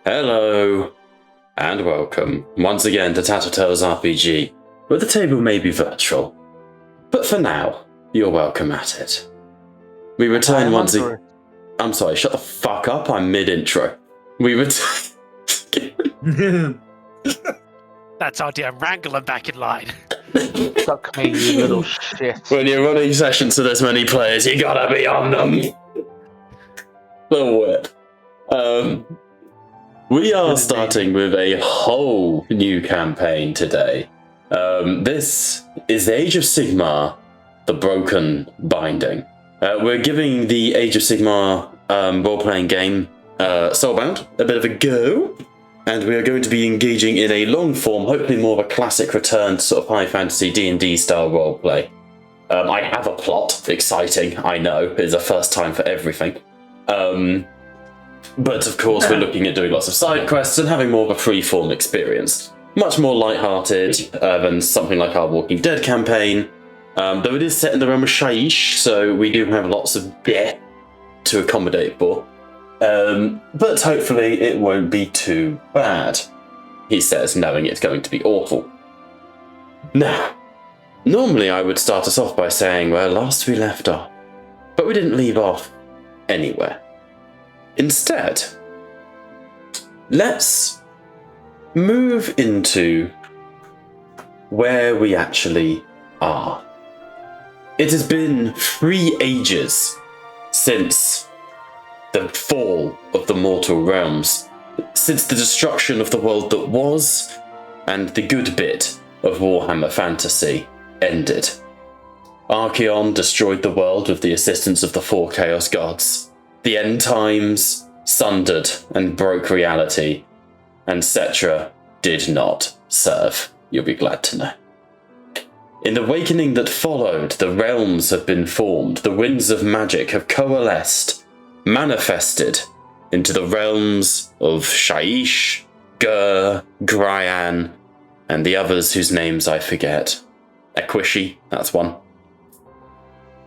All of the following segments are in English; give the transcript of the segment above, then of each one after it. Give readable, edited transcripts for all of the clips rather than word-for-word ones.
Hello, and welcome once again to Tattletale's RPG, where the table may be virtual, but for now, you're welcome at it. We return once again. I'm sorry, shut the fuck up, I'm mid-intro. We return. That's our dear Wrangler back in line. Suck me, you little shit. When you're running sessions to this many players, you gotta be on them. Little whip. We are starting with a whole new campaign today. This is the Age of Sigmar, the Broken Binding. We're giving the Age of Sigmar role-playing game, Soulbound, a bit of a go. And we are going to be engaging in a long form, hopefully more of a classic return to sort of high fantasy D&D style roleplay. I have a plot, exciting, I know, it's a first time for everything. But of course we're looking at doing lots of side quests and having more of a free-form experience. Much more light-hearted than something like our Walking Dead campaign. Though it is set in the Realm of Shyish, so we do have lots of death to accommodate for. But hopefully it won't be too bad, he says, knowing it's going to be awful. Now, normally I would start us off by saying where last we left off, but we didn't leave off anywhere. Instead, let's move into where we actually are. It has been 3 ages since the fall of the mortal realms, since the destruction of the world that was, and the good bit of Warhammer Fantasy ended. Archaon destroyed the world with the assistance of the 4 Chaos Gods. The End Times sundered and broke reality, and Cetra did not serve, you'll be glad to know. In the awakening that followed, the realms have been formed, the winds of magic have coalesced, manifested into the realms of Shyish, Gur, Gryan, and the others whose names I forget. Equishi, that's one.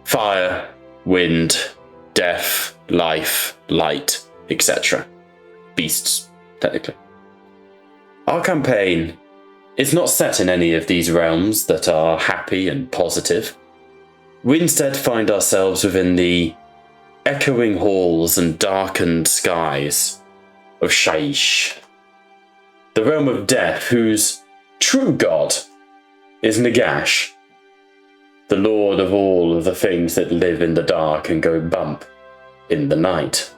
Fire, wind, death, life, light, etc. Beasts, technically. Our campaign is not set in any of these realms that are happy and positive. We instead find ourselves within the echoing halls and darkened skies of Shyish, the realm of death, whose true god is Nagash, the lord of all of the things that live in the dark and go bump in the night.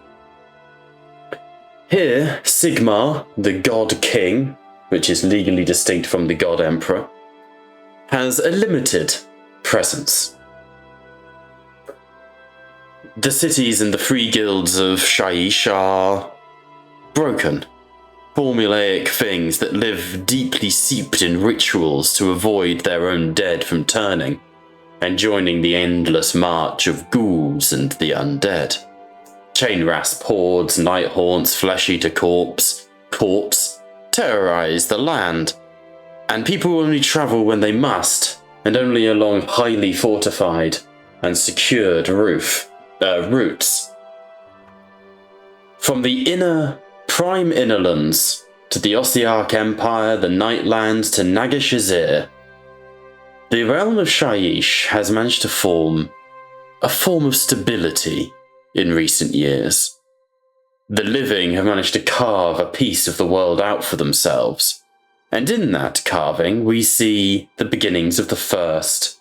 Here, Sigmar, the god king, which is legally distinct from the god emperor, has a limited presence. The cities and the free guilds of Shyish are broken, formulaic things that live deeply seeped in rituals to avoid their own dead from turning and joining the endless march of ghouls and the undead. Chain rasp hordes, night haunts, flesh-eater corpse, terrorize the land, and people only travel when they must, and only along highly fortified and secured routes. From the prime innerlands to the Ossiarch Empire, the Nightlands to Nagashazir, the realm of Shyish has managed to form a form of stability in recent years. The living have managed to carve a piece of the world out for themselves, and in that carving we see the beginnings of the first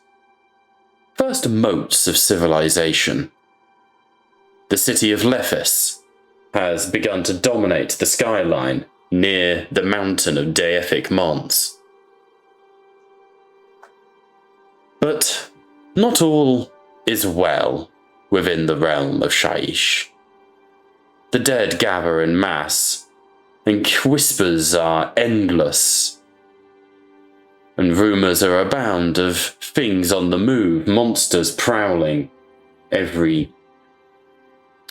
motes of civilization. The city of Lethis has begun to dominate the skyline near the mountain of deific Mons. But not all is well within the realm of Shyish. The dead gather in mass, and whispers are endless, and rumours are abound of things on the move, monsters prowling every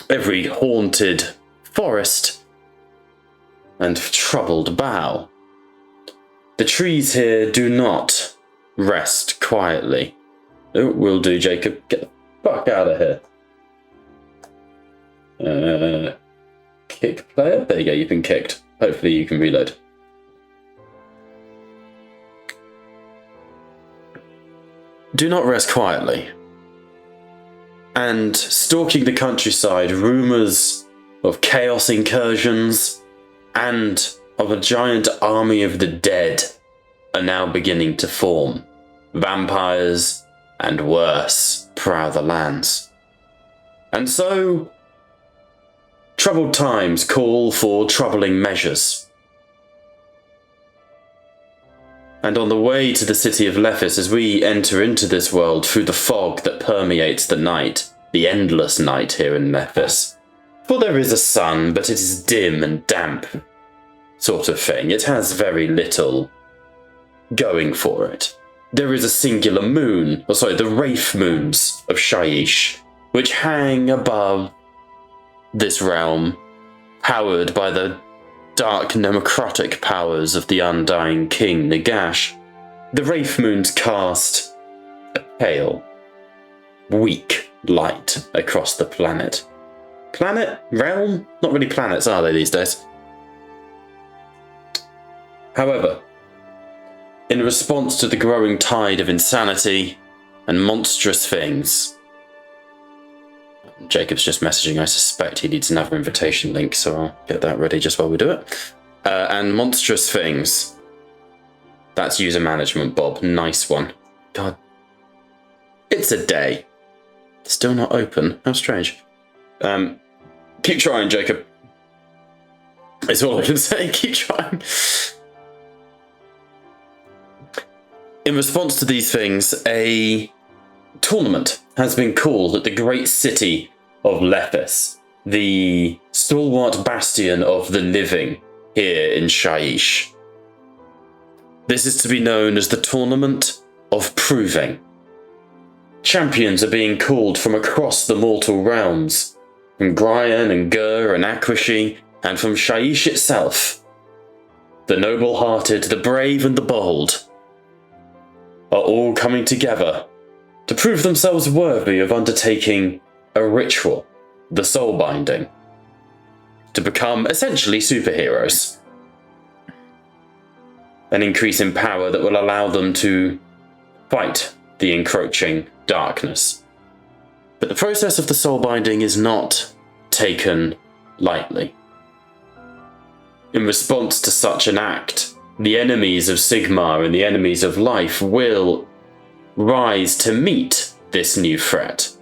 haunted forest and troubled bough. The trees here do not rest quietly. Oh, will do, Jacob. Get the fuck out of here. Kick player? There you go, you've been kicked. Hopefully you can reload. Do not rest quietly. And stalking the countryside, rumours of chaos incursions and of a giant army of the dead are now beginning to form. Vampires and worse prowl the lands. And so, troubled times call for troubling measures. And on the way to the city of Lethis, as we enter into this world through the fog that permeates the night, the endless night here in Lethis, for there is a sun, but it is dim and damp, sort of thing. It has very little going for it. There is a singular moon, the wraith moons of Shyish, which hang above this realm, powered by the dark necrotic powers of the undying king Nagash. The wraith moons cast a pale, weak light across the planet. Planet? Realm? Not really planets, are they, these days? However, in response to the growing tide of insanity and monstrous things, Jacob's just messaging. I suspect he needs another invitation link, so I'll get that ready just while we do it. And monstrous things. That's user management, Bob. Nice one. God. It's a day. Still not open. How strange. Keep trying, Jacob. That's all I can say. Keep trying. In response to these things, a tournament has been called at the great city of Lethis, the stalwart bastion of the living here in Shyish. This is to be known as the Tournament of Proving. Champions are being called from across the mortal realms, from Gryan and Gur and Akrishi, and from Shyish itself. The noble-hearted, the brave and the bold are all coming together to prove themselves worthy of undertaking a ritual, the soul binding, to become essentially superheroes. An increase in power that will allow them to fight the encroaching darkness. But the process of the soul binding is not taken lightly. In response to such an act, the enemies of Sigmar and the enemies of life will rise to meet this new threat.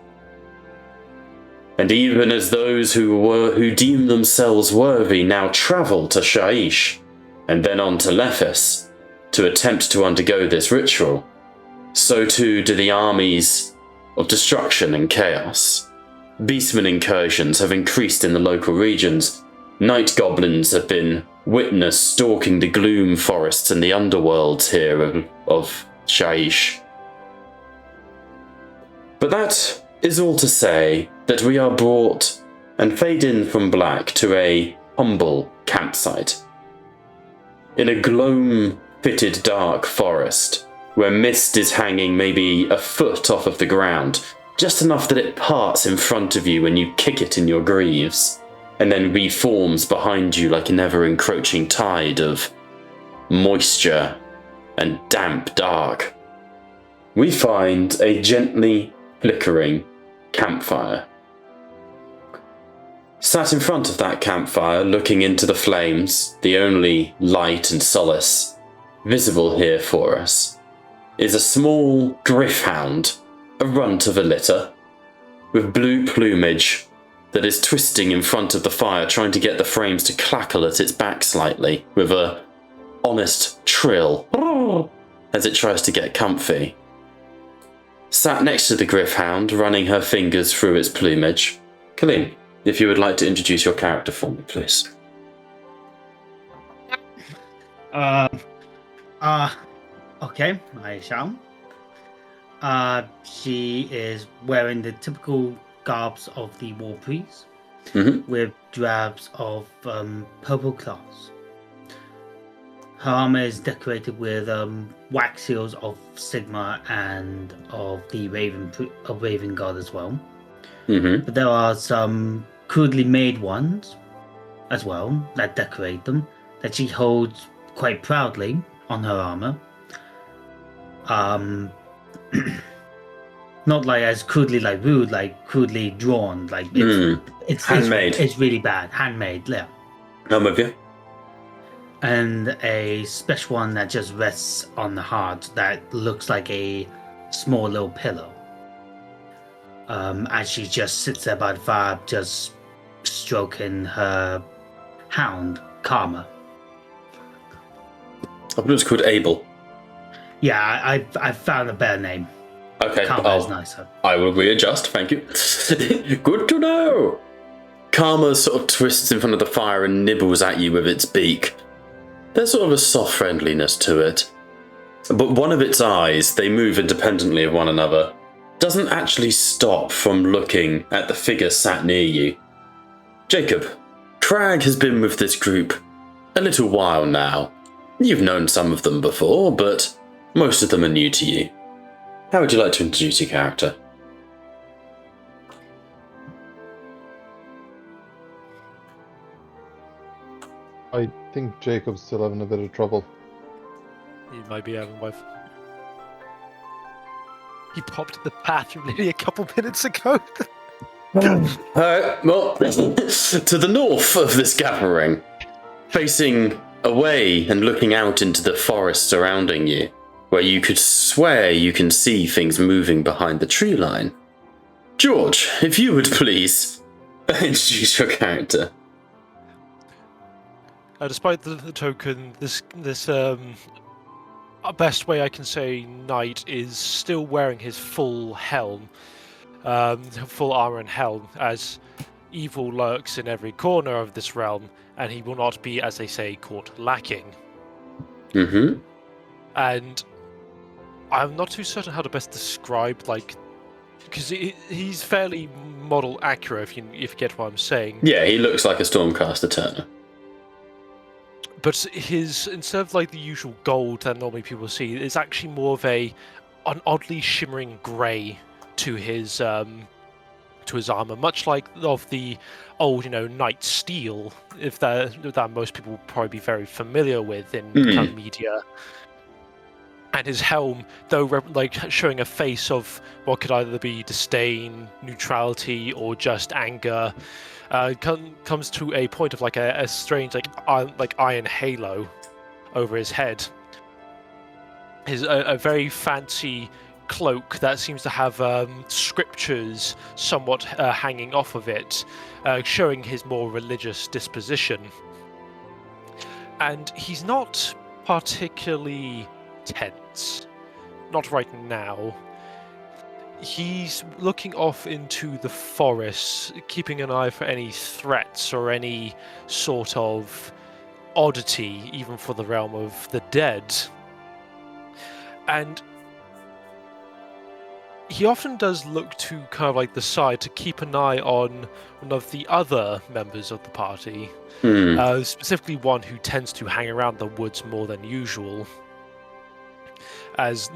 And even as those who deem themselves worthy now travel to Shyish and then on to Lethis to attempt to undergo this ritual, so too do the armies of destruction and chaos. Beastmen incursions have increased in the local regions. Night goblins have been witnessed stalking the gloom forests and the underworlds here of Shyish. But that is all to say that we are brought and fade in from black to a humble campsite. In a gloam-fitted dark forest, where mist is hanging maybe a foot off of the ground, just enough that it parts in front of you when you kick it in your greaves, and then reforms behind you like an ever-encroaching tide of moisture and damp dark. We find a gently flickering campfire. Sat in front of that campfire, looking into the flames, the only light and solace visible here for us, is a small griffhound, a runt of a litter, with blue plumage that is twisting in front of the fire, trying to get the frames to clackle at its back slightly, with a honest trill as it tries to get comfy. Sat next to the griffhound, running her fingers through its plumage. Colleen, if you would like to introduce your character for me, please. Okay, I shall. She is wearing the typical garbs of the war priest, with drabs of purple cloths. Her armor is decorated with wax seals of Sigmar and of the Raven God as well. But there are some crudely made ones as well that decorate them. that she holds quite proudly on her armor. Not like as crudely like rude, like crudely drawn. Like it's handmade. It's really bad, handmade. Yeah. I'm with you. And a special one that just rests on the heart that looks like a small little pillow. As she just sits there by the fire, just stroking her hound, Karma. I thought it was called Abel. Yeah, I found a better name. Okay, Karma is nicer. I will readjust, thank you. Good to know. Karma sort of twists in front of the fire and nibbles at you with its beak. There's sort of a soft friendliness to it. But one of its eyes, they move independently of one another, doesn't actually stop from looking at the figure sat near you. Jacob, Crag has been with this group a little while now. You've known some of them before, but most of them are new to you. How would you like to introduce your character? I think Jacob's still having a bit of trouble. He might be having wife. He popped in the bathroom nearly a couple minutes ago. Alright, well, to the north of this gathering, facing away and looking out into the forest surrounding you, where you could swear you can see things moving behind the tree line. George, if you would please introduce your character. Despite the token, this best way I can say knight is still wearing his full helm, full armor and helm, as evil lurks in every corner of this realm, and he will not be, as they say, caught lacking. Mm-hmm. And I'm not too certain how to best describe, because he's fairly model accurate, if you get what I'm saying. Yeah, he looks like a Stormcaster Turner. But his, instead of the usual gold that normally people see, it's actually more of an oddly shimmering grey to his armor, much like of the old, knight steel, if that most people will probably be very familiar with in kind of media. And his helm, though showing a face of what could either be disdain, neutrality, or just anger, comes to a point of a strange iron halo over his head. His a very fancy cloak that seems to have scriptures somewhat hanging off of it, showing his more religious disposition. And he's not particularly tense, not right now. He's looking off into the forest, keeping an eye for any threats or any sort of oddity, even for the realm of the dead. And he often does look to kind of the side to keep an eye on one of the other members of the party, specifically one who tends to hang around the woods more than usual, as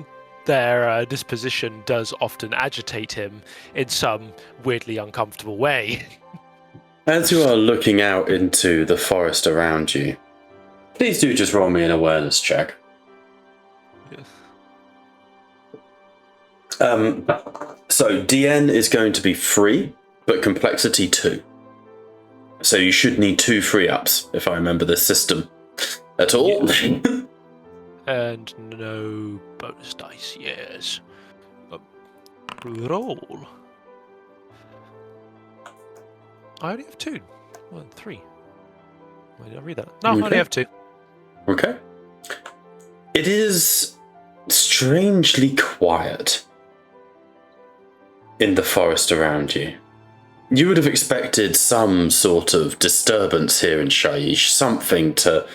their disposition does often agitate him in some weirdly uncomfortable way. As you are looking out into the forest around you, please do just roll me an awareness check. Yes. So DN is going to be 3, but complexity 2. So you should need 2 free ups, if I remember the system at all. Yeah. And no bonus dice, yes. Roll. I only have 2. 1, 3. Why did I read that? No, Okay. I only have 2. Okay. It is strangely quiet in the forest around you. You would have expected some sort of disturbance here in Shyish, something to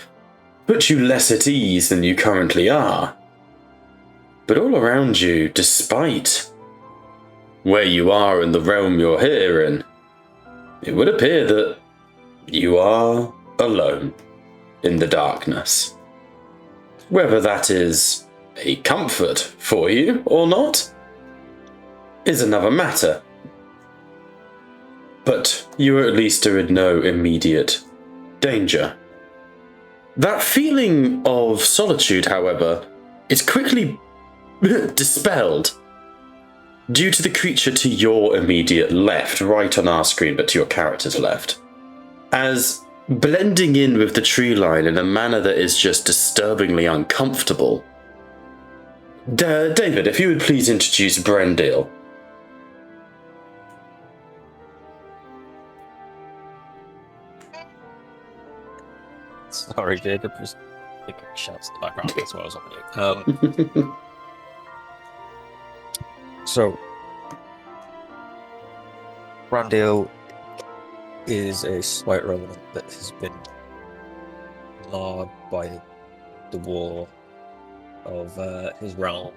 put you less at ease than you currently are. But all around you, despite where you are in the realm you're here in, it would appear that you are alone in the darkness. Whether that is a comfort for you or not is another matter. But you at least are in no immediate danger. That feeling of solitude, however, is quickly dispelled due to the creature to your immediate left, right on our screen, but to your character's left. As blending in with the tree line in a manner that is just disturbingly uncomfortable. David, if you would please introduce Brendil. Sorry, Jacob, just making shouts in the background, that's what I was on mute. So, Brandale is a slight remnant that has been marred by the war of his realm,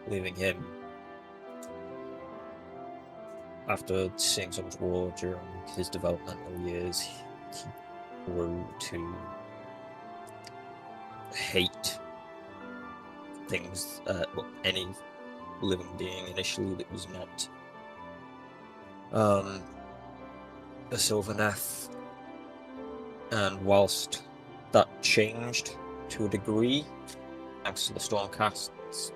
leaving him, after seeing so much war during his developmental years, he grew to hate things, any living being initially that was not a Sylvaneth. And whilst that changed to a degree, thanks to the Stormcasts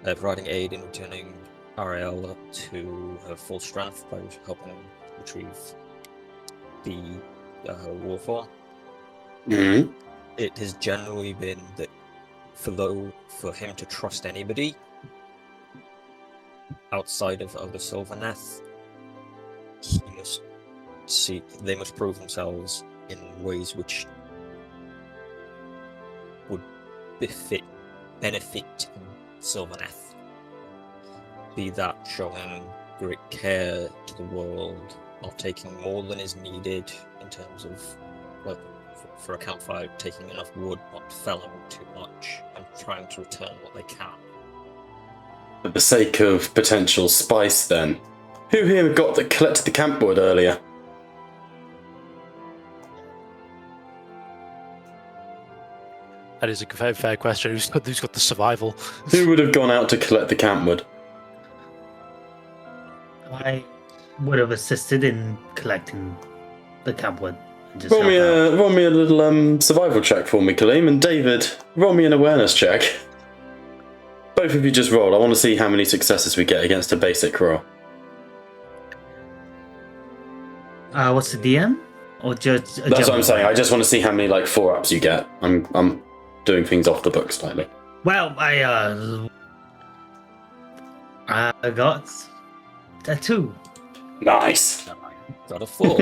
providing aid in returning Ariel to her full strength by helping retrieve the Warform. Mm-hmm. It has generally been that for him to trust anybody outside of other Sylvaneth, they must prove themselves in ways which would benefit Sylvaneth. Be that showing great care to the world, not taking more than is needed in terms of, like, for a campfire, taking enough wood, not felling too much, and trying to return what they can. For the sake of potential spice, then, who here collected the campwood earlier? That is a very fair question. Who's got the survival? Who would have gone out to collect the campwood? I would have assisted in collecting the campwood. Roll me a little survival check for me, Kaleem, and David, roll me an awareness check. Both of you just roll. I want to see how many successes we get against a basic roll. What's the DM? Or just That's what I'm saying. I just want to see how many 4-ups you get. I'm doing things off the book slightly. Well, I got a 2. Nice. Got a 4.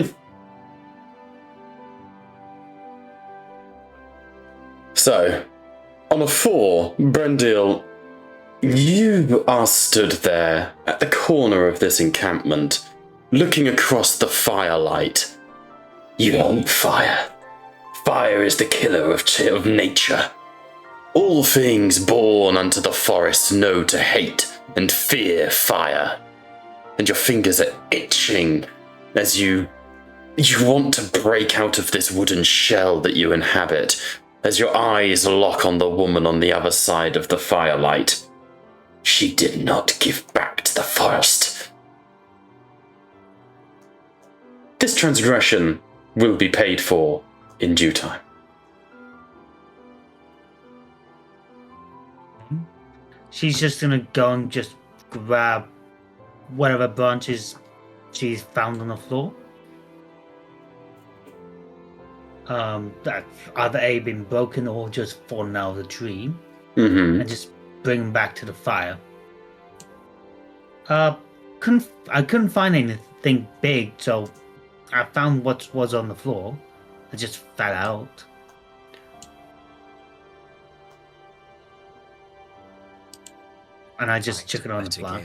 So, on a 4, Brendil, you are stood there at the corner of this encampment, looking across the firelight. You want fire. Fire is the killer of nature. All things born unto the forest know to hate and fear fire. And your fingers are itching as you want to break out of this wooden shell that you inhabit, as your eyes lock on the woman on the other side of the firelight. She did not give back to the forest. This transgression will be paid for in due time. She's just gonna go and just grab whatever branches she's found on the floor. That either been broken or just fallen out of the tree, Mm-hmm. and just bring them back to the fire. I couldn't find anything big, so I found what was on the floor. It just fell out. And I just chuck it on the floor.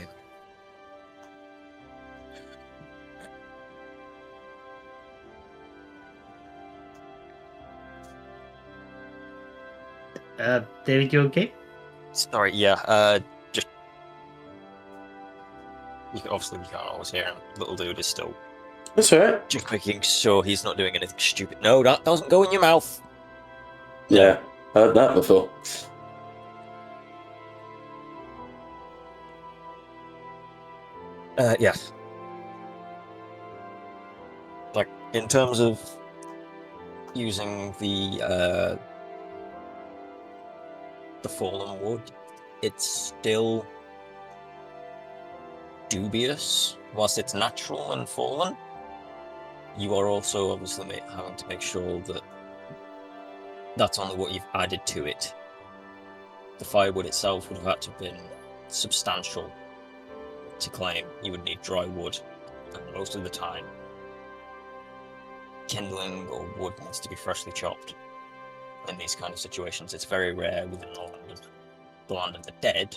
David, you okay? Sorry, yeah, just... Obviously we can't always hear him. Little dude is still That's all right. just making sure he's not doing anything stupid. No, that doesn't go in your mouth. Yeah, heard that before. Yeah. In terms of using the fallen wood, it's still dubious. Whilst it's natural and fallen, you are also obviously having to make sure that that's only what you've added to it. The firewood itself would have had to have been substantial to claim. You would need dry wood, and most of the time, kindling or wood needs to be freshly chopped. In these kind of situations, it's very rare within the land of the dead,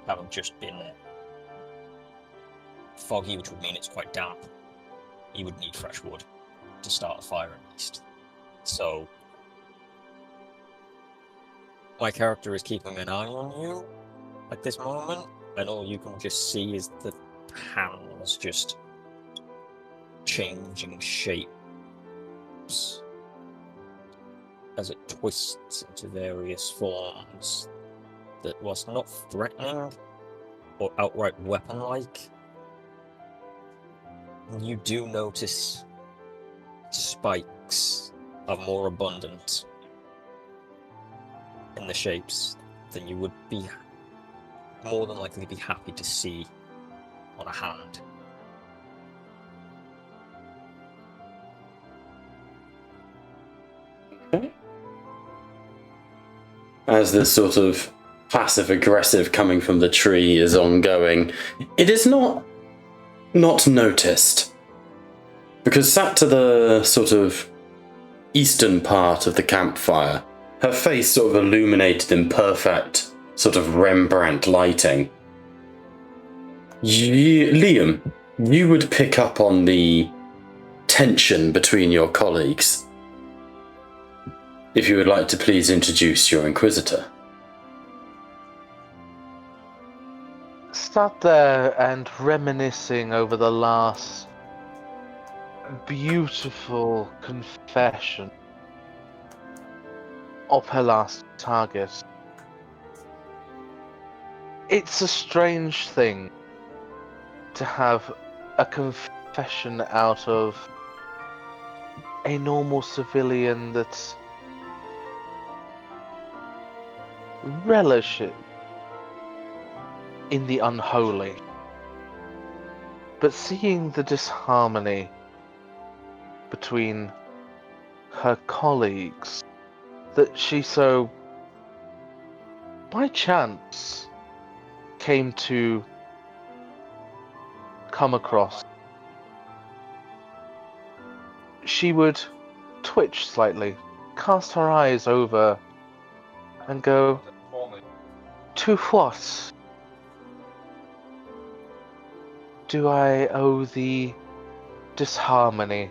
having just been foggy, which would mean it's quite damp. You would need fresh wood to start a fire at least. So my character is keeping an eye on you at this moment, and all you can just see is the hands just changing shapes as it twists into various forms that, whilst not threatening or outright weapon-like, you do notice spikes are more abundant in the shapes than you would be more than likely be happy to see on a hand. Okay. As this sort of passive-aggressive coming from the tree is ongoing, it is not noticed. Because sat to the sort of eastern part of the campfire, her face sort of illuminated in perfect sort of Rembrandt lighting. Liam, you would pick up on the tension between your colleagues. If you would like to please introduce your Inquisitor. Sat there and reminiscing over the last beautiful confession of her last target. It's a strange thing to have a confession out of a normal civilian that's relishes in the unholy. But seeing the disharmony between her colleagues that she so by chance came to come across, she would twitch slightly, cast her eyes over, and go, "To what do I owe the disharmony?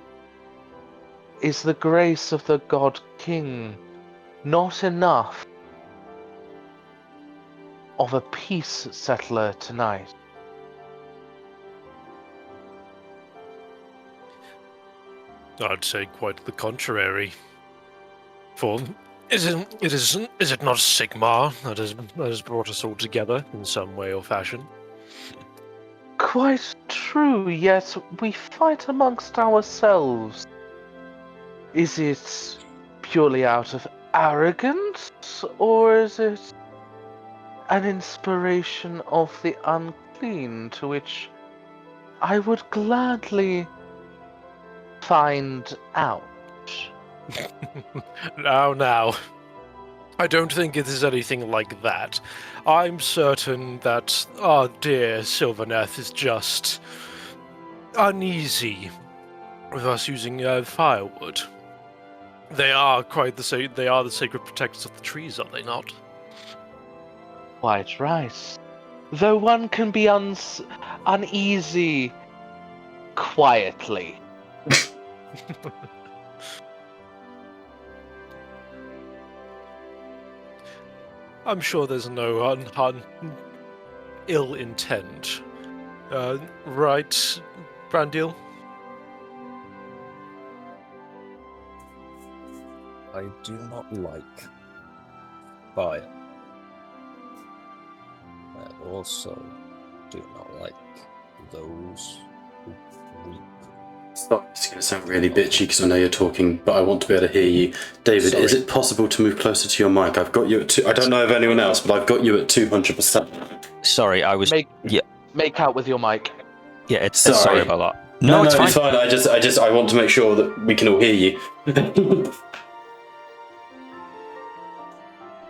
Is the grace of the God King not enough of a peace settler tonight?" I'd say quite the contrary. For is it not Sigmar that has brought us all together in some way or fashion? Quite true, yet we fight amongst ourselves. Is it purely out of arrogance, or is it an inspiration of the unclean, to which I would gladly find out? Now. I don't think it is anything like that. I'm certain that our dear Sylvaneth is just uneasy with us using firewood. They are quite the same. They are the sacred protectors of the trees, are they not? Quite right. Though one can be uneasy quietly. I'm sure there's no ill intent. Right, Brandil? I do not like fire. I also do not like those who weep Sorry, it's going to sound really bitchy because I know you're talking, but I want to be able to hear you. David, Sorry. is it possible to move closer to your mic? I've got you at I don't know of anyone else, but I've got you at 200%. Sorry, I was. Make out with your mic. Yeah, it's Sorry. sorry about that. No, it's fine. it's fine. I want to make sure that we can all hear you.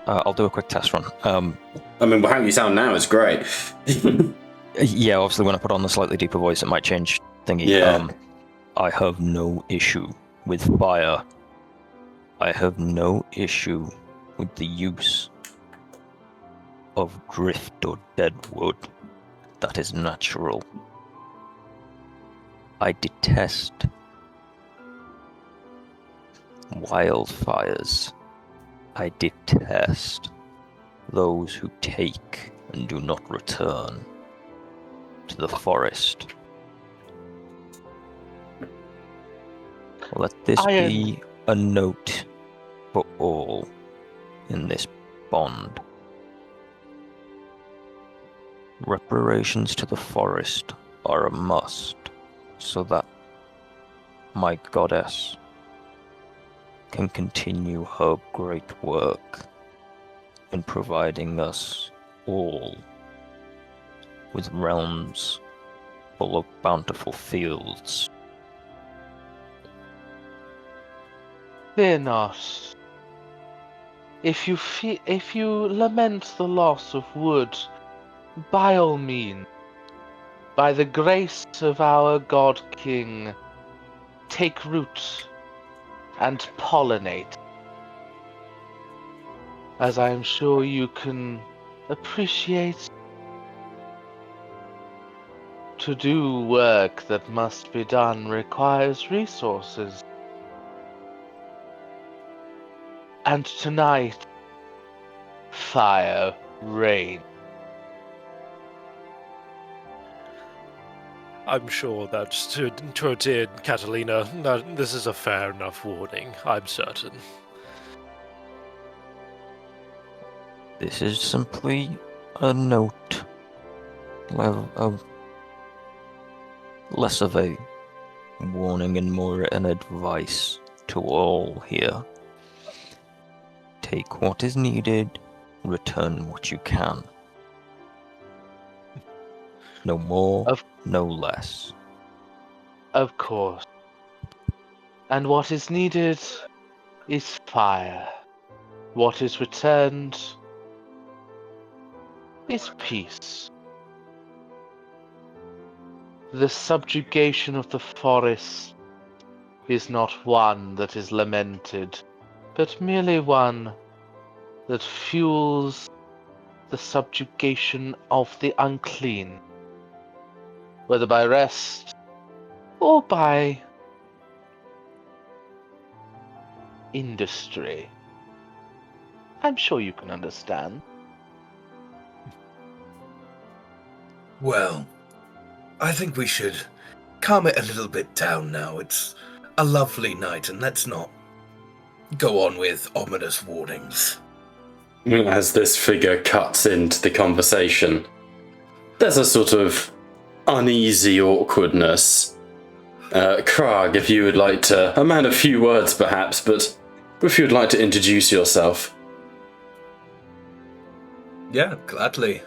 I'll do a quick test run. I mean, how you sound now is great. Yeah, obviously when I put on the slightly deeper voice, it might change thingy. Yeah. I have no issue with fire. I have no issue with the use of drift or dead wood. That is natural. I detest wildfires. I detest those who take and do not return to the forest. Let this be a note for all in this bond. Reparations to the forest are a must, so that my goddess can continue her great work in providing us all with realms full of bountiful fields. Fear not. If you lament the loss of wood, by all means, by the grace of our God King, take root and pollinate, as I am sure you can appreciate. To do work that must be done requires resources. And tonight, fire reigns. I'm sure that to a dear Catalina, that this is a fair enough warning, I'm certain. This is simply a note, less of a warning and more an advice to all here. Take what is needed, return what you can. No more, no less. Of course. And what is needed is fire. What is returned is peace. The subjugation of the forest is not one that is lamented, but merely one that fuels the subjugation of the unclean, whether by rest or by industry. I'm sure you can understand. Well, I think we should calm it a little bit down now. It's a lovely night, and let's not go on with ominous warnings. As this figure cuts into the conversation, there's a sort of uneasy awkwardness. Krag, if you would like to, a man of few words perhaps, but if you'd like to introduce yourself. Yeah, gladly.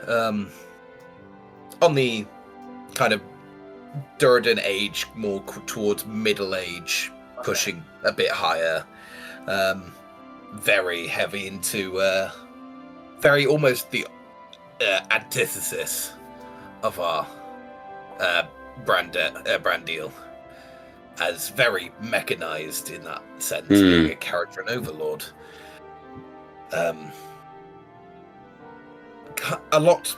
On the kind of Durden age, more towards middle age, pushing a bit higher. Very heavy into, very almost the antithesis of our Brandeal, as very mechanized in that sense, being a character and overlord. A lot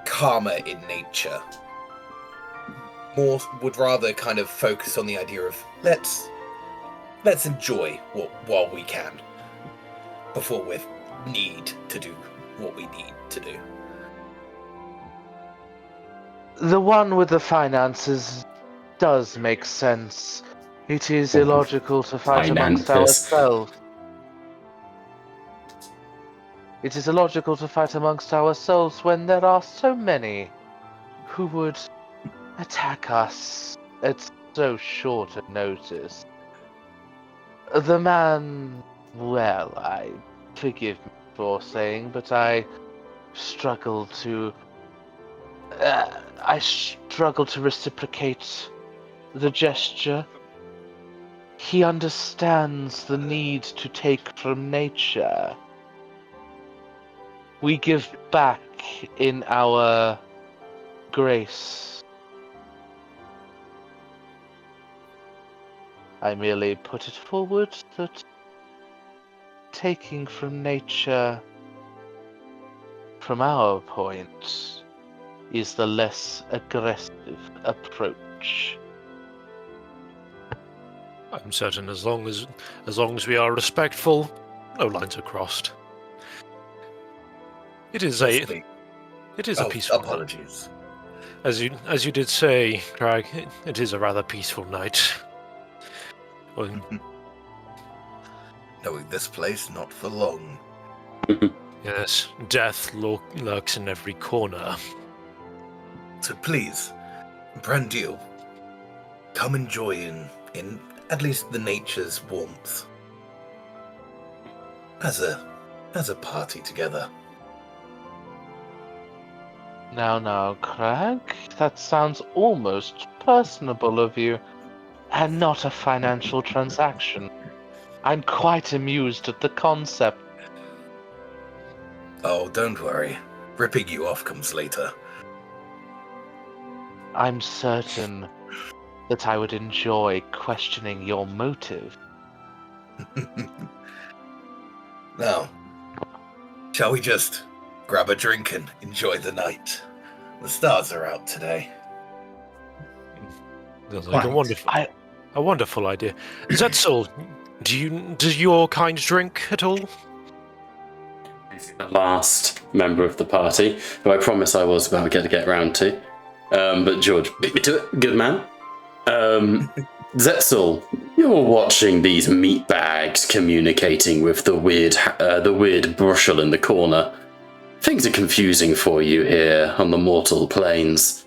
calmer in nature. More would rather kind of focus on the idea of let's enjoy while we can before we need to do what we need to do. The one with the finances does make sense. It is illogical to fight amongst ourselves. It is illogical to fight amongst ourselves when there are so many who would attack us at so short a notice. The man, well, forgive me for saying, but I struggle to reciprocate the gesture. He understands the need to take from nature. We give back in our grace. I merely put it forward that taking from nature, from our point, is the less aggressive approach. I'm certain as long as we are respectful, no lines are crossed. It is a peaceful night. Apologies. As you did say, Crag, it is a rather peaceful night. Well, Knowing this place not for long. yes, death lurks in every corner. So please, Brandil, come and join in at least the nature's warmth. As a party together. Now, Crag, that sounds almost personable of you, and not a financial transaction. I'm quite amused at the concept. Oh, don't worry. Ripping you off comes later. I'm certain that I would enjoy questioning your motive. Now, shall we just grab a drink and enjoy the night? The stars are out today. Sounds like Right. a wonderful idea. Zetzel, does your kind drink at all? The last member of the party, who I promise I was about to get round to. But George, beat me to it. Good man. Zetzel, you're watching these meat bags communicating with the weird brushel in the corner. Things are confusing for you here on the mortal planes.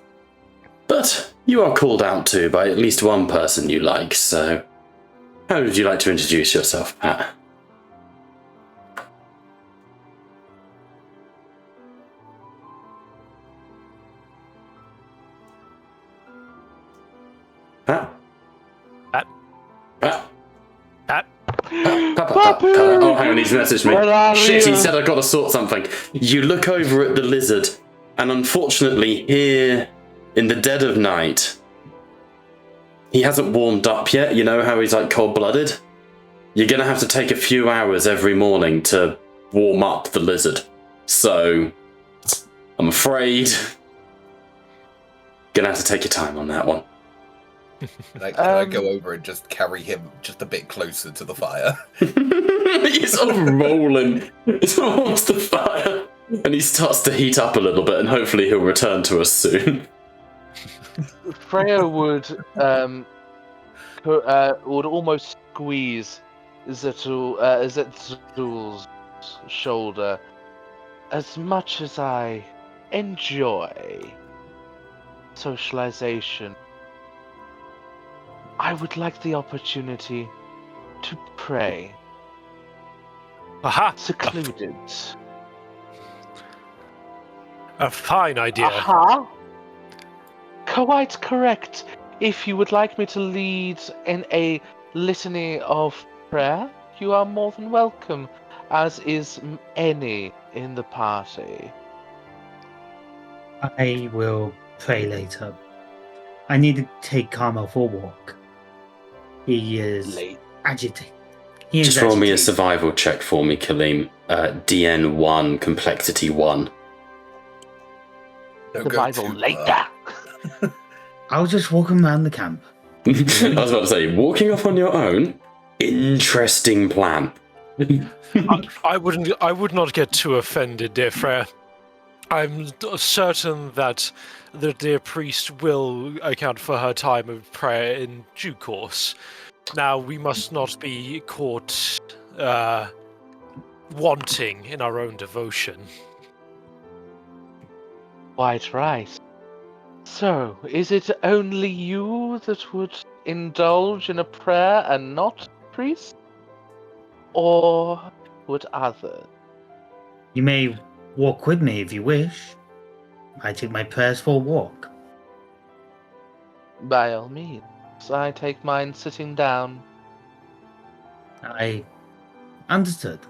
But you are called out to by at least one person you like, so how would you like to introduce yourself, Pat? Pat? Pat? Pat? Pat? Oh, hang on, he's messaged me. Where are Shit, you? he said I've got to sort something. You look over at the lizard, and unfortunately, here in the dead of night, he hasn't warmed up yet. You know how he's like cold-blooded? You're gonna have to take a few hours every morning to warm up the lizard. So, I'm afraid, gonna have to take your time on that one. Can I go over and just carry him just a bit closer to the fire? He's sort of rolling towards the fire, and he starts to heat up a little bit, and hopefully he'll return to us soon. Freya would almost squeeze Zetzel's shoulder. As much as I enjoy socialization, I would like the opportunity to pray, Aha! secluded. A fine idea. Aha! Quite correct. If you would like me to lead in a litany of prayer, you are more than welcome, as is any in the party. I will pray later. I need to take Carmel for a walk. He is Late. agitated. Just roll me a survival check for me, Kaleem. DN1, complexity 1. Don't go Survival too later. I'll just walk him around the camp. I was about to say, walking off on your own? Interesting plan. I would not get too offended, dear Freya. I'm certain that the dear priest will account for her time of prayer in due course. Now, we must not be caught wanting in our own devotion. Quite right. So, is it only you that would indulge in a prayer and not priest? Or would others? You may walk with me if you wish. I take my prayers for a walk. By all means. I take mine sitting down. I understood.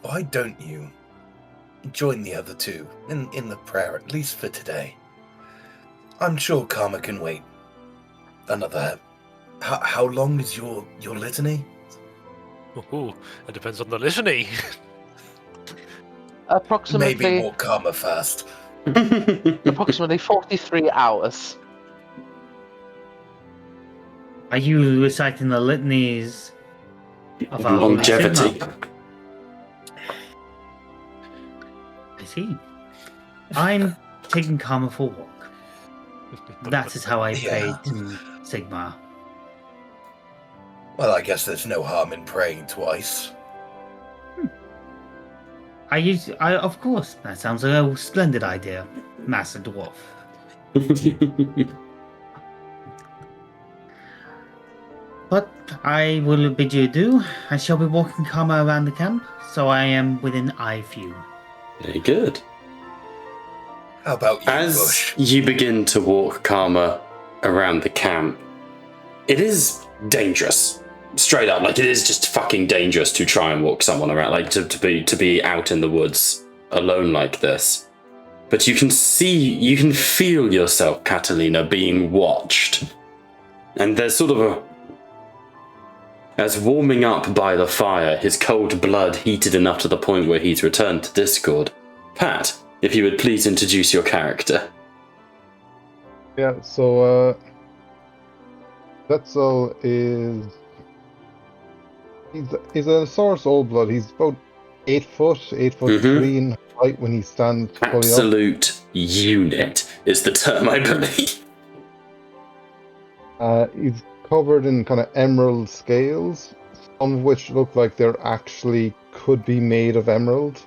Why don't you join the other two in the prayer, at least for today? I'm sure Karma can wait another... How long is your litany? Ooh, it depends on the litany. Approximately Maybe more Karma first. approximately 43 hours. Are you reciting the litanies of our Holy Longevity. Sigmar? I see. I'm taking Karma for a walk. That is how I pray Yeah. to Sigmar. Well, I guess there's no harm in praying twice. Of course, that sounds like a splendid idea, Master Dwarf. But I will bid you adieu. I shall be walking Karma around the camp, so I am within eye view. Very good. How about you, As Bush? you begin to walk Karma around the camp, it is dangerous. Straight up, like it is just fucking dangerous to try and walk someone around, like to be out in the woods alone like this. But you can feel yourself, Catalina, being watched. And there's sort of as warming up by the fire, his cold blood heated enough to the point where he's returned to Discord. Pat, if you would please introduce your character. Yeah, so Wetzel is... He's a Saurus Old Blood. He's about 8 foot, 8'3" in height when he stands fully up. Absolute unit is the term, I believe. He's covered in kind of emerald scales, some of which look like they're actually could be made of emerald.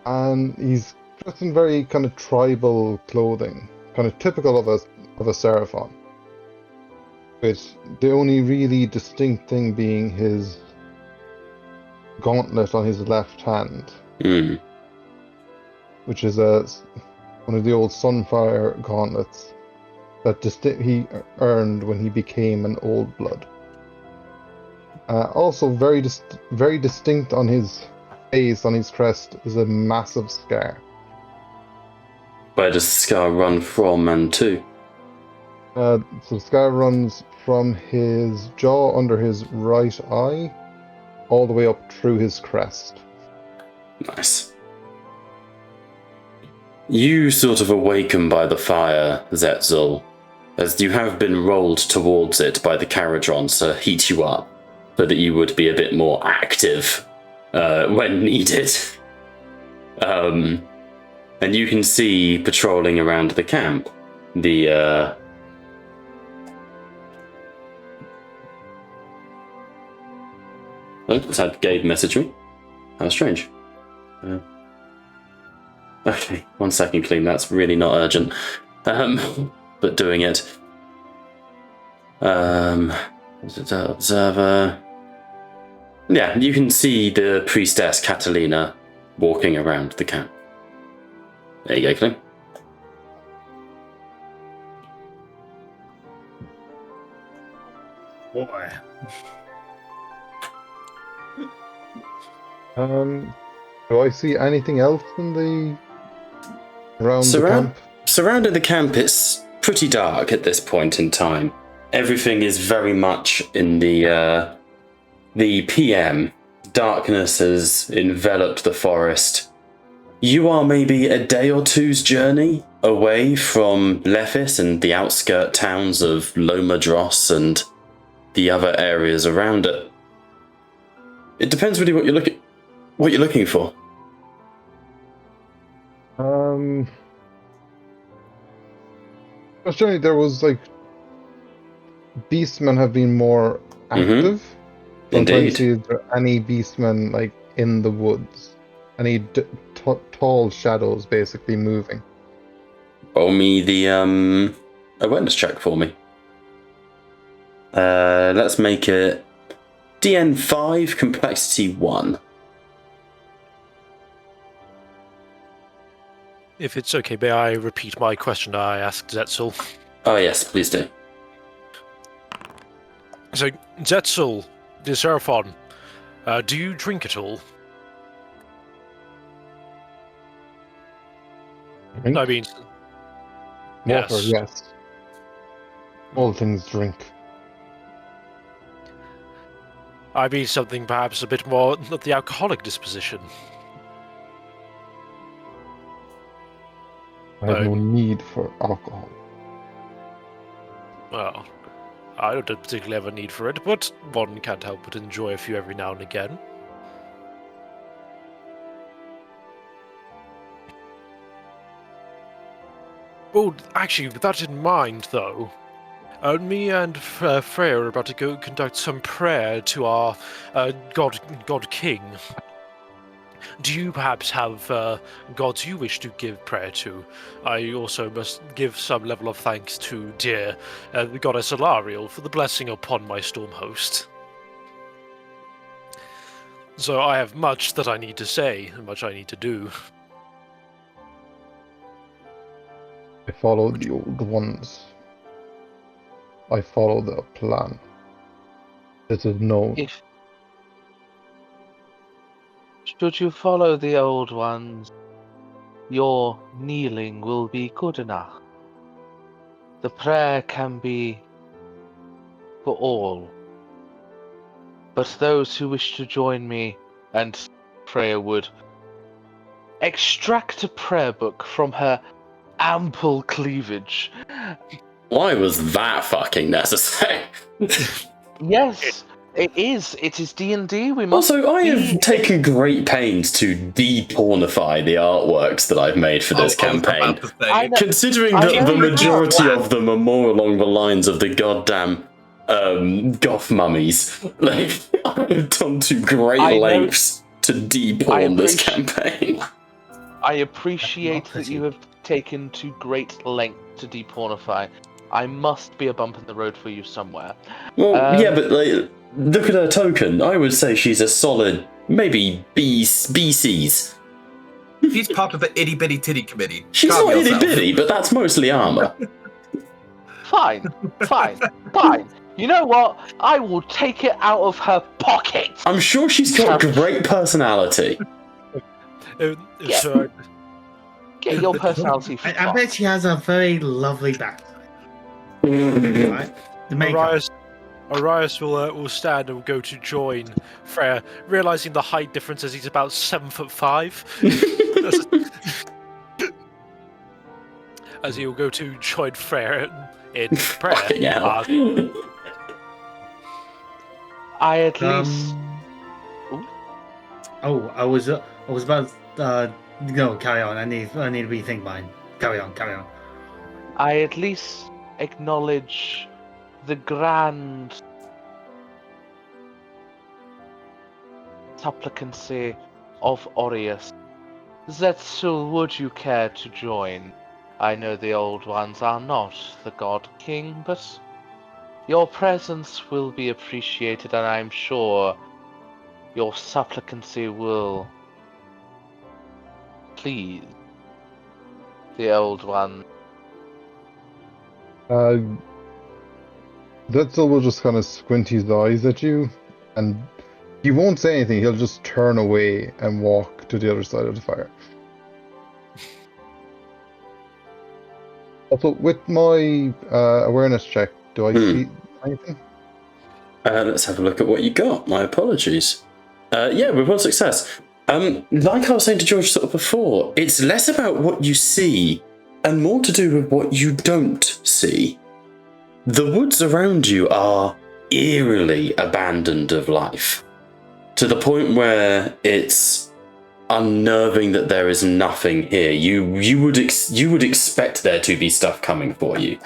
And he's dressed in very kind of tribal clothing, kind of typical of a Seraphon. With the only really distinct thing being his gauntlet on his left hand, which is one of the old Sunfire gauntlets that he earned when he became an Old Blood. Also, very distinct on his face, on his crest, is a massive scar. Where does the scar run from and to? So the scar runs from his jaw under his right eye, all the way up through his crest. Nice. You sort of awaken by the fire, Zetzel, as you have been rolled towards it by the Caradrons to heat you up, so that you would be a bit more active when needed. And you can see patrolling around the camp the Oh, it's had Gabe message me. How strange. Okay, 1 second, clean. That's really not urgent. But doing it. Observer. Yeah, you can see the priestess Catalina walking around the camp. There you go, Clean. Boy. Do I see anything else around the camp? Surrounding the camp, it's pretty dark at this point in time. Everything is very much in the PM. Darkness has enveloped the forest. You are maybe a day or two's journey away from Lethis and the outskirt towns of Lomadros and the other areas around it. It depends really what you're looking for. Generally, there was beastmen have been more active. Indeed. See if there are any beastmen in the woods, any tall shadows basically moving. Roll me the awareness check for me. Let's make it DN5, complexity 1. If it's okay, may I repeat my question I asked Zetzel? Oh yes, please do. So, Zetzel, the Seraphon, do you drink at all? Drink? I mean, Water, yes. yes. All things drink. I mean something perhaps a bit more of the alcoholic disposition. I have no need for alcohol. Well, I don't particularly have a need for it, but one can't help but enjoy a few every now and again. Well, actually, with that in mind, though, me and Freya are about to go conduct some prayer to our God King. Do you perhaps have gods you wish to give prayer to? I also must give some level of thanks to dear the goddess Alariel for the blessing upon my storm host. So I have much that I need to say and much I need to do. I follow the old ones. I follow their plan. This is known. Should you follow the old ones, your kneeling will be good enough. The prayer can be for all. But those who wish to join me, and Freya would extract a prayer book from her ample cleavage. Why was that fucking necessary? Yes, it is. It is D&D. We must. Also, I have taken great pains to de-pornify the artworks that I've made for this campaign. Considering that the majority of them are more along the lines of the goddamn goth mummies. Like, I've done to great lengths to de-porn this campaign. I appreciate that you have taken to great length to de-pornify. I must be a bump in the road for you somewhere. Well, yeah, but like, look at her token. I would say she's a solid, maybe BCs. She's part of the itty bitty titty committee. She's Calm not yourself. itty bitty, but that's mostly armor. Fine. You know what? I will take it out of her pocket. I'm sure she's got great personality. So, Get your personality. I bet she has a very lovely back. Right? The makeup. Arias will stand and will go to join Freya, realizing the height difference as he's about 7'5". As he will go to join Freya in prayer. Fucking hell. I at least. I was about no, carry on. I need to rethink mine. Carry on. I at least acknowledge the grand supplicancy of Aureus. Zetzel, would you care to join? I know the old ones are not the God King, but your presence will be appreciated, and I'm sure your supplicancy will please the old one. Zetzel will just kind of squint his eyes at you, and he won't say anything. He'll just turn away and walk to the other side of the fire. Also, with my awareness check, do I see anything? Let's have a look at what you got. My apologies. Yeah, with one success. Like I was saying to George sort of before, it's less about what you see and more to do with what you don't see. The woods around you are eerily abandoned of life, to the point where it's unnerving that there is nothing here. You would expect there to be stuff coming for you,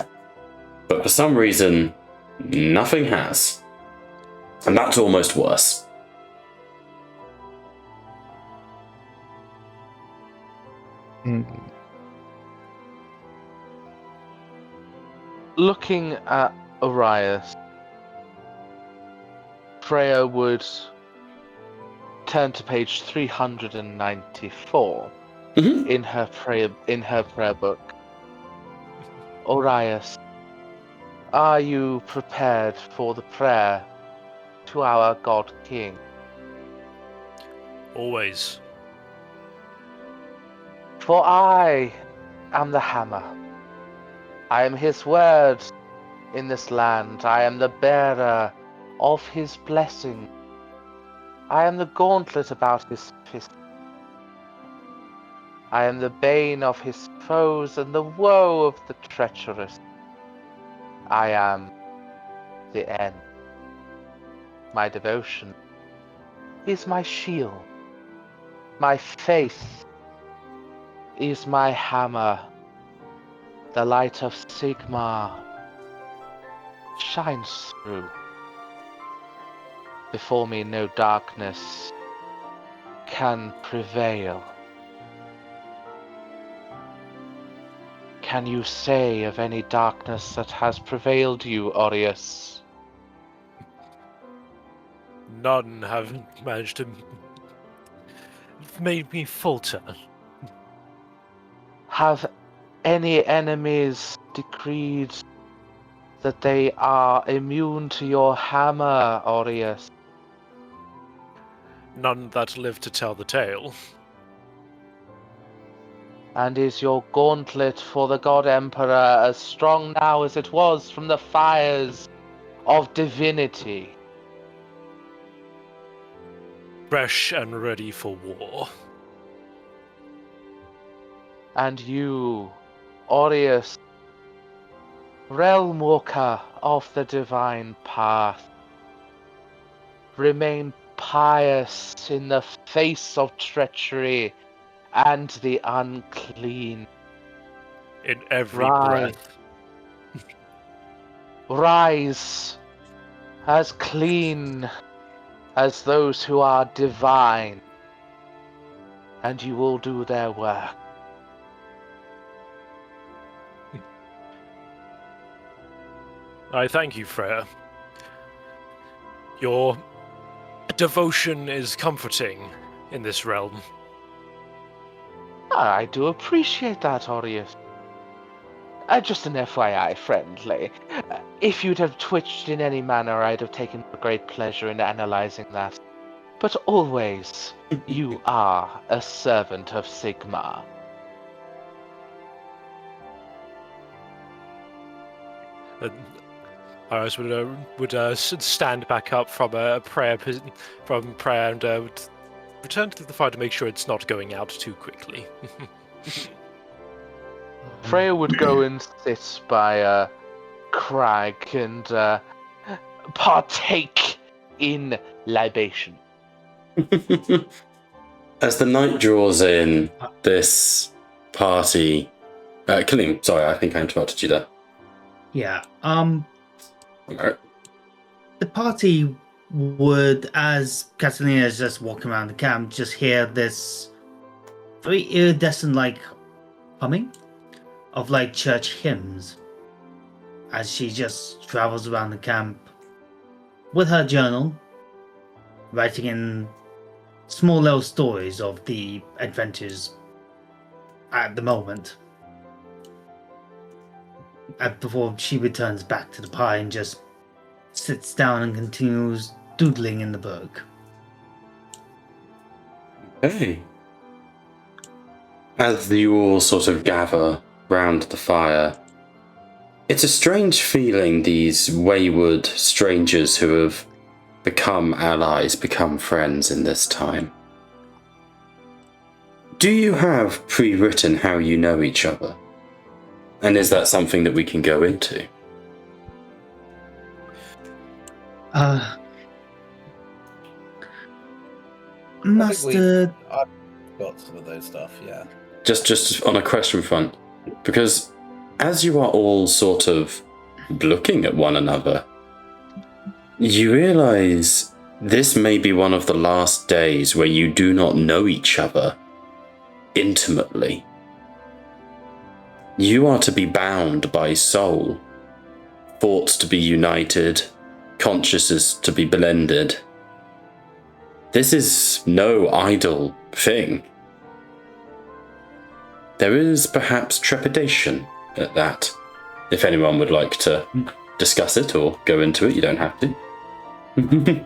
but for some reason, nothing has, and that's almost worse. Looking at Arias, Freya would turn to page 394 Mhm. in her prayer book. Orias, are you prepared for the prayer to our God King? Always. For I am the hammer. I am his word in this land. I am the bearer of his blessing. I am the gauntlet about his fist. I am the bane of his foes and the woe of the treacherous. I am the end. My devotion is my shield. My faith is my hammer. The light of Sigmar shines through. Before me no darkness can prevail. Can you say of any darkness that has prevailed you, Aureus? None have managed to made me falter. Have any enemies decreed that they are immune to your hammer, Aureus? None that live to tell the tale. And is your gauntlet for the God Emperor as strong now as it was from the fires of divinity? Fresh and ready for war. And you, Aureus, realm walker of the divine path, remain pious in the face of treachery and the unclean. In every Rise. breath. Rise as clean as those who are divine, and you will do their work. I thank you, Freya. Your devotion is comforting in this realm. I do appreciate that, Aureus. Just an FYI, friendly. If you'd have twitched in any manner, I'd have taken great pleasure in analyzing that. But always, you are a servant of Sigmar. Iris would stand back up from prayer and would return to the fire to make sure it's not going out too quickly. Freya would go and sit by Crag and partake in libation. As the night draws in, this party... Kalim, sorry, I think I interrupted you there. Yeah. Alright. The party would, as Catalina is just walking around the camp, just hear this very iridescent-like humming of like church hymns as she just travels around the camp with her journal, writing in small little stories of the adventures at the moment. Before she returns back to the pie and just sits down and continues doodling in the book. Okay. As you all sort of gather round the fire, it's a strange feeling, these wayward strangers who have become allies, become friends in this time. Do you have pre-written how you know each other? And is that something that we can go into? Master... I've got some of those stuff, yeah. Just on a question front, because as you are all sort of looking at one another, you realize this may be one of the last days where you do not know each other intimately. You are to be bound by soul, thoughts to be united, consciousness to be blended. This is no idle thing. There is perhaps trepidation at that. If anyone would like to discuss it or go into it, you don't have to.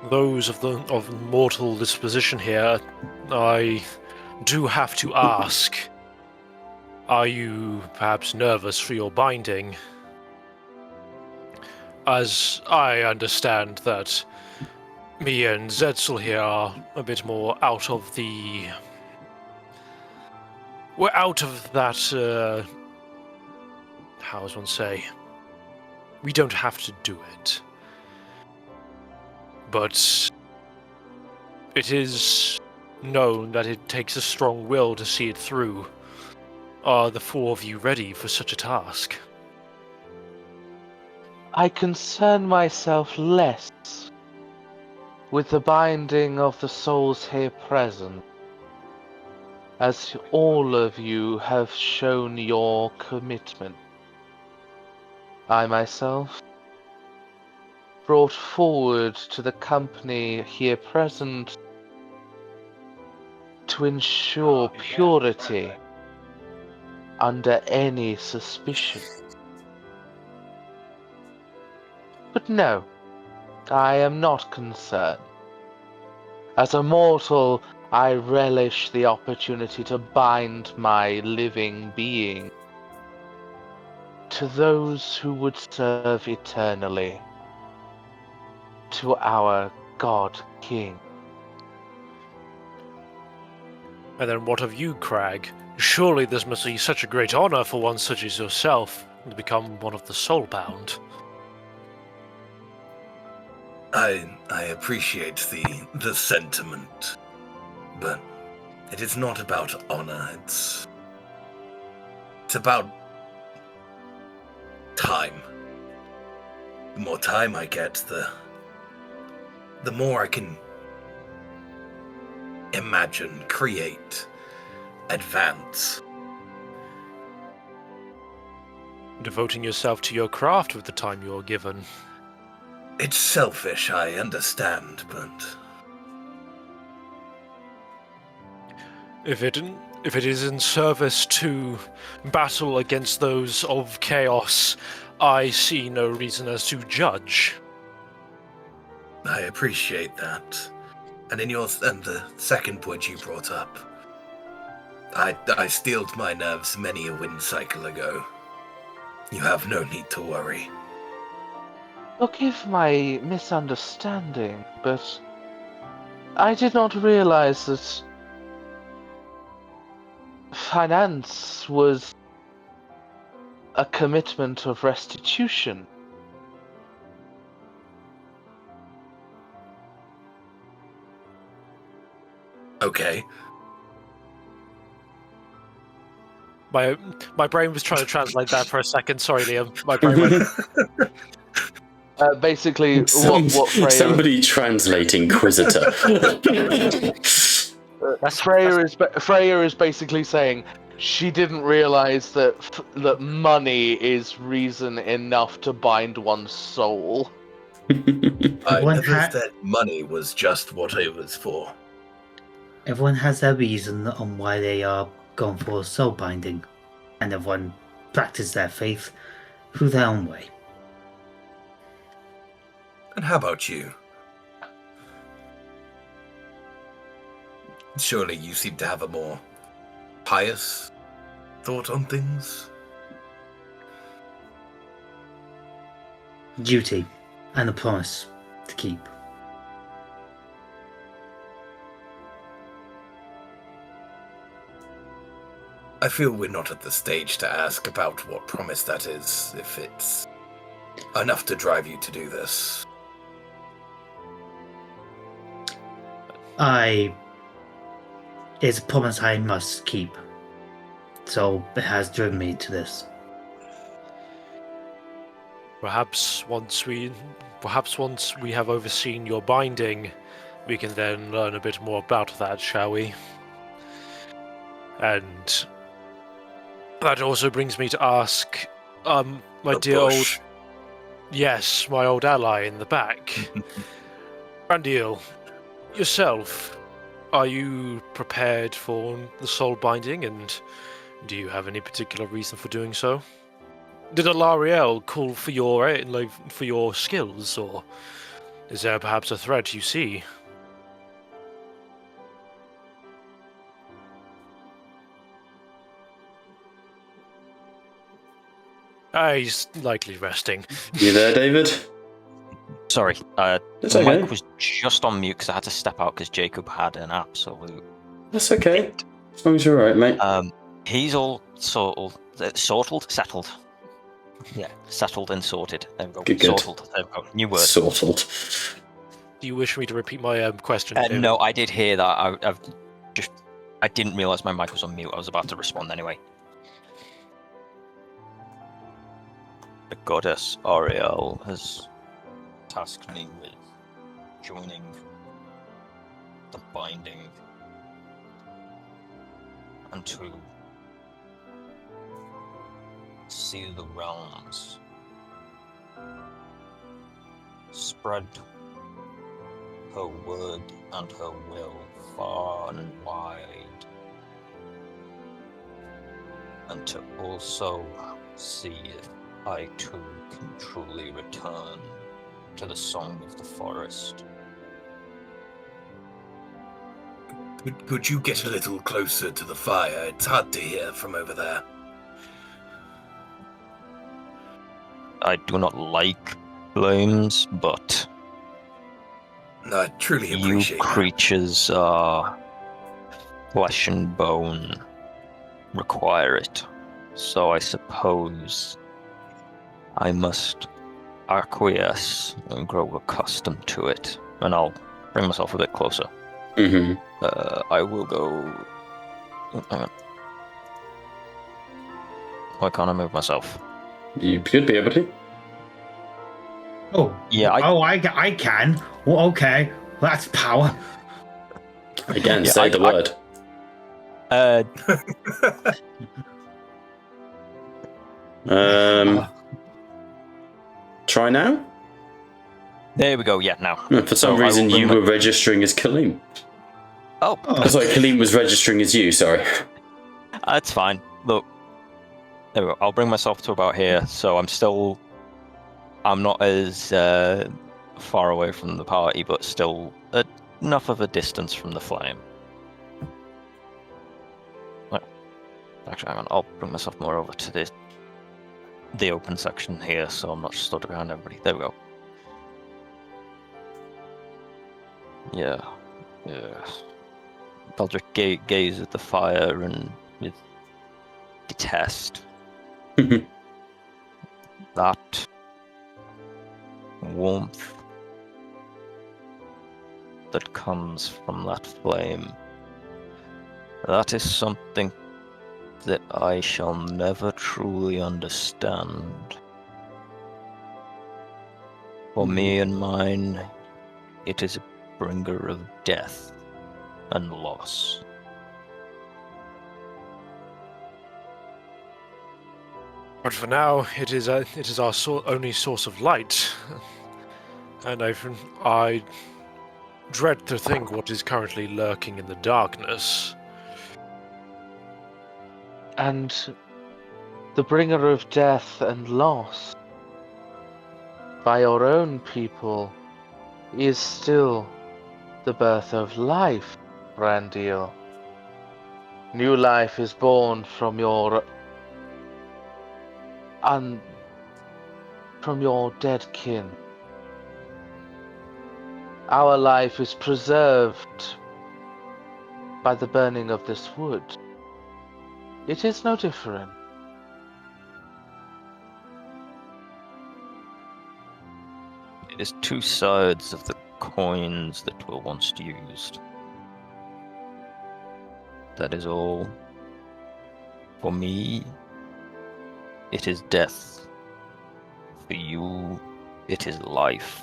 Those of mortal disposition here, I do have to ask, are you perhaps nervous for your binding? As I understand that me and Zetzel here are a bit more out of the... We're out of that, how does one say? We don't have to do it. But it is known that it takes a strong will to see it through. Are the four of you ready for such a task? I concern myself less with the binding of the souls here present, as all of you have shown your commitment. I myself, brought forward to the company here present to ensure purity under any suspicion. But no, I am not concerned. As a mortal, I relish the opportunity to bind my living being to those who would serve eternally, to our God King. And then what of you, Crag? Surely this must be such a great honor for one such as yourself to become one of the Soulbound. I appreciate the sentiment, but it is not about honor. It's about time. The more time I get, the more I can imagine, create, advance. Devoting yourself to your craft with the time you are given. It's selfish, I understand, but If it is in service to battle against those of chaos, I see no reason as to judge. I appreciate that. And the second point you brought up, I steeled my nerves many a wind cycle ago. You have no need to worry. Forgive my misunderstanding, but I did not realize that finance was a commitment of restitution. Okay. My brain was trying to translate that for a second. Sorry, Liam. My brain went... Basically, what Freya... Somebody translate Inquisitor. Freya is basically saying she didn't realize that money is reason enough to bind one's soul. I never said money was just what it was for. Everyone has their reason on why they are going for soul binding, and everyone practices their faith through their own way. And how about you? Surely you seem to have a more pious thought on things? Duty and a promise to keep. I feel we're not at the stage to ask about what promise that is, if it's enough to drive you to do this. It's a promise I must keep. So it has driven me to this. Perhaps once we have overseen your binding, we can then learn a bit more about that, shall we? And that also brings me to ask, my The dear old... bush. Yes, my old ally in the back. Randiel, yourself, are you prepared for the soul binding, and do you have any particular reason for doing so? Did Alariel call for your skills, or is there perhaps a threat you see? He's likely resting. You there, David? Sorry, It's the okay. mic was just on mute because I had to step out because Jacob had an absolute. That's okay. As long as you're alright, mate. He's all settled. Yeah, settled and sorted. There we go. Good. Sorted. There we go. New word. Sorted. Do you wish me to repeat my question? No, I did hear that. I didn't realise my mic was on mute. I was about to respond anyway. The goddess Ariel has tasked me with joining the binding and to see the realms spread her word and her will far and wide, and to also see if I too can truly return to the song of the forest. Could you get a little closer to the fire? It's hard to hear from over there. I do not like flames, but No, I truly you appreciate that. creatures are flesh and bone, require it. So I suppose I must acquiesce and grow accustomed to it, and I'll bring myself a bit closer. Mm-hmm. I will go. Hang on. Why can't I move myself? You should be able to. Oh, Yeah, I can. Well, okay, that's power. Again, Yeah, say the word. Try now? There we go. Yeah, now. For some reason, you were registering as Kaleem. Oh, Sorry, Kaleem was registering as you, sorry. that's fine. Look, there we go. I'll bring myself to about here, so I'm not as far away from the party, but still enough of a distance from the flame. Well, actually, hang on. I'll bring myself more over to the open section here, so I'm not stood behind everybody. There we go. Yeah. Baldric gaze at the fire and with detest. That warmth that comes from that flame, that is something that I shall never truly understand. For me and mine, it is a bringer of death and loss. But for now, it is our only source of light, and I dread to think what is currently lurking in the darkness. And the bringer of death and loss by your own people is still the birth of life, Randiel. New life is born from your dead kin. Our life is preserved by the burning of this wood. It is no different. It is two sides of the coins that were once used. That is all. For me, it is death. For you, it is life.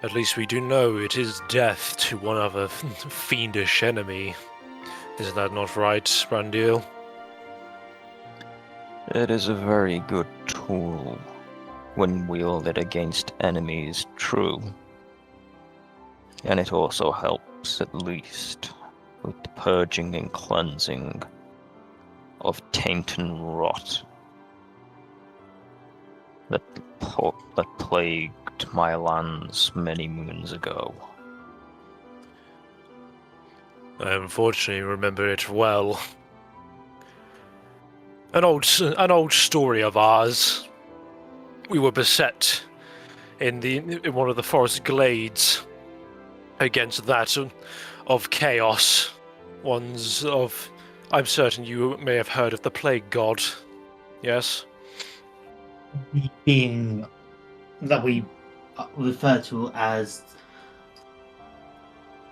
At least we do know it is death to one other fiendish enemy. Is that not right, Brandiel? It is a very good tool when wielded against enemies, true. And it also helps, at least, with the purging and cleansing of taint and rot that plagued my lands many moons ago. I unfortunately remember it well. An old story of ours. We were beset in one of the forest glades against that of chaos. I'm certain you may have heard of the plague god. Yes? The being that we refer to as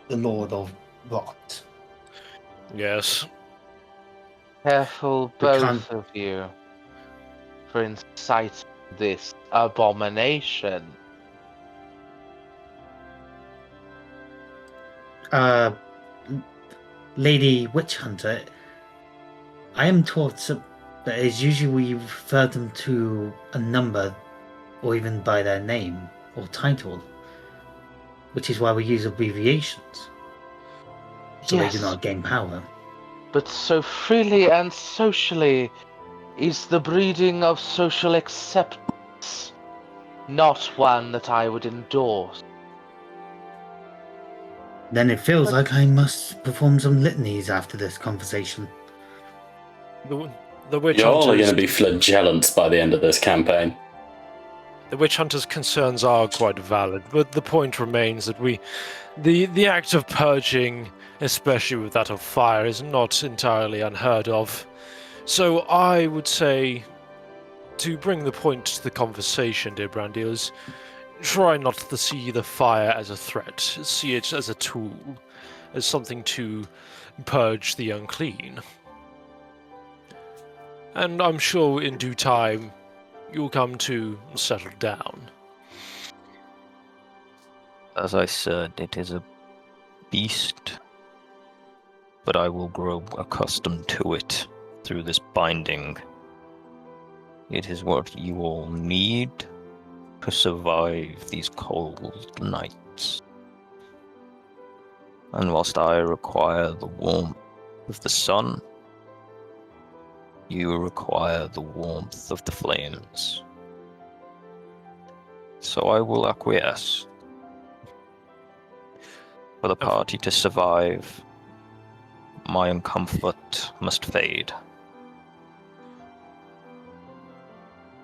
the Lord of Rot. Yes. Careful, both of you, for inciting this abomination. Lady Witch Hunter, I am taught that is usually we refer them to a number or even by their name or title, which is why we use abbreviations, so Yes, they do not gain power. but so freely and socially is the breeding of social acceptance not one that I would endorse. Then it feels like I must perform some litanies after this conversation. The witch You're all hunters. going to be flagellants by the end of this campaign. The witch hunter's concerns are quite valid, but the point remains that the act of purging, especially with that of fire, is not entirely unheard of. So I would say, to bring the point to the conversation, dear Brandiel, is try not to see the fire as a threat. See it as a tool, as something to purge the unclean. And I'm sure in due time you'll come to settle down. As I said, it is a beast, but I will grow accustomed to it through this binding. It is what you all need to survive these cold nights. And whilst I require the warmth of the sun, you require the warmth of the flames. So I will acquiesce. For the party to survive, my uncomfort must fade.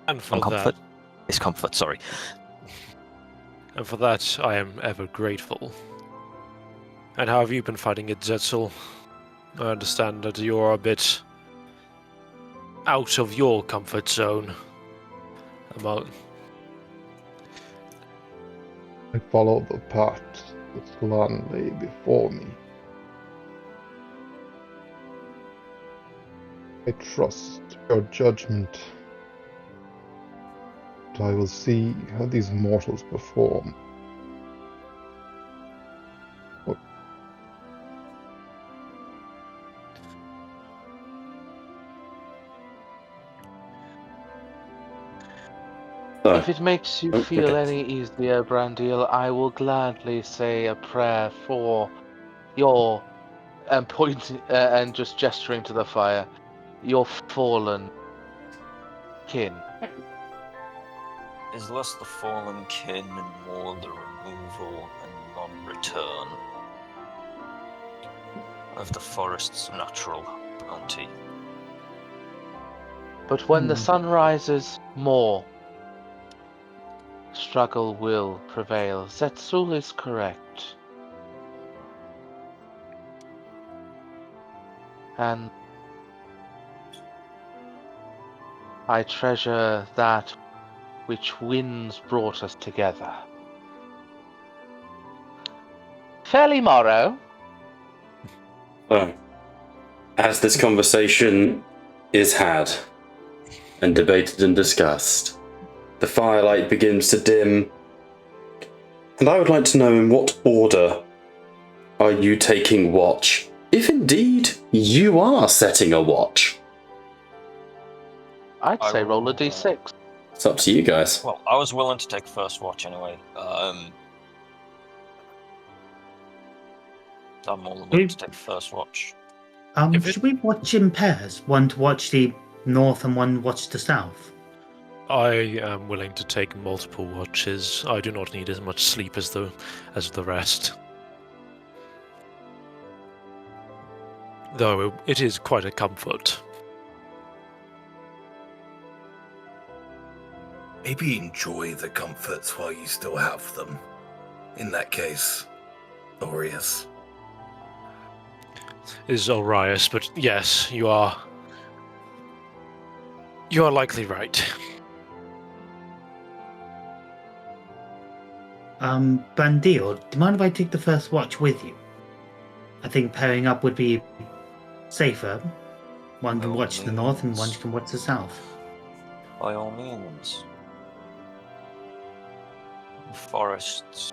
And for Uncomfort? that, Discomfort, sorry. and for that, I am ever grateful. And how have you been fighting it, Zetzel? I understand that you're a bit out of your comfort zone. I follow the path that Slan lay before me. I trust your judgment. But I will see how these mortals perform. If it makes you feel any easier, Brandiel, I will gladly say a prayer for your, and pointing and just gesturing to the fire, your fallen kin. Is less the fallen kin and more the removal and non-return of the forest's natural bounty. But when the sun rises, more struggle will prevail. Zetsul is correct. And I treasure that which winds brought us together. Fairly morrow. So, as this conversation is had and debated and discussed, the firelight begins to dim, And I would like to know in what order are you taking watch, if indeed you are setting a watch. I'd say roll a d6. It's up to you guys. Well, I was willing to take first watch anyway. I'm more than willing to take first watch. Should we watch in pairs? One to watch the north and one watch the south? I am willing to take multiple watches. I do not need as much sleep as the rest. Though it is quite a comfort. Maybe enjoy the comforts while you still have them. In that case, Aureus. Is Orius, but yes, you are likely right. Bandil, do you mind if I take the first watch with you? I think pairing up would be safer. One can watch the north and one can watch the south. By all means. Forests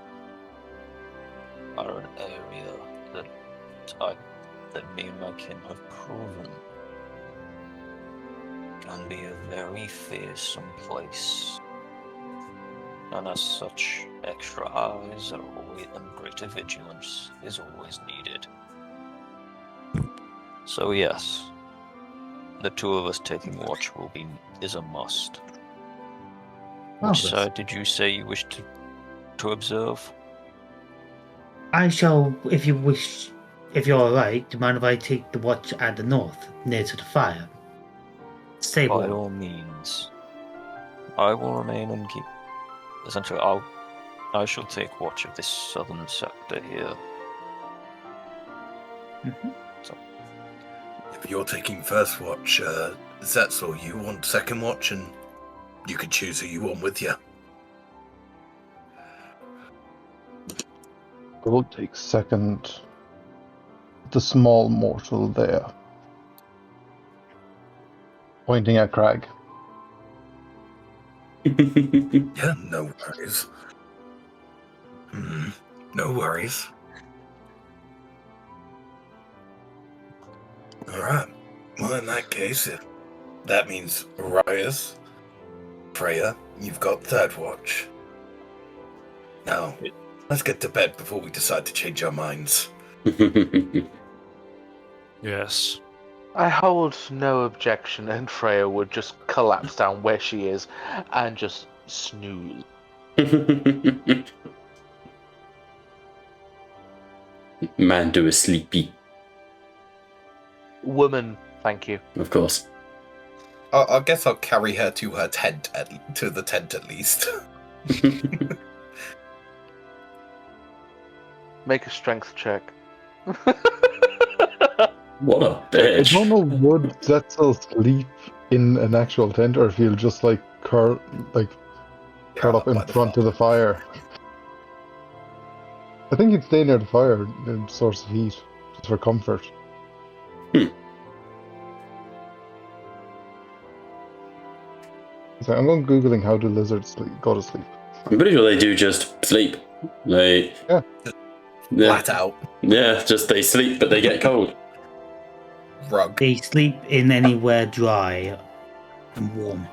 are an area that me and my kin have proven can be a very fearsome place. And as such, extra eyes are always, and greater vigilance is always needed. So yes, the two of us taking watch is a must. Which side did you say you wish to observe? I shall, if you wish, if you're alright, do you mind if I take the watch at the north, near to the fire? Stay By warm. all means. I will remain and keep. Essentially, I shall take watch of this southern sector here. Mm-hmm. So. If you're taking first watch, Zetzel, you want second watch, and you can choose who you want with you. I will take second. The small mortal there. Pointing at Crag. Yeah, no worries. No worries. Alright. Well, in that case, if that means Arias, Freya, you've got third watch. Now, let's get to bed before we decide to change our minds. Yes. I hold no objection, and Freya would just collapse down where she is and just snooze. Man do a sleepy. Woman, thank you. Of course. I guess I'll carry her to her tent, to the tent at least. Make a strength check. What a I bitch. don't know, would Zetzel sleep in an actual tent, or if he'll just curl up in front of the fire? I think he'd stay near the fire, the source of heat, just for comfort. So I'm going googling how do lizards go to sleep. I'm pretty sure they do just sleep. Yeah. Flat out. Yeah, just they sleep, but they get cold. Rug. They sleep in anywhere dry and warm.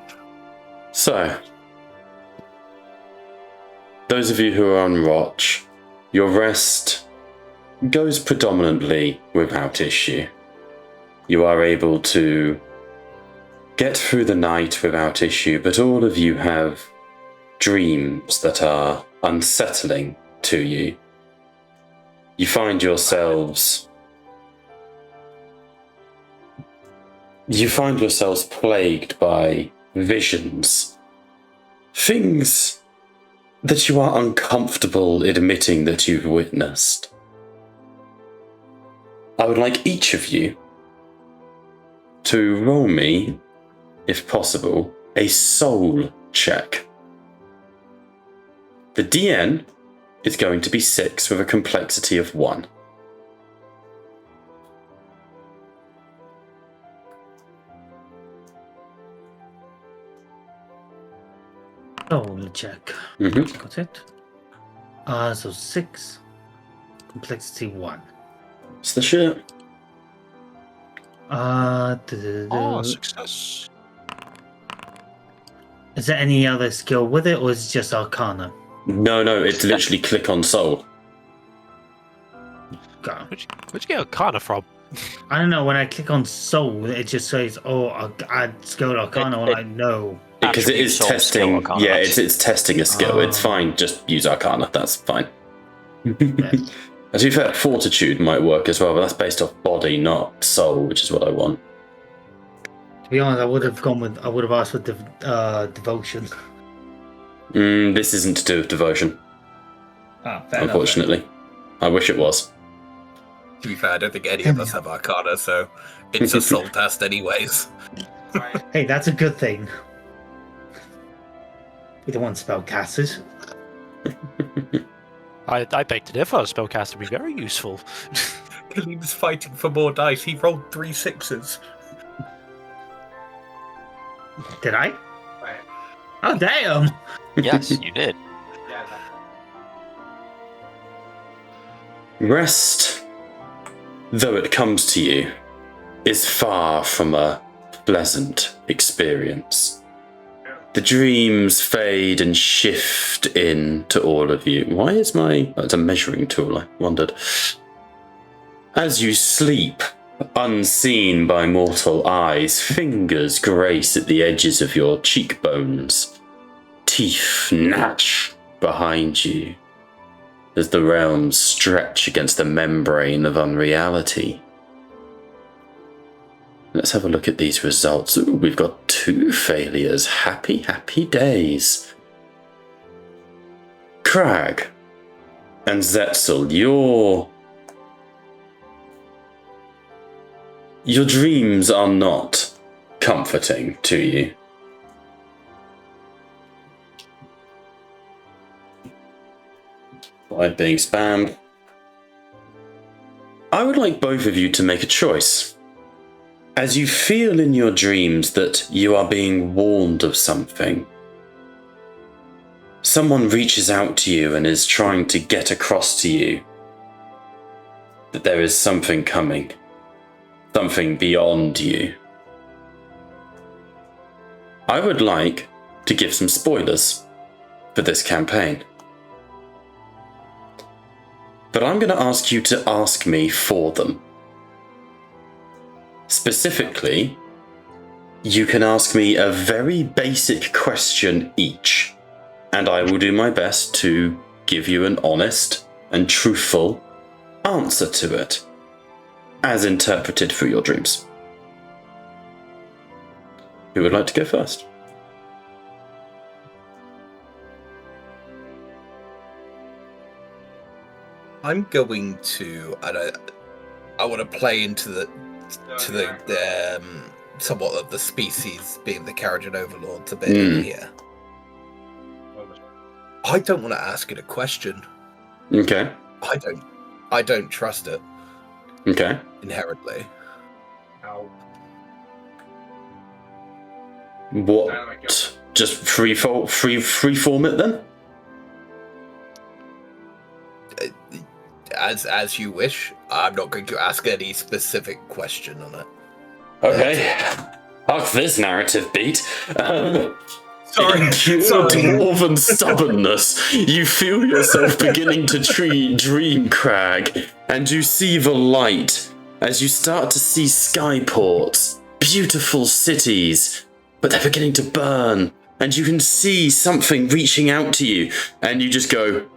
So, those of you who are on watch, your rest goes predominantly without issue. You are able to get through the night without issue, but all of you have dreams that are unsettling to you. You find yourselves plagued by visions, things that you are uncomfortable admitting that you've witnessed. I would like each of you to roll me, if possible, a soul check. The DN is going to be 6 with a complexity of 1. Soul check. Mm-hmm. Got it. So 6. Complexity 1. It's the shit. Oh, success. Is there any other skill with it, or is it just Arcana? No, it's literally click on soul. Go. Where'd you get Arcana from? I don't know, when I click on Soul, it just says, add skill Arcana, I'm like, no. Because it is Attribute soul skill testing. Arcana, Yeah, that's- it's testing a skill. It's Oh. fine. Just use Arcana. That's fine. Yes. To be fair, Fortitude might work as well, but that's based off body, not soul, which is what I want. To be honest, I would have asked for Devotion. This isn't to do with devotion, Fair enough, unfortunately. I wish it was. To be fair, I don't think any of us have Arcana, so it's a soul test anyways. then. Hey, that's a good thing. We don't want spellcasters. I beg to differ. Spellcaster would be very useful. Khalid's fighting for more dice. He rolled 3 6s. Did I? Oh, damn! Yes, you did. Rest, though it comes to you, is far from a pleasant experience. The dreams fade and shift into all of you. Why is my... Oh, it's a measuring tool, I wondered. As you sleep, unseen by mortal eyes, fingers grace at the edges of your cheekbones. Teeth gnash behind you as the realms stretch against the membrane of unreality. Let's have a look at these results. Ooh, we've got 2 failures. Happy, happy days. Crag and Zetzel, your dreams are not comforting to you. By being spammed. I would like both of you to make a choice. As you feel in your dreams that you are being warned of something, someone reaches out to you and is trying to get across to you that there is something coming, something beyond you. I would like to give some spoilers for this campaign. But I'm going to ask you to ask me for them. Specifically, you can ask me a very basic question each, and I will do my best to give you an honest and truthful answer to it, as interpreted through your dreams. Who would like to go first? I'm going to. I want to play into the somewhat of the species being the Carrigan overlords a bit in here. I don't want to ask it a question. Okay. I don't trust it Okay. inherently. What? Just freeform it then? As you wish. I'm not going to ask any specific question on it. Okay. Fuck this narrative beat. Sorry, In pure dwarven stubbornness, you feel yourself beginning to dream, Crag, and you see the light as you start to see skyports, beautiful cities, but they're beginning to burn, and you can see something reaching out to you, and you just go,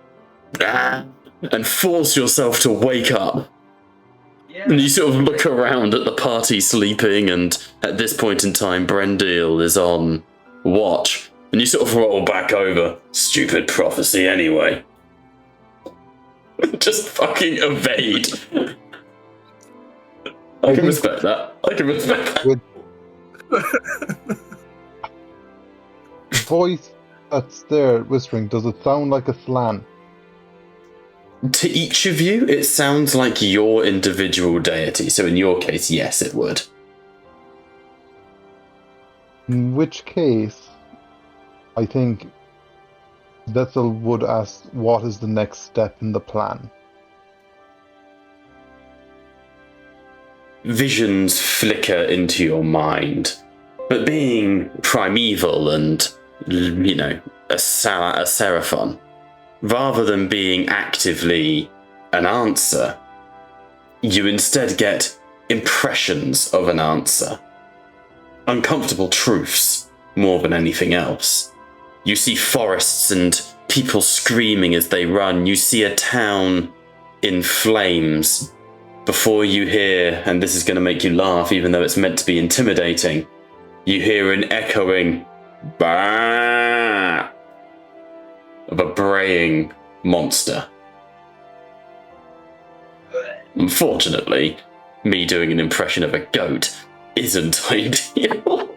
ah, and force yourself to wake up. And you sort of look around at the party sleeping, and at this point in time, Brendil is on watch. And you sort of roll back over. Stupid prophecy anyway. Just fucking evade. I can respect that. Voice that's there whispering, does it sound like a slan? To each of you, it sounds like your individual deity. So in your case, yes, it would. In which case, I think Zetzel would ask, what is the next step in the plan? Visions flicker into your mind, but being primeval and, a seraphon, rather than being actively an answer, you instead get impressions of an answer. Uncomfortable truths, more than anything else. You see forests and people screaming as they run. You see a town in flames. Before you hear, and this is going to make you laugh even though it's meant to be intimidating, you hear an echoing bah of a braying monster. Unfortunately, me doing an impression of a goat isn't ideal.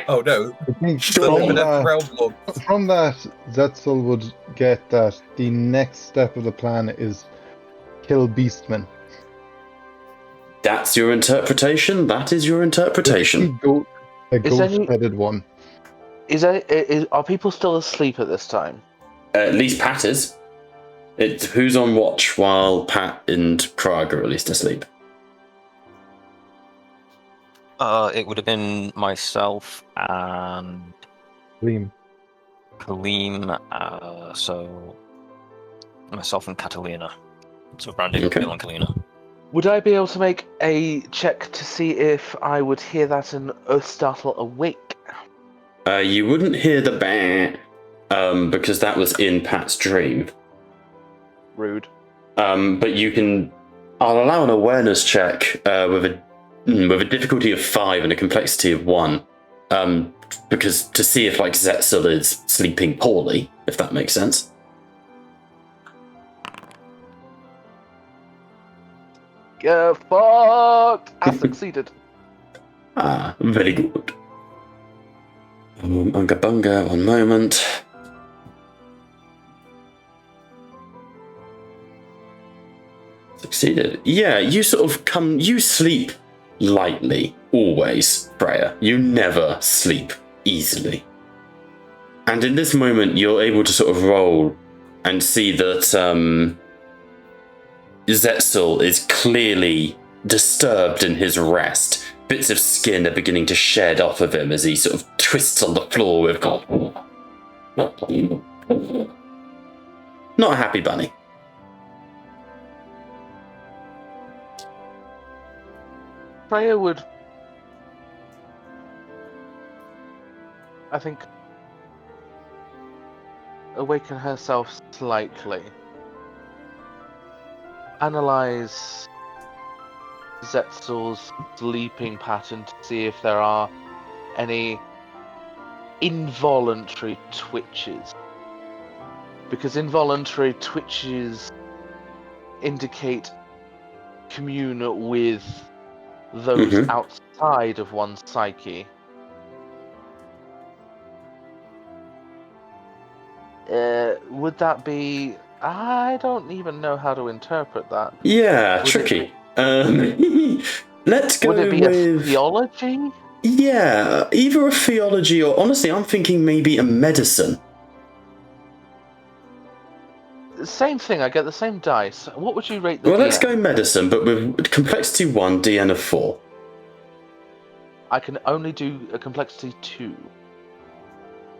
Oh no. I think Realm from that, Zetzel would get that the next step of the plan is kill Beastmen. That's your interpretation? That is your interpretation. A ghost-headed one. Are people still asleep at this time? At least Pat is. Who's on watch while Pat and Prague are at least asleep? It would have been myself and Kaleem, so myself and Catalina. So Brandy, Okay. Bill and Kalina. Would I be able to make a check to see if I would hear that and startle awake? You wouldn't hear the bah, because that was in Pat's dream. Rude. But you can. I'll allow an awareness check with a difficulty of 5 and a complexity of 1, because to see if Zetzel is sleeping poorly, if that makes sense. Fucked! I succeeded. Very good. Bunga bunga, one moment. Succeeded. Yeah, you you sleep lightly, always, Freya. You never sleep easily. And in this moment, you're able to sort of roll and see that Zetzel is clearly disturbed in his rest. Bits of skin are beginning to shed off of him as he sort of twists on the floor with not a happy bunny. Freya would, I think, awaken herself slightly. Analyze Zetzel's sleeping pattern to see if there are any involuntary twitches. Because involuntary twitches indicate commune with those outside of one's psyche. Would that be... I don't even know how to interpret that. Yeah, tricky. Let's go with... Would it be a theology? Yeah, either a theology or, honestly, I'm thinking maybe a medicine. Same thing, I get the same dice. What would you rate the Well, DN? let's go medicine, but with complexity 1, DN of 4. I can only do a complexity 2.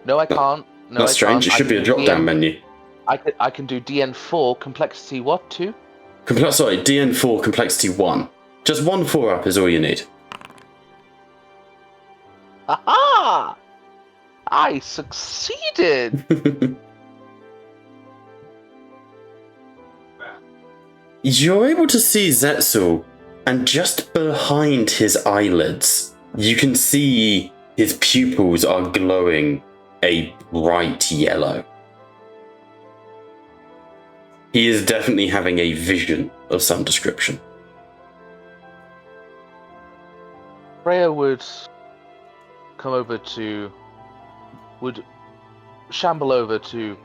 No, I can't. No, That's strange. Can't. It should be a drop-down menu. I can do DN4, complexity what, 2? Sorry, DN4, complexity 1. Just 1 4-up is all you need. Aha! I succeeded! You're able to see Zetzel, and just behind his eyelids, you can see his pupils are glowing a bright yellow. He is definitely having a vision of some description. Freya would shamble over to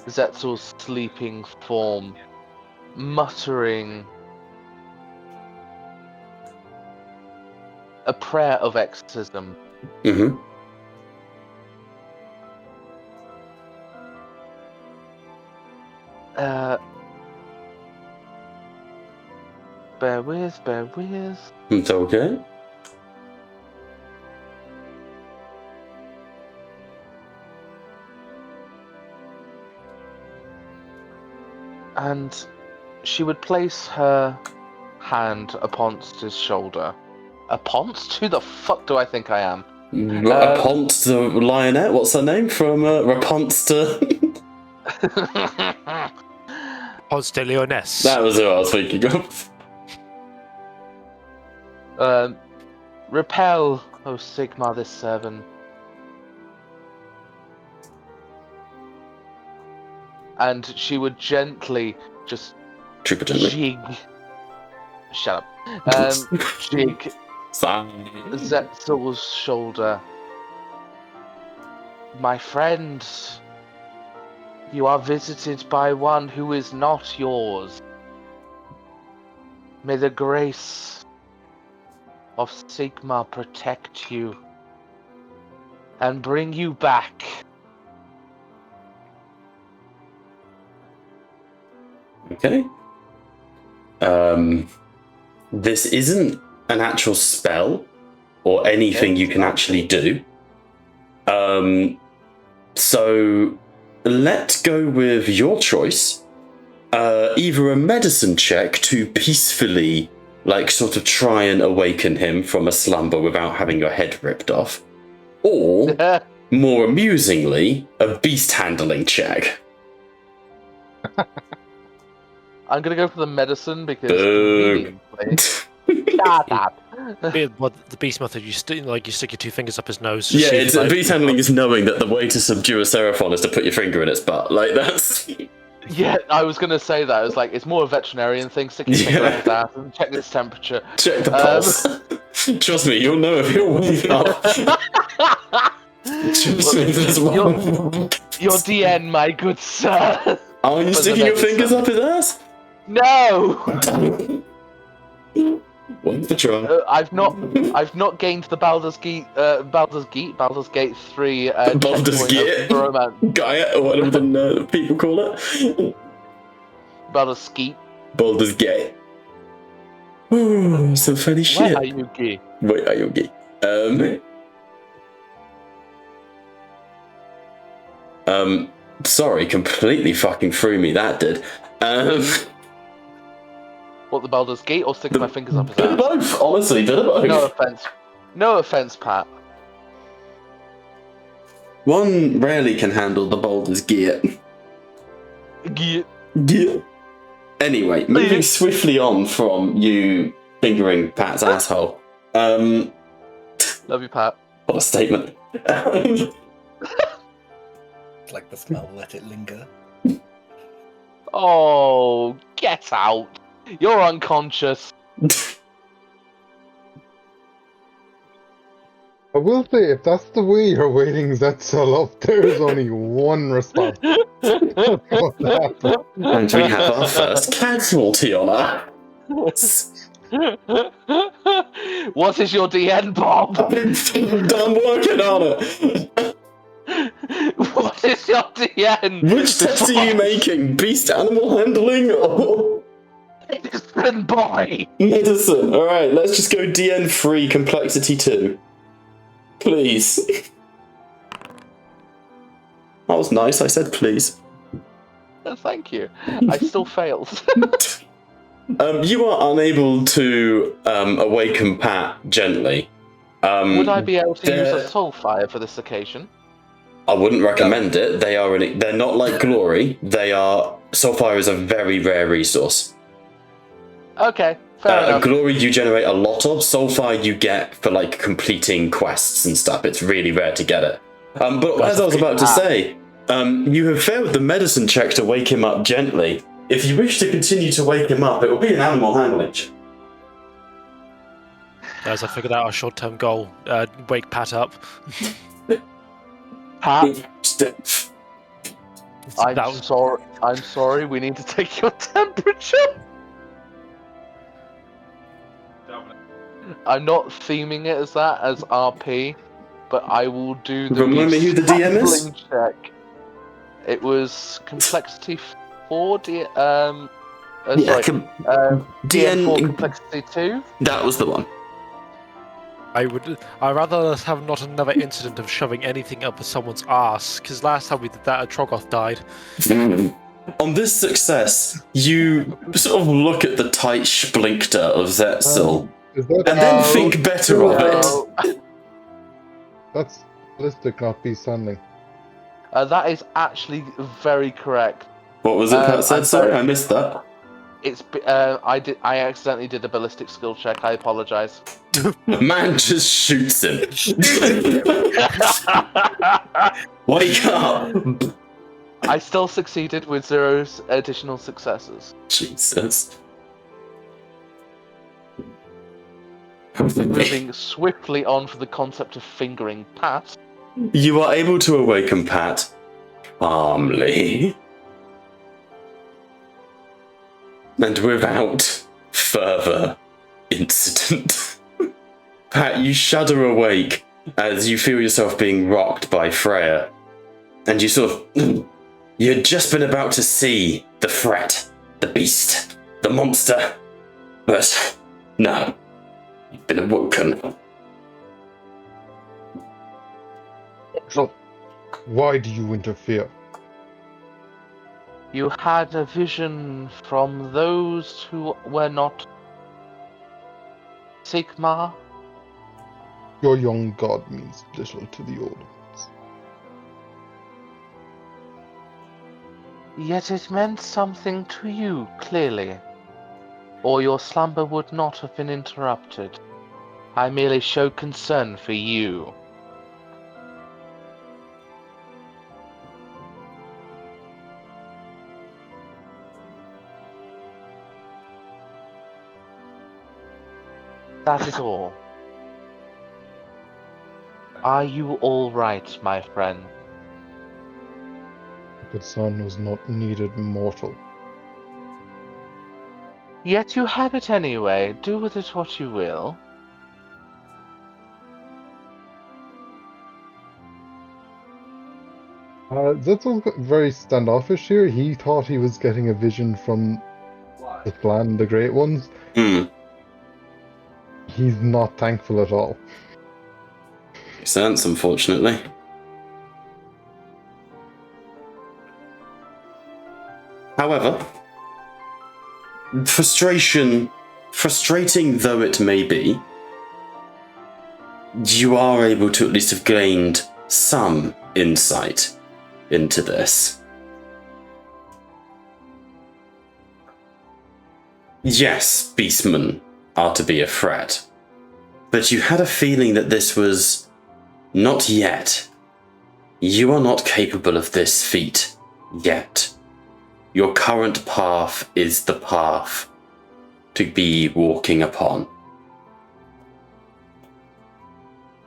Zetzel's sleeping form, muttering a prayer of exorcism. Bear with. It's okay. And she would place her hand upon his shoulder. Aponst? Who the fuck do I think I am? Rapunst the lionette, what's her name? From Rapunst Ponce de Leoness. That was who I was thinking of. Repel, O Sigmar, this servant. And she would gently just Super gently. jig. Shut up. Jig Zetzel's shoulder. My friend, you are visited by one who is not yours. May the grace of Sigmar protect you and bring you back. Okay. This isn't an actual spell or anything you can actually do. So let's go with your choice. Either a medicine check to peacefully, sort of try and awaken him from a slumber without having your head ripped off. Or, more amusingly, a beast handling check. I'm gonna go for the medicine because conveniently. Shut up. The beast method, you stick your 2 fingers up his nose. Yeah, beast handling is knowing that the way to subdue a Seraphon is to put your finger in its butt. That's. Yeah, I was gonna say that. It's more a veterinarian thing. Stick your finger in his ass and check its temperature. Check the pulse. Trust me, you'll know if he'll wake up. Trust me, there's one. Your DN, my good sir. Are you sticking your fingers up his ass? No. One for try. I've not gained the Baldur's Gate 3 Baldur's Gate? for romance. Gaia, or whatever the people call it. Baldur's Skeet. Baldur's Gate. Ooh, some funny shit. Why are you gay? Why are you gay? Sorry, completely fucking threw me, that did. What, the Baldur's Gate or sticking my fingers up his ass? Both, honestly, bit of both. No offense, Pat. One rarely can handle the Baldur's Gate. Gate. Anyway, moving swiftly on from you fingering Pat's asshole. Love you, Pat. What a statement. Like the smell, let it linger. Oh, get out. You're unconscious. I will say, if that's the way you're waiting Zetzel up, there's only one response. And we have our first casualty on our What is your DN, Bob? I'm working on it. What is your DN? Which test are you making? Beast animal handling or Medicine, boy. medicine? Alright, let's just go DN 3, complexity 2. Please. That was nice, I said please. Thank you. I still failed. You are unable to awaken Pat gently. Would I be able to use a soul fire for this occasion? I wouldn't recommend it. They're not like Glory. Soulfire is a very rare resource. Okay, fair enough. Glory you generate a lot of. Soulfire you get for completing quests and stuff. It's really rare to get it. But as I was about to say, you have failed the medicine check to wake him up gently. If you wish to continue to wake him up, it will be an animal handling check. Guys, I figured out our short-term goal. Wake Pat up. Pat, I'm sorry. We need to take your temperature. I'm not theming it as that, as RP, but I will do the Remember who the DM is? check. It was complexity 4, Yeah, DM4 Complexity 2. That was the one. I'd rather have not another incident of shoving anything up someone's ass, because last time we did that, a Troggoth died. On this success, you sort of look at the tight splinkter of Zetzel, Is that and then think better of it. That's ballistic, not beast handling. That is actually very correct. What was it Pat said? I'm Sorry, sorry. I missed that. I accidentally did a ballistic skill check. I apologize. Man just shoots him. Wake up! I still succeeded with 0 additional successes. Jesus. Moving swiftly on for the concept of fingering Pat. You are able to awaken Pat calmly and without further incident. Pat, you shudder awake as you feel yourself being rocked by Freya, and you sort of... You had just been about to see the threat, the beast, the monster, but no, you've been awoken. So, why do you interfere? You had a vision from those who were not Sigmar. Your young god means little to the old ones. Yet it meant something to you, clearly. Or your slumber would not have been interrupted. I merely showed concern for you. That is all. Are you all right, my friend? But son was not needed mortal. Yet you have it anyway. Do with it what you will. Zetzel's very standoffish here. He thought he was getting a vision from the clan, the Great Ones. He's not thankful at all. Makes sense, unfortunately. However, frustrating though it may be, you are able to at least have gained some insight into this. Yes, beastmen are to be a threat, but you had a feeling that this was not yet. You are not capable of this feat yet. Your current path is the path to be walking upon.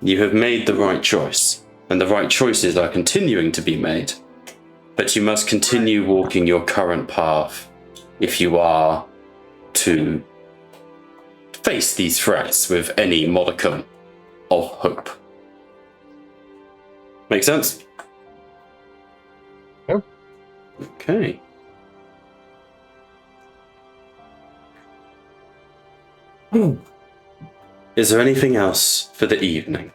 You have made the right choice, and the right choices are continuing to be made. But you must continue walking your current path if you are to face these threats with any modicum of hope. Make sense? Yep. Okay. Is there anything else for the evening?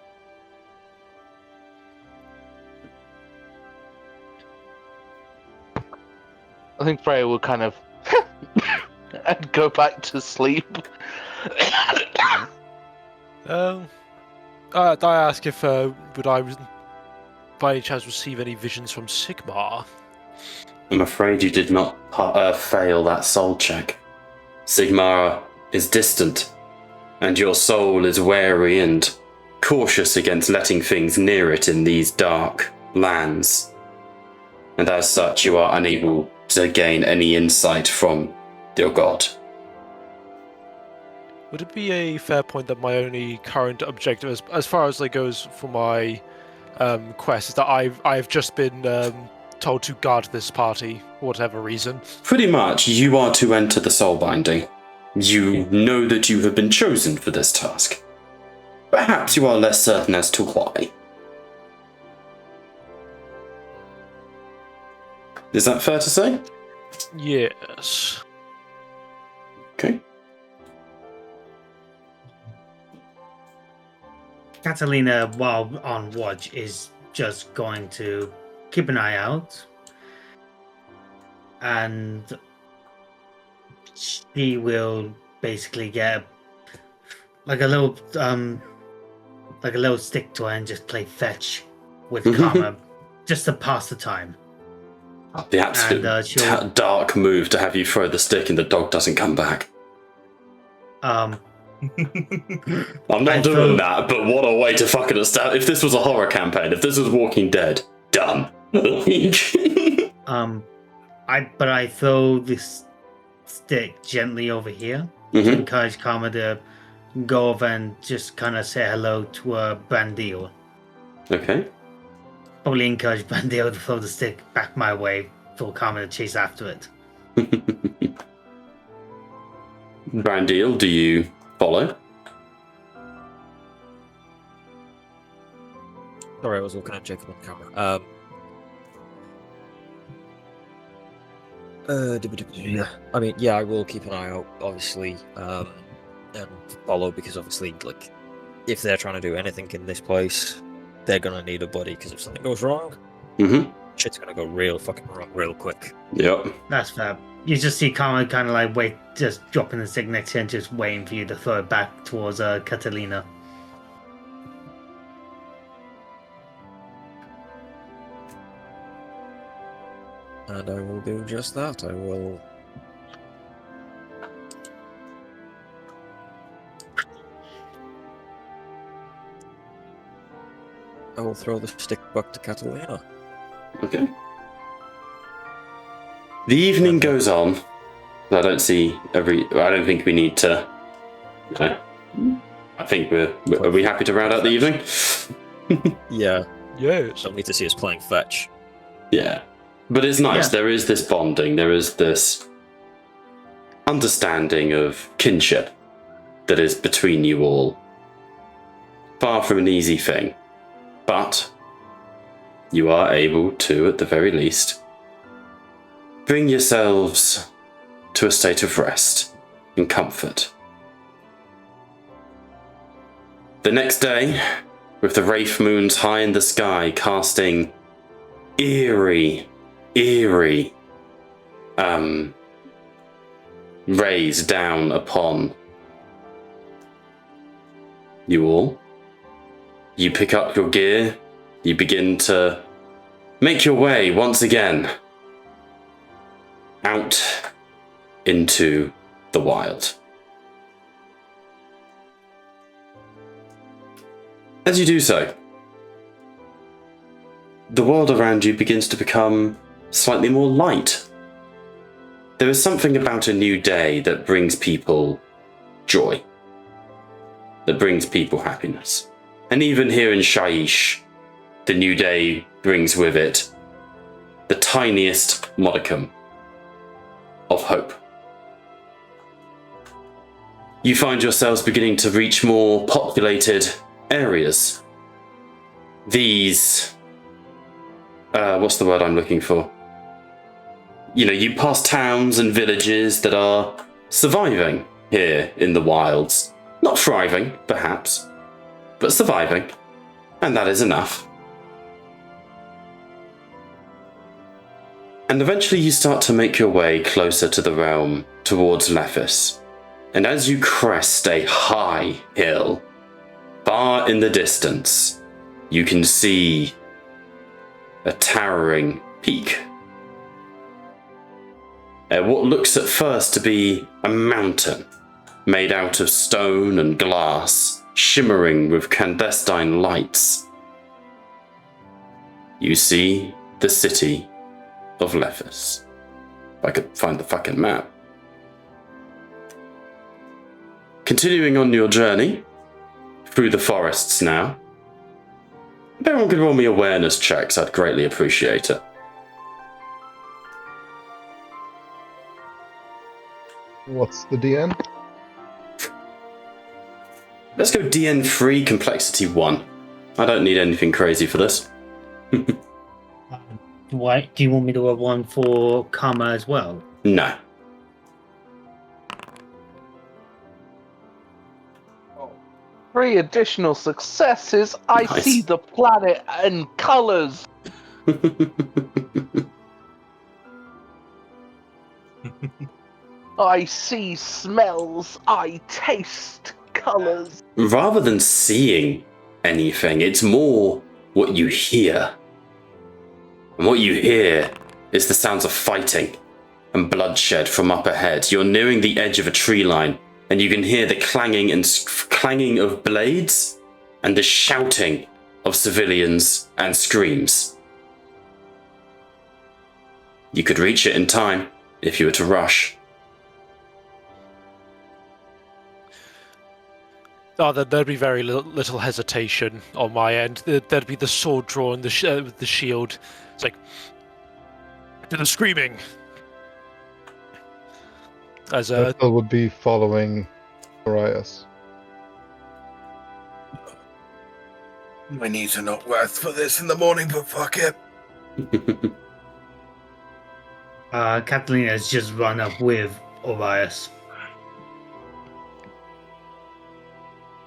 I think Freya will kind of and go back to sleep. I ask if would I, by any chance, receive any visions from Sigmar? I'm afraid you did not fail that soul check. Sigmar is distant, and your soul is wary and cautious against letting things near it in these dark lands. And as such, you are unable to gain any insight from your god. Would it be a fair point that my only current objective, as far as it goes for my quest, is that I've just been told to guard this party, for whatever reason? Pretty much, you are to enter the soul binding. You know that you have been chosen for this task. Perhaps you are less certain as to why. Is that fair to say? Yes. Okay. Catalina, while on watch, is just going to keep an eye out, and she will basically get like a little stick to her and just play fetch with Karma, just to pass the time. The absolute dark move to have you throw the stick and the dog doesn't come back. Um, I'm not doing that, but what a way to fucking establish. If this was a horror campaign, if this was Walking Dead, done. I throw this stick gently over here to encourage Karma to go over and just kind of say hello to Brandil. Okay. Probably encourage Brandil to throw the stick back my way for Karma to chase after it. Brandil, do you follow? Sorry, I was looking at Jacob on camera. I mean, yeah, I will keep an eye out, obviously, and follow, because obviously, like, if they're trying to do anything in this place, they're gonna need a buddy, because if something goes wrong, shit's gonna go real fucking wrong real quick. Yep. That's fair. You just see Karma kind of like wait, just dropping the stick next to her and just waiting for you to throw it back towards Catalina. And I will do just that. I will... throw the stick back to Catalina. Okay. The evening goes on. I don't think we need to... I think are we happy to round out the evening? Yeah. Yes. Don't need to see us playing fetch. Yeah. But it's nice. Yeah. There is this bonding. There is this understanding of kinship that is between you all. Far from an easy thing. But you are able to, at the very least, bring yourselves to a state of rest and comfort. The next day, with the Wraith moons high in the sky, casting eerie rays down upon you all. You pick up your gear, you begin to make your way once again out into the wild. As you do so, the world around you begins to become slightly more light. There is something about a new day that brings people joy, that brings people happiness. And even here in Shyish, the new day brings with it the tiniest modicum of hope. You find yourselves beginning to reach more populated areas. These... what's the word I'm looking for? You know, you pass towns and villages that are surviving here in the wilds. Not thriving, perhaps, but surviving. And that is enough. And eventually you start to make your way closer to the realm, towards Lethis. And as you crest a high hill, far in the distance, you can see a towering peak. What looks at first to be a mountain made out of stone and glass, shimmering with clandestine lights. You see the city of Lethis. If I could find the fucking map. Continuing on your journey through the forests now. If everyone could roll me awareness checks, I'd greatly appreciate it. What's the DN? Let's go DN3, complexity 1. I don't need anything crazy for this. Why do you want me to roll one for karma as well? No. 3 additional successes. I Nice. see the planet in colors. I see smells. I taste colors. Rather than seeing anything, it's more what you hear. And what you hear is the sounds of fighting and bloodshed from up ahead. You're nearing the edge of a tree line, and you can hear the clanging of blades and the shouting of civilians and screams. You could reach it in time if you were to rush. Oh, there'd be very little hesitation on my end. There'd be the sword drawn, the shield. It's like, to the screaming. As Ethel would be following Arias. My knees are not worth for this in the morning, but fuck it. Catalina has just run up with Arias.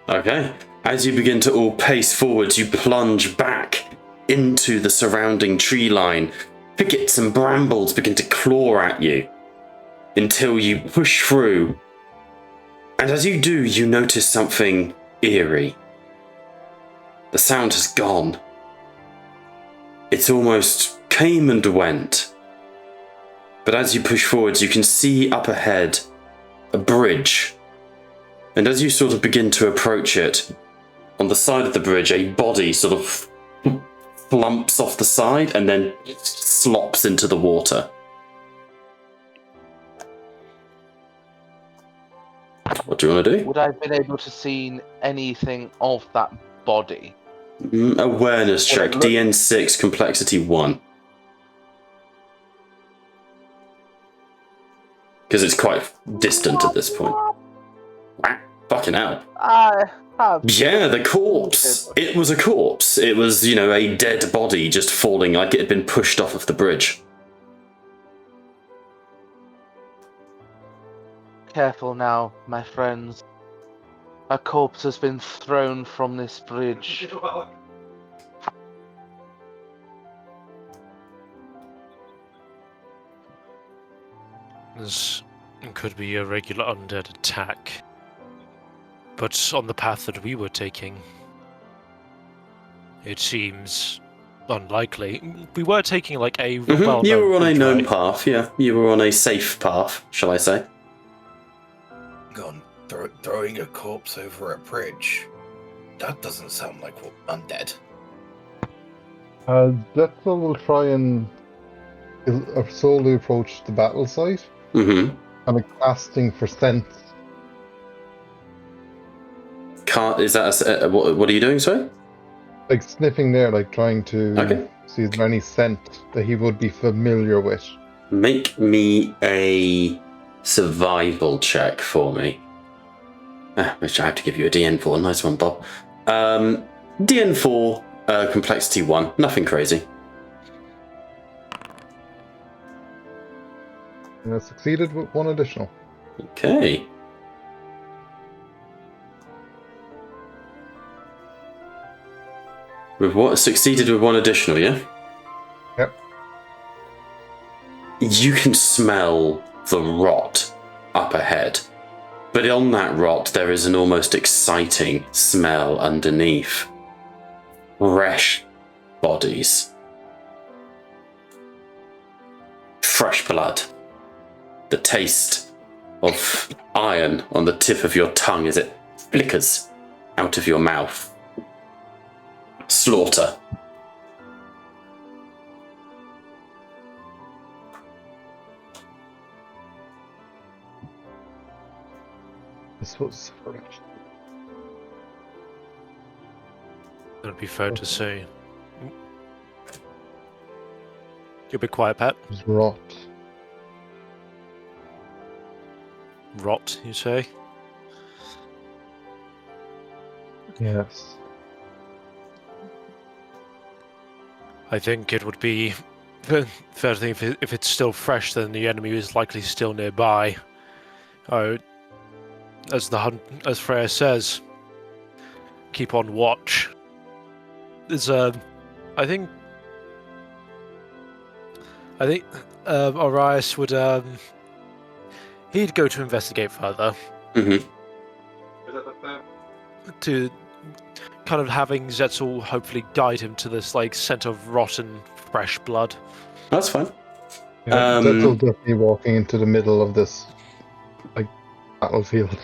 Okay. As you begin to all pace forwards, you plunge back into the surrounding tree line. Thickets and brambles begin to claw at you until you push through. And as you do, you notice something eerie. The sound has gone. It almost came and went. But as you push forwards, you can see up ahead a bridge. And as you sort of begin to approach it, on the side of the bridge, a body sort of flumps off the side and then slops into the water. What do you want to do? Would I have been able to see anything of that body? Awareness check, DN6, complexity 1. Because it's quite distant at this point. Fucking hell. I have. Yeah, the corpse. It was a corpse. It was, a dead body just falling like it had been pushed off of the bridge. Careful now, my friends. A corpse has been thrown from this bridge. This could be a regular undead attack. But on the path that we were taking, it seems unlikely. We were taking like a well-known You were on a known route. path, yeah. You were on a safe path, shall I say. Gone throwing a corpse over a bridge. That doesn't sound like undead. Zetzel will try and slowly approach the battle site. Mm-hmm. And casting for sense. Is that what are you doing, sorry? Like sniffing there, like trying to see is there any scent that he would be familiar with. Make me a survival check for me. Which I have to give you a DN4. Nice one, Bob. DN4, complexity 1. Nothing crazy. And I succeeded with 1 additional. Okay. With what? Succeeded with 1 additional, yeah? Yep. You can smell the rot up ahead. But on that rot, there is an almost exciting smell underneath. Fresh bodies. Fresh blood. The taste of iron on the tip of your tongue as it flickers out of your mouth. Slaughter. This was That'd be fair to say. You'll be quiet, Pat. rot. Rot, you say? Yes. I think it would be Fair thing, if it's still fresh, then the enemy is likely still nearby. Oh, as Freya says, keep on watch. There's I think Arias would he'd go to investigate further. Mm-hmm. To kind of having Zetzel hopefully guide him to this like scent of rotten fresh blood. That's fine. Yeah, Zetzel definitely walking into the middle of this like battlefield.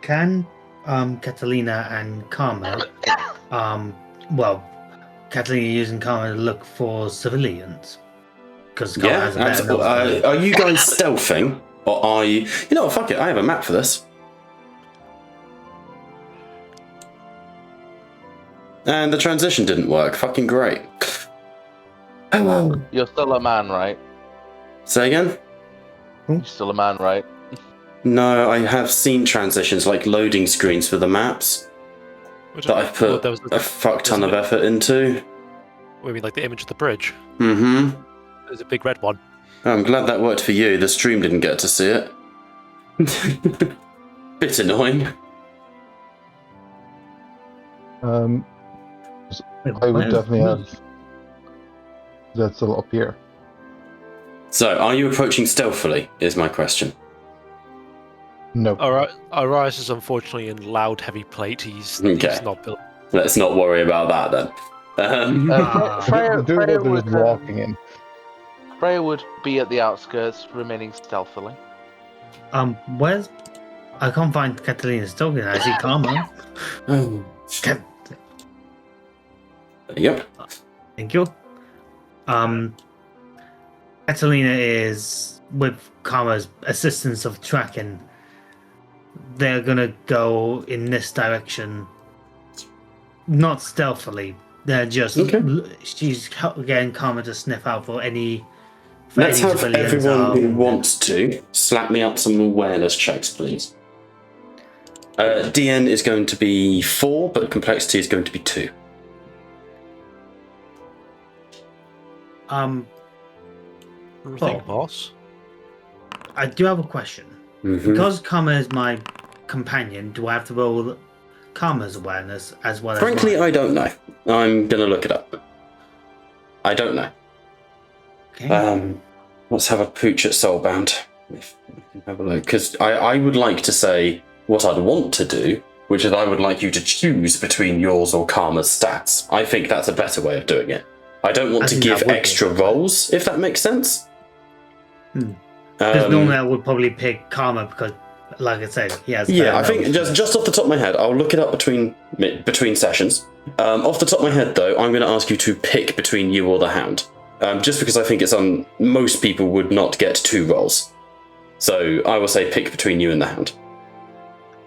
Can Catalina and Karma, Catalina using Karma to look for civilians? Because Karma Yeah, has a better nose. are you guys stealthing? Or are you... You know what, fuck it, I have a map for this. And the transition didn't work. Fucking great. Oh well. You're still a man, right? Say again? You're still a man, right? No, I have seen transitions, like loading screens for the maps, that I've put a fuck ton of effort into. What, you mean like the image of the bridge? Mm-hmm. There's a big red one. I'm glad that worked for you. The stream didn't get to see it. Bit annoying. I would definitely have Zetzel up here. So, are you approaching stealthily, is my question. No. Alright, Arias is unfortunately in loud, heavy plate. He's not built. Let's not worry about that then. Freya just walking in. Freya would be at the outskirts, remaining stealthily. Where's... I can't find Catalina's token. I see Karma. Oh, yep. Thank you. Catalina is, with Karma's assistance of tracking, they're gonna go in this direction. Not stealthily. They're just... She's getting Karma to sniff out for any... Let's have everyone who wants to slap me up some awareness checks, please. DN is going to be 4, but complexity is going to be 2. Boss. I do have a question. Mm-hmm. Because Karma is my companion, do I have to roll Karma's awareness as well? Frankly, as mine? I don't know. I'm going to look it up. I don't know. Okay. Let's have a pooch at Soulbound. If we can have a look. Because I would like to say what I'd want to do, which is I would like you to choose between yours or Karma's stats. I think that's a better way of doing it. I don't want to give extra rolls, if that makes sense. Because normally I would probably pick Karma because, like I said, he has... Yeah, I think just off the top of my head, I'll look it up between sessions. Off the top of my head, though, I'm going to ask you to pick between you or the Hound. Just because I think it's most people would not get 2 rolls. So I will say pick between you and the Hound.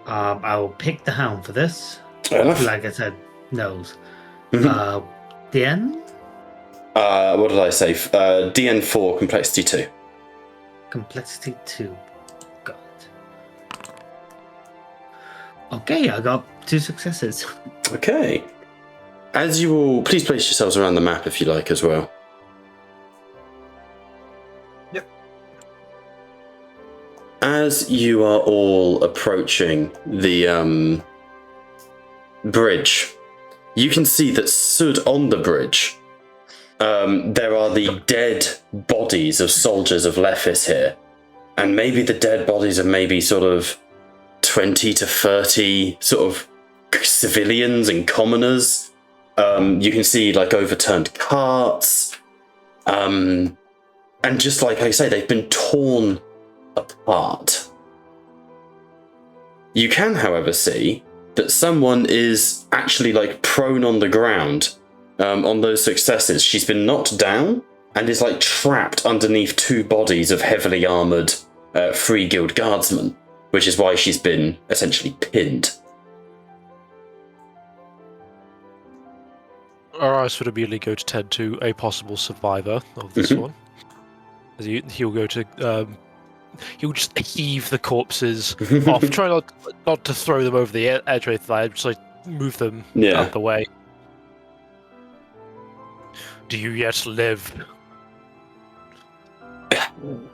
I will pick the Hound for this. Fair enough. Like I said, nose. Mm-hmm. DN? What did I say? DN4, complexity 2. Complexity 2. Got it. Okay, I got 2 successes. Okay. As you all, please place yourselves around the map if you like as well. Yep. As you are all approaching the bridge, you can see that stood on the bridge, there are the dead bodies of soldiers of Lethis here. And maybe the dead bodies of maybe sort of 20 to 30 sort of civilians and commoners. You can see like overturned carts. And just like I say, they've been torn apart. You can, however, see that someone is actually like prone on the ground. On those successes, she's been knocked down and is like trapped underneath 2 bodies of heavily armoured Free Guild guardsmen, which is why she's been essentially pinned. Arias would immediately go to tend to a possible survivor of this one. As he'll go to... he'll just heave the corpses off, try not to throw them over the edge or anything like that, just like move them out of the way. Do you yet live? I'm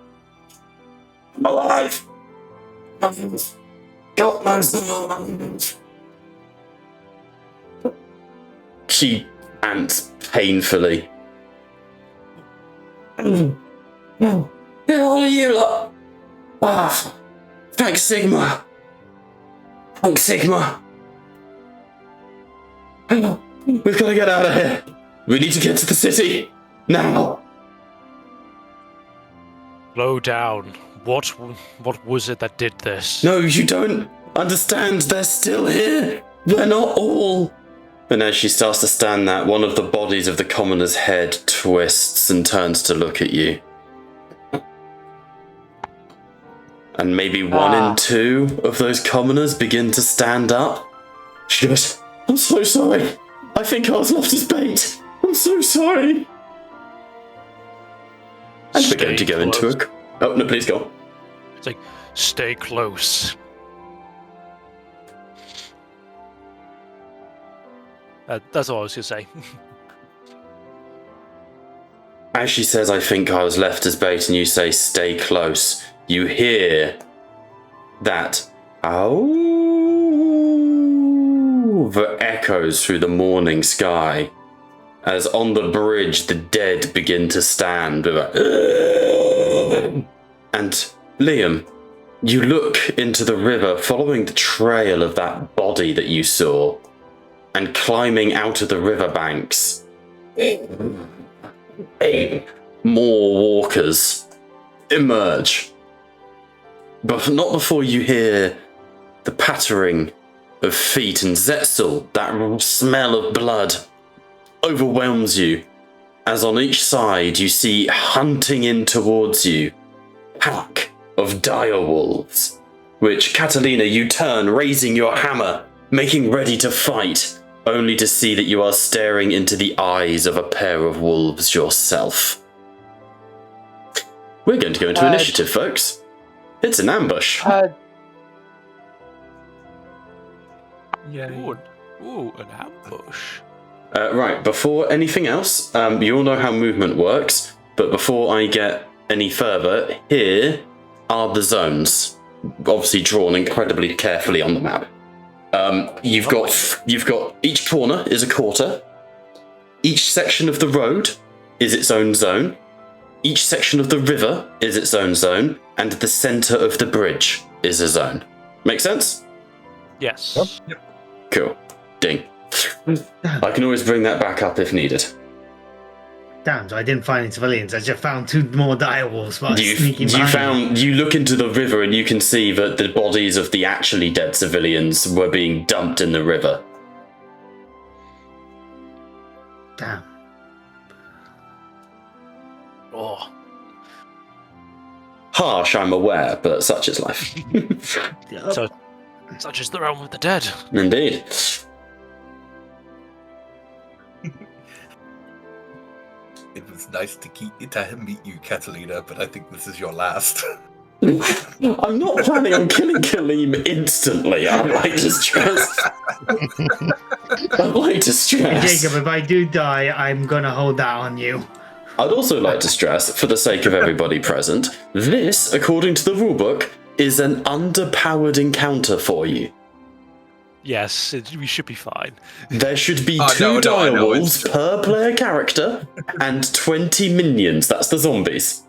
alive! I've got most of them. She pants painfully. Who are you lot? Ah, thanks, Sigmar. Thanks, Sigmar. We've got to get out of here. We need to get to the city. Now. Slow down. What was it that did this? No, you don't understand. They're still here. They're not all. And as she starts to stand that, one of the bodies of the commoner's head twists and turns to look at you. And maybe one in two of those commoners begin to stand up. She goes, I'm so sorry. I think I was left as bait. I'm so sorry. And we're going to go into a... Oh, no, please go. It's like, stay close. That's all I was going to say. As she says, I think I was left as bait, and you say, stay close, you hear that ow that echoes through the morning sky as on the bridge the dead begin to stand. And Liam, you look into the river following the trail of that body that you saw, and climbing out of the riverbanks, more walkers emerge. But not before you hear the pattering of feet, and Zetzel, that smell of blood overwhelms you, as on each side you see hunting in towards you pack of dire wolves, which, Catalina, you turn, raising your hammer, making ready to fight, only to see that you are staring into the eyes of a pair of wolves yourself. We're going to go into initiative, folks. It's an ambush. Ooh, an ambush. Right, before anything else, you all know how movement works, but before I get any further, here are the zones, obviously drawn incredibly carefully on the map. You've got each corner is a quarter, each section of the road is its own zone, each section of the river is its own zone, and the centre of the bridge is a zone. Make sense? Yes. Yep. Cool. Ding. I can always bring that back up if needed. Damn, so I didn't find any civilians. I just found two more direwolves while sneaking behind. You look into the river and you can see that the bodies of the actually dead civilians were being dumped in the river. Damn. Oh. Harsh, I'm aware, but such is life. So, such is the realm of the dead. Indeed. It was nice to meet you, Catalina, but I think this is your last. I'm not planning on killing Kaleem instantly. I'd like to stress. Jacob, if I do die, I'm gonna hold that on you. I'd also like to stress, for the sake of everybody present, this, according to the rulebook, is an underpowered encounter for you. Yes, we should be fine. There should be two direwolves per player character and 20 minions. That's the zombies.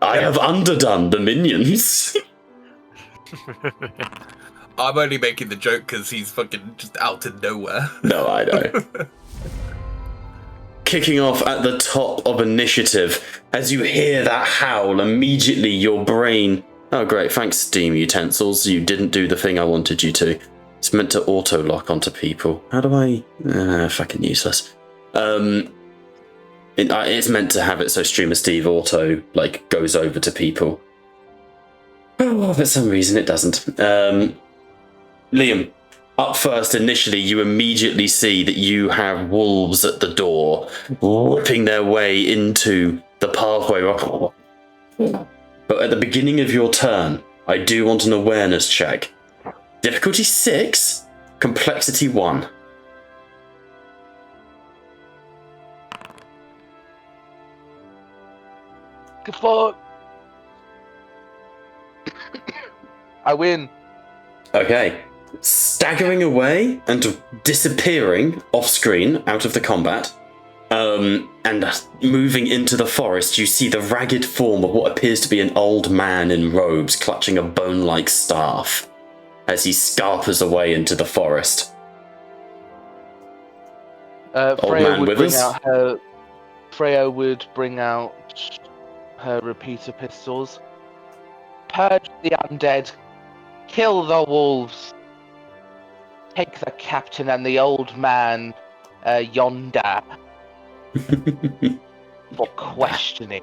I have underdone the minions. I'm only making the joke because he's fucking just out of nowhere. No, I know. Kicking off at the top of initiative, as you hear that howl, immediately your brain... Oh great, thanks Steam Utensils, you didn't do the thing I wanted you to. It's meant to auto-lock onto people. How do I... fucking useless. It's meant to have it so Streamer Steve auto, goes over to people. Oh, for some reason it doesn't. Liam, up first initially, you immediately see that you have wolves at the door, ripping their way into the pathway. But at the beginning of your turn, I do want an awareness check. Difficulty 6, complexity 1. Good fuck. I win. Okay. Staggering away and disappearing off screen out of the combat, and moving into the forest, you see the ragged form of what appears to be an old man in robes clutching a bone-like staff as he scarpers away into the forest. Freya would bring out her repeater pistols. Purge the undead. Kill the wolves. Take the captain and the old man yonder for questioning.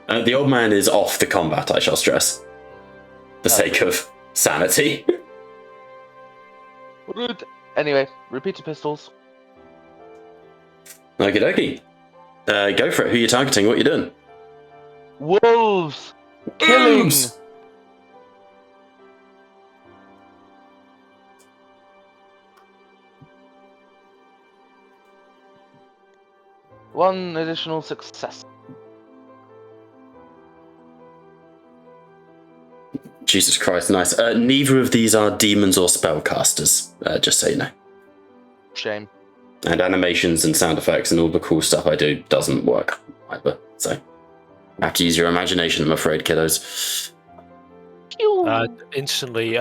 The old man is off the combat, I shall stress. For sake of sanity. Rude. Anyway, repeater pistols. Okie dokie. Go for it. Who are you targeting? What are you doing? Wolves! Killing! Wolves! One additional success. Jesus Christ, nice. Neither of these are demons or spellcasters, just so you know. Shame. And animations and sound effects and all the cool stuff I do doesn't work either, so you have to use your imagination, I'm afraid, kiddos. Instantly,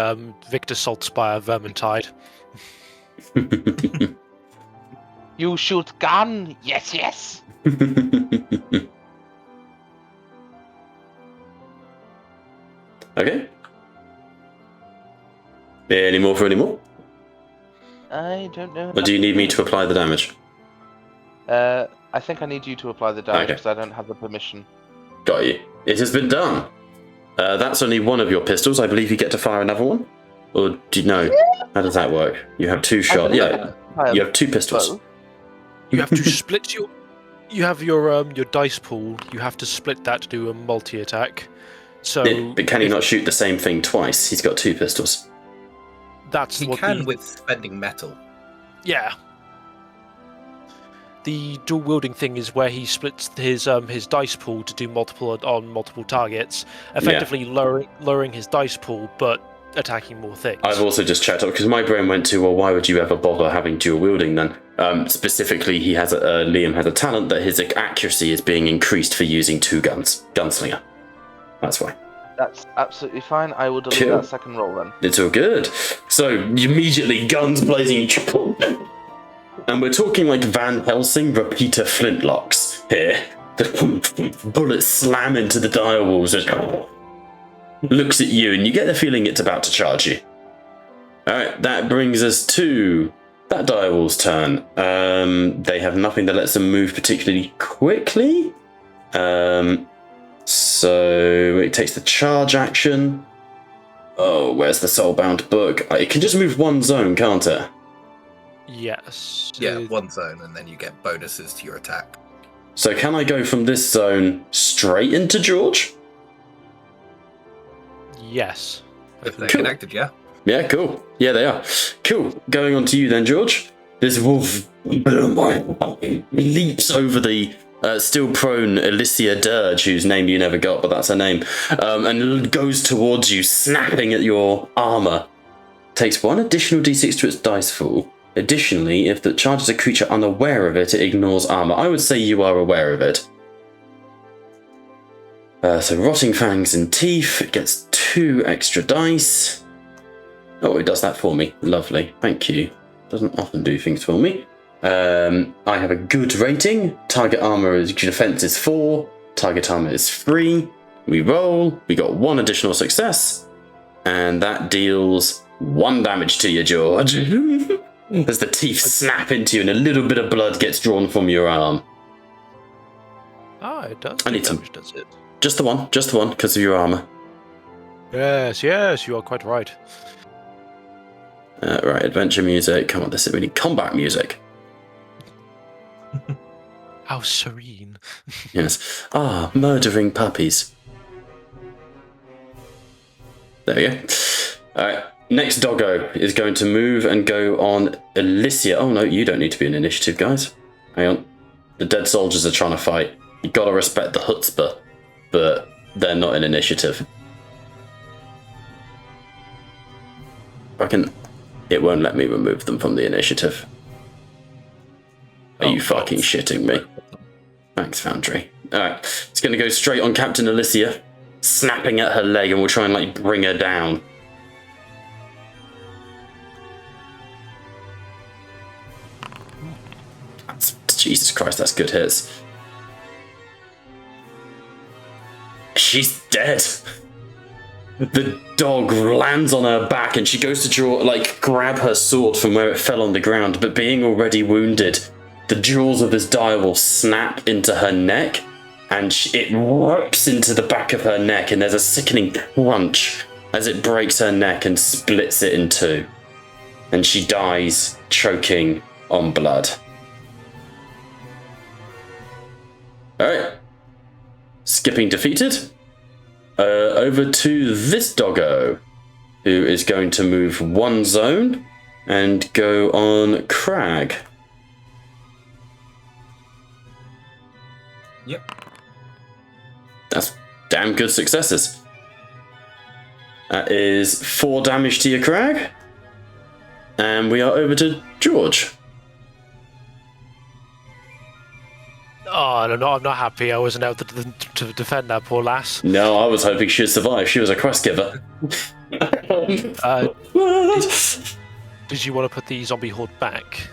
Victor Saltspire Vermintide. You shoot gun? Yes, yes. Okay. Any more for any more? I don't know. Or do you need me to apply the damage? I think I need you to apply the damage Okay. because I don't have the permission. Got you. It has been done. That's only one of your pistols. I believe you get to fire another one? Or do you know? How does that work? You have two shots. Yeah, you have two pistols. Both. You have to split your. You have your dice pool. You have to split that to do a multi-attack. So, But can he not shoot the same thing twice? He's got two pistols. that's He what can the, with spending metal. Yeah. The dual wielding thing is where he splits his dice pool to do multiple on multiple targets, effectively lowering his dice pool, but attacking more things. I've also just checked up because my brain went to, well, why would you ever bother having dual wielding then? Specifically, Liam has a talent that his accuracy is being increased for using two guns. Gunslinger. That's why. That's absolutely fine. I will delete Cool. that second roll then. It's all good. So, immediately, guns blazing. And we're talking like Van Helsing repeater flintlocks here. The bullets slam into the dire walls and looks at you, and you get the feeling it's about to charge you. Alright, that brings us to that dire wall's turn. They have nothing that lets them move particularly quickly. So it takes the charge action. Oh, where's the Soulbound book? It can just move one zone, can't it? Yes. Yeah, one zone, and then you get bonuses to your attack. So can I go from this zone straight into George? Yes. If they're Cool. connected, yeah. Yeah, cool. Yeah, they are. Cool. Going on to you then, George. This wolf leaps over the still prone Alicia Dirge, whose name you never got, but that's her name, and goes towards you, snapping at your armor. Takes one additional d6 to its dice pool. Additionally, if it charges a creature unaware of it, it ignores armor. I would say you are aware of it. So Rotting Fangs and Teeth, it gets 2 extra dice. Oh, it does that for me. Lovely. Thank you. Doesn't often do things for me. I have a good rating. Target armor is defense is 4. Target armor is 3. We roll. We got 1 additional success. And that deals 1 damage to you, George. As the teeth snap into you and a little bit of blood gets drawn from your arm. Ah, it does. I need some- damage, does it? Just the one, because of your armor. Yes, you are quite right. Right, adventure music. Come on, we need combat music. How serene. Yes. Ah, murdering puppies. There we go. Alright, next doggo is going to move and go on Alicia. Oh no, you don't need to be in initiative, guys. Hang on. The dead soldiers are trying to fight. You gotta respect the chutzpah. but they're not in initiative. It won't let me remove them from the initiative. Are you fucking shitting me? Thanks, Foundry. Alright, it's gonna go straight on Captain Alicia, snapping at her leg, and we'll try and, like, bring her down. Jesus Christ, that's good hits. She's dead. The dog lands on her back and she goes to grab her sword from where it fell on the ground, but being already wounded, the jaws of this direwolf snap into her neck and it rips into the back of her neck, and there's a sickening crunch as it breaks her neck and splits it in two. And she dies, choking on blood. Alright. Skipping defeated. Over to this doggo, who is going to move one zone and go on Crag. Yep. That's damn good successes. That is 4 damage to your Crag. And we are over to George. Oh, no, I'm not happy. I wasn't able to defend that poor lass. No, I was hoping she'd survive. She was a quest giver. Did you want to put the zombie horde back?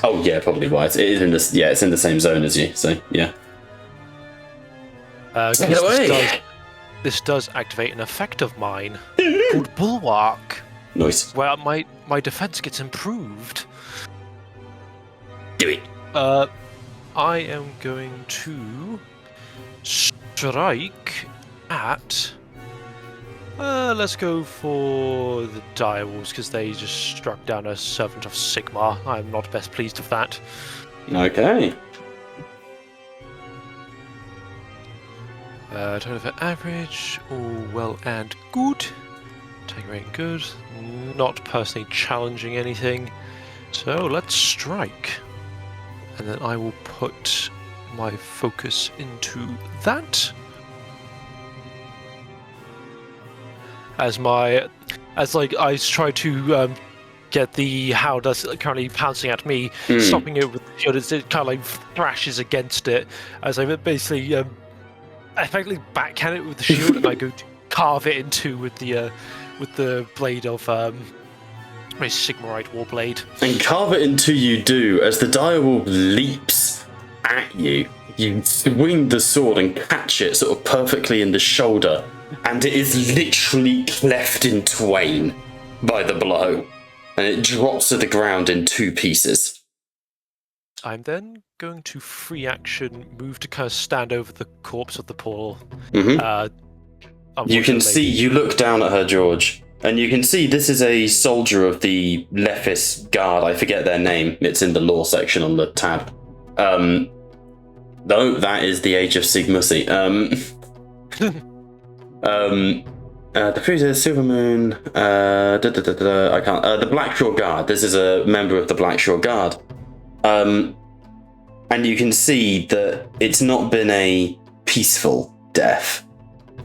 Oh yeah, probably wise. It is in this. Yeah, it's in the same zone as you. So yeah. Take it away. This does activate an effect of mine called Bulwark. Nice. Where my defense gets improved. Do it. I am going to strike at. Let's go for the direwolves because they just struck down a servant of Sigmar. I'm not best pleased with that. Okay. Turnover average, all well and good. Attack rating good. Not personally challenging anything. So let's strike. And then I will put my focus into that. I try to get the hound that's currently pouncing at me, stopping it with the shield as it kind of like thrashes against it, as I basically effectively backhand it with the shield, and I go to carve it in two with the blade of my Sigmarite Warblade. And carve it into you do as the direwolf leaps at you. You swing the sword and catch it sort of perfectly in the shoulder, and it is literally cleft in twain by the blow, and it drops to the ground in 2 pieces. I'm then going to free action move to kind of stand over the corpse of the poor. You can see, you look down at her, George, and you can see this is a soldier of the Lethis guard. I forget their name. It's in the lore section on the tab. No, that is the Age of Sigmar. The Freezer, Silvermoon, I can't. The Blackshore Guard. This is a member of the Blackshore Guard. And you can see that it's not been a peaceful death.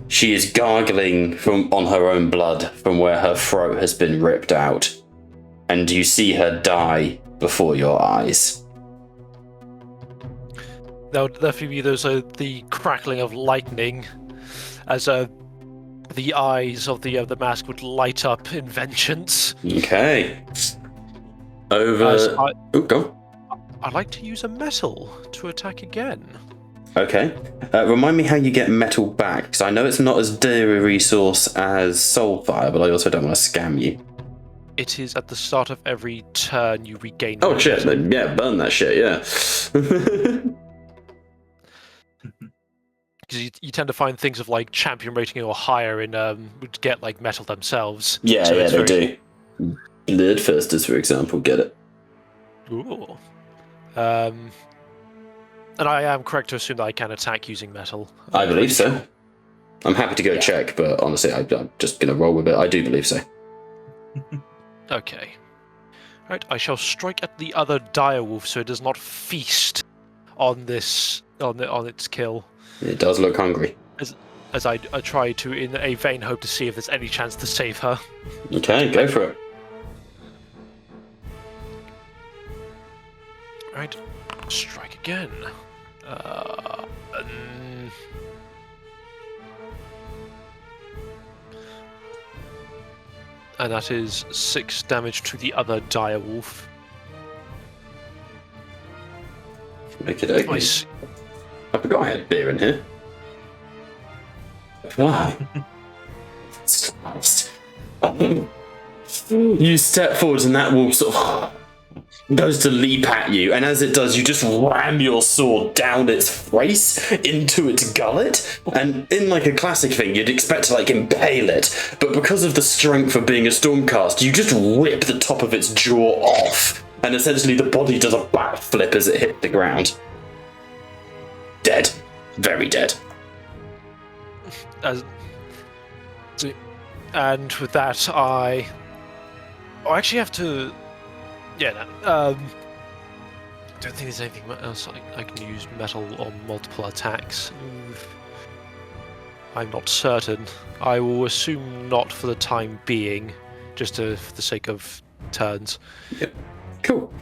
She is gargling on her own blood from where her throat has been ripped out. And you see her die before your eyes. Now, definitely there's the crackling of lightning as the eyes of the mask would light up in vengeance. Okay. Go on. I'd like to use a metal to attack again. Okay. Remind me how you get metal back, because I know it's not as dear a resource as Soulfire, but I also don't want to scam you. It is at the start of every turn you regain. Oh shit! Yeah, burn that shit. Yeah. Because you tend to find things of like champion rating or higher in would get like metal themselves. Yeah, so they do. Bloodfisters, for example, get it. Ooh. And I am correct to assume that I can attack using metal. I believe so. I'm happy to go check, but honestly, I'm just going to roll with it. I do believe so. Okay. Right, I shall strike at the other direwolf so it does not feast on this on its kill. It does look hungry. as I try to, in a vain hope, to see if there's any chance to save her. Okay, go for it. Right, strike again. And that is 6 damage to the other dire wolf. Make it okay. Nice. I forgot I had beer in here. Wow. You step forward and that wolf sort of goes to leap at you, and as it does, you just ram your sword down its face into its gullet, and in like a classic thing, you'd expect to like impale it, but because of the strength of being a stormcast, you just rip the top of its jaw off, and essentially the body does a backflip as it hits the ground. Dead. Very dead. And with that, I actually have to. Yeah, no. Don't think there's anything else I can use metal on multiple attacks. I'm not certain. I will assume not for the time being, just for the sake of turns. Yep. Cool.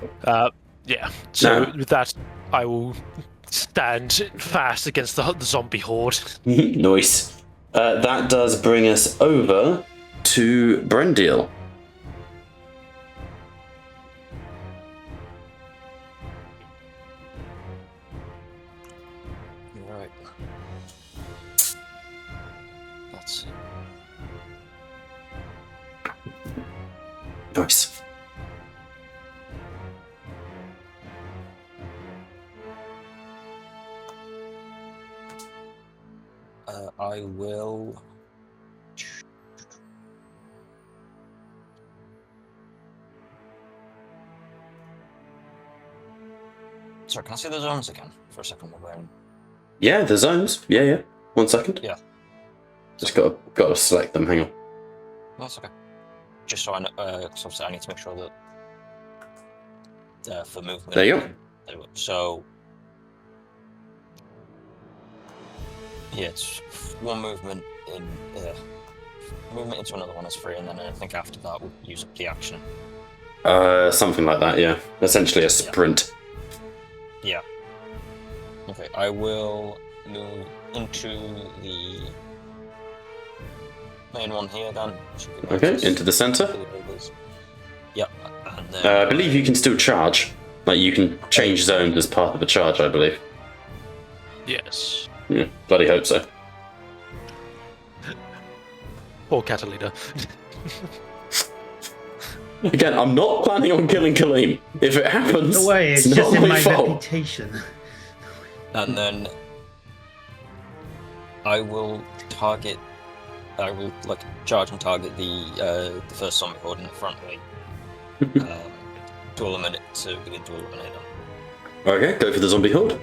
Yeah. So No. with that, I will stand fast against the zombie horde. Nice. That does bring us over to Brendil. Right. Let's see. Nice. I will. Sorry, can I see the zones again for a second? Yeah, the zones. Yeah. 1 second. Yeah. Just gotta select them. Hang on. That's okay. Just so I know, because obviously I need to make sure that for movement. There you go. So yeah, it's 1 movement in movement into another one is free, and then I think after that we'll use up the action. Something like that. Yeah. Essentially a sprint. Yeah. Okay, I will move into the main one here then. Okay, into the center. Yep. And then, I believe you can still charge. Like you can change zones as part of a charge. I believe. Yes. Yeah. Bloody hope so. Or Catalina. Again, I'm not planning on killing Kaleem. If it happens, No way, it's it's just not in my my fault. reputation. And then I will charge and target the first zombie horde in the front way. Duel a minute to begin to eliminate them. Okay, go for the zombie horde.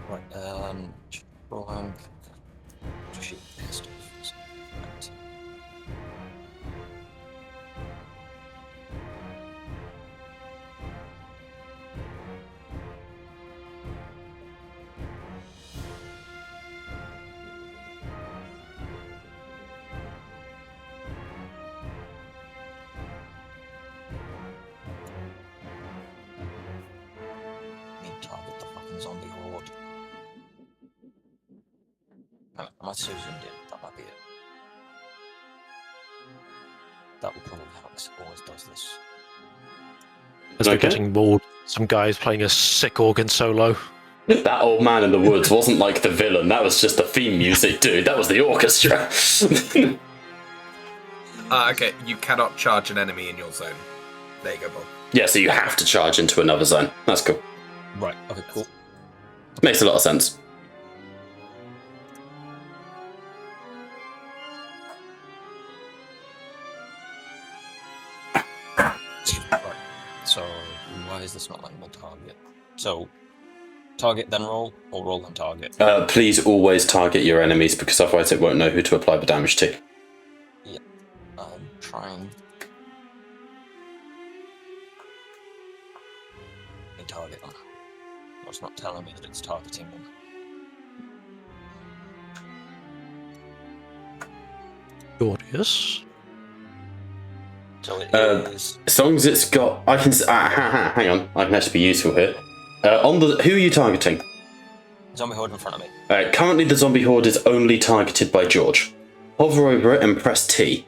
Right, rolling. Shoot, pissed off. Right. Need to target the fucking zombie horde. I might have zoomed in, that might be it. That will probably help, because it always does this. As we're Okay. getting mauled, some guys playing a sick organ solo. That old man in the woods wasn't like the villain. That was just the theme music, dude. That was the orchestra. Okay, you cannot charge an enemy in your zone. There you go, Bob. Yeah, so you have to charge into another zone. That's cool. Right, okay, cool. Makes a lot of sense. So why is this not letting me target? So target then roll, or roll then target? Please always target your enemies, because otherwise it won't know who to apply the damage to. Yeah, I'm trying. Me target them. It's not telling me that it's targeting them. Gorgeous. So it is. As long as it's got, I can. Hang on, I can actually be useful here. Who are you targeting? Zombie horde in front of me. Currently, the zombie horde is only targeted by George. Hover over it and press T.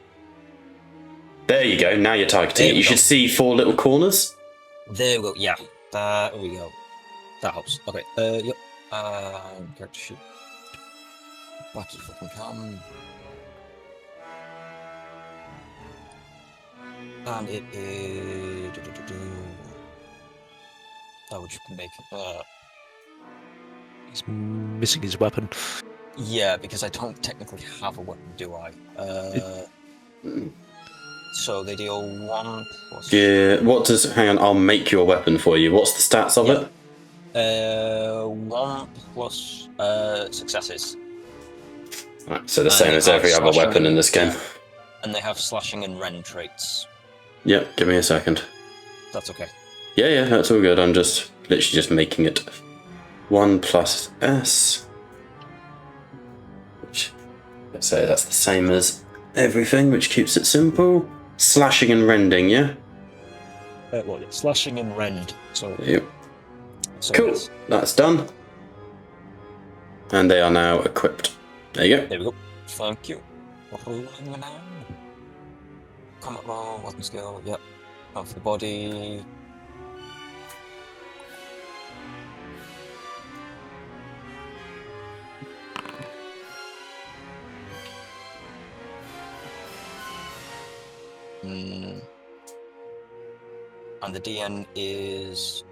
There you go. Now you're targeting it. You should see 4 little corners. There we go. Yeah, there we go. That helps. Okay. Yep. Character sheet. Back to fucking come. And it is. I would just make. He's missing his weapon. Yeah, because I don't technically have a weapon, do I? So they deal 1 plus. Yeah. What does? Hang on. I'll make your weapon for you. What's the stats of it? 1 plus successes. Right, so the same as every other weapon in this game. And they have slashing and rend traits. Yep. Give me a second. That's okay. Yeah, that's all good. I'm just literally just making it 1 plus S. Which, let's say that's the same as everything, which keeps it simple. Slashing and rending, yeah? Well, yeah, slashing and rend. So, Yep. so Cool. yes. That's done. And they are now equipped. There you go. There we go. Thank you. Rolling now. Combat roll, weapon skill, yep. Out for the body. And the DN is.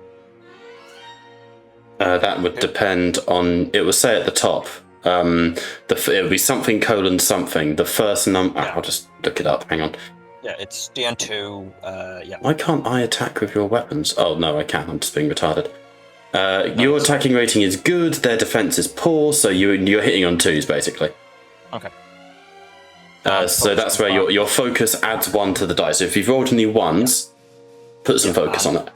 That would depend on. It will say at the top. It would be something colon something. The first number. Yeah. I'll just look it up. Hang on. Yeah, it's DN2. Yeah. Why can't I attack with your weapons? Oh no, I can. I'm just being retarded. Your attacking rating is good. Their defense is poor. So you're hitting on 2s basically. Okay. So that's where your focus adds 1 to the dice. So if you've rolled any 1s, put some focus on it.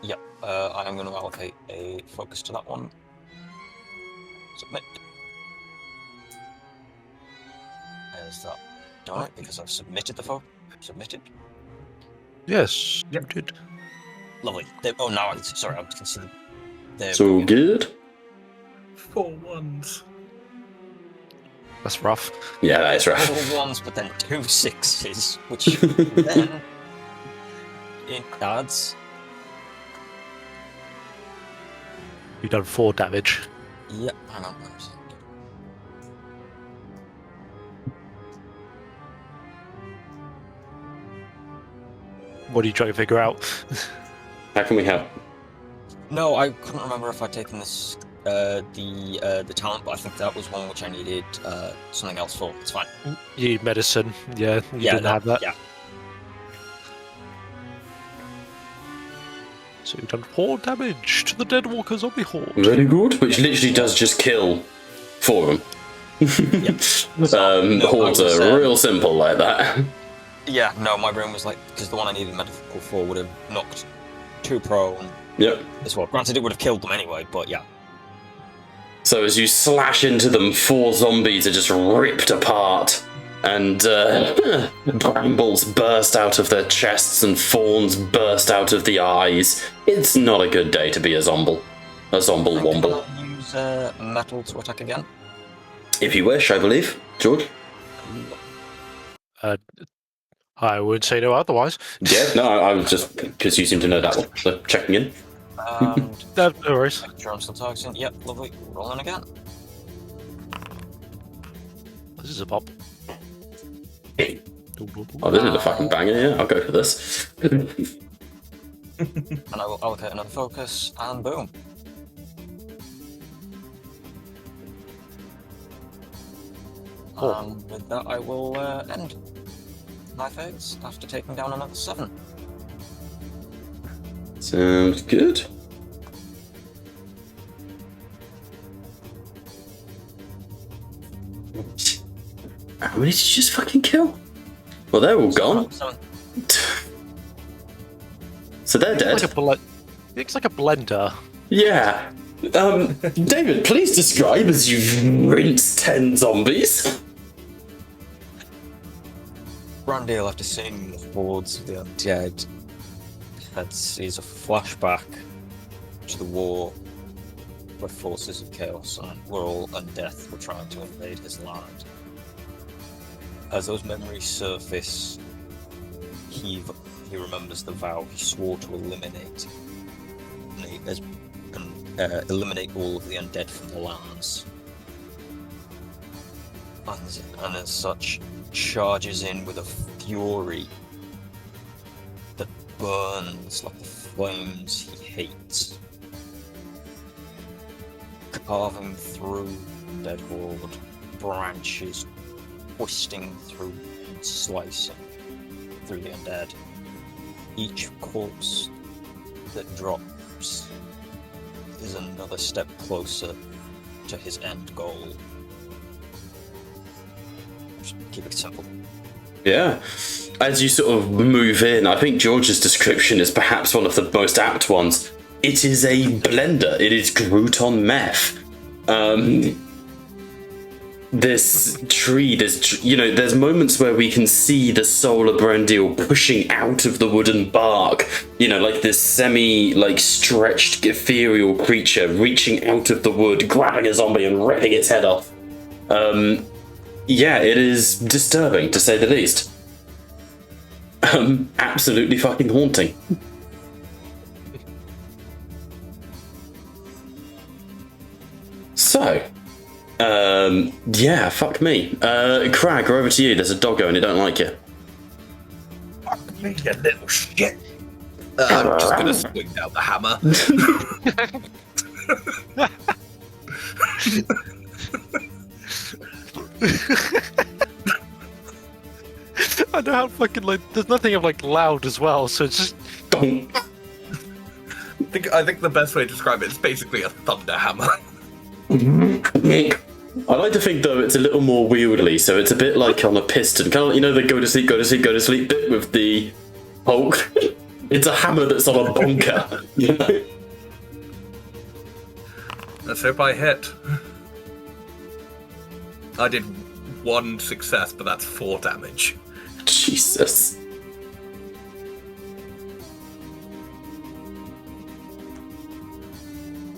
Yep. I am going to allocate a focus to that one. Submit. There's that. Done it because I've submitted the focus. Submitted. Yes, Yep. you did. Lovely. Oh, now I can see them. There So we go. good. 4 1s. That's rough. Yeah, that is rough. 4 1s, but then 2 6s, which then it adds. You've done 4 damage. Yep, hang on. Where is it? What are you trying to figure out? How can we help? No, I couldn't remember if I'd taken this the talent, but I think that was one which I needed something else for. It's fine. You need medicine. Yeah, you didn't have that. Yeah. So you've done 4 damage to the Deadwalker zombie horde. Very good. Which literally does just kill 4 of them. Hordes are real simple like that. Yeah, no, my brain was like, because the one I needed medical for would have knocked 2 prone Yep. as well. Granted, it would have killed them anyway, but yeah. So as you slash into them, 4 zombies are just ripped apart, and brambles burst out of their chests and thorns burst out of the eyes. It's not a good day to be a zomble. A zomble womble. Can I use metal to attack again? If you wish, I believe. George? I would say no otherwise. Yeah, no, I was just, because you seem to know that one, so checking in. And No worries. make sure I'm still targeting. Yep, lovely. Rolling again. This is a pop. Oh, this is a fucking banger, yeah, I'll go for this. And I will allocate another focus, and boom. And with that, I will end my phase after taking down another 7. Sounds good. How many did you just fucking kill? Well, they're all gone. So they're dead. Looks like a blender. Yeah. David, please describe as you rinse 10 zombies. Brandale, after seeing the hordes of the undead, sees a flashback to the war where forces of chaos and Whirl and Death were trying to invade his land. As those memories surface, he remembers the vow he swore to eliminate. Eliminate all of the undead from the lands. And as such, charges in with a fury that burns like the flames he hates, carving through the dead horde, branches twisting through and slicing through the undead. Each corpse that drops is another step closer to his end goal. Just keep it simple. Yeah. As you sort of move in, I think George's description is perhaps one of the most apt ones. It is a blender. It is Groot on meth. This tree, there's moments where we can see the soul of Brandil pushing out of the wooden bark, like this stretched ethereal creature reaching out of the wood, grabbing a zombie and ripping its head off. Yeah, it is disturbing, to say the least. Absolutely fucking haunting. So, yeah, fuck me. Crag, we're over to you. There's a doggo and it don't like you. Fuck me, you little shit. I'm just gonna swing down the hammer. I know how fucking there's nothing of loud as well, so it's just. I think the best way to describe it is basically a thunder hammer. I like to think though it's a little more wieldy, so it's a bit like on a piston, kind of the go to sleep bit with the Hulk. It's a hammer that's on a bunker, Let's hope I hit. I did 1 success, but that's 4 damage. Jesus.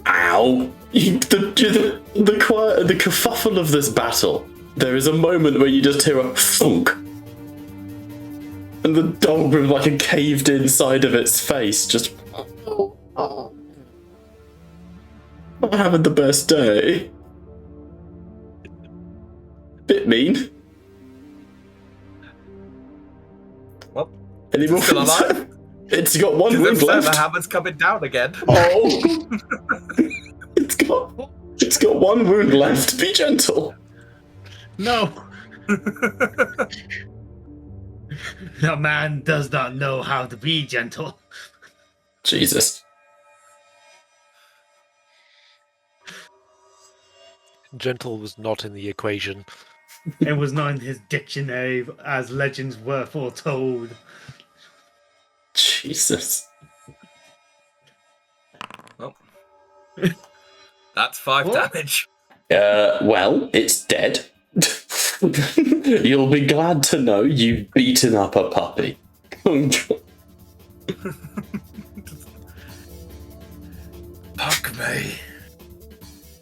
Ow. The kerfuffle of this battle, there is a moment where you just hear a thunk. And the dog with a caved inside of its face just... I'm having the best day. Bit mean. Well, any more still alive? It's got 1 wound left. The hammer's coming down again. Oh. It's got 1 wound left. Be gentle. No. The man does not know how to be gentle. Jesus. Gentle was not in the equation. It was not in his dictionary as legends were foretold. Jesus. Well, that's 5 damage. Well, it's dead. You'll be glad to know you've beaten up a puppy. Fuck me.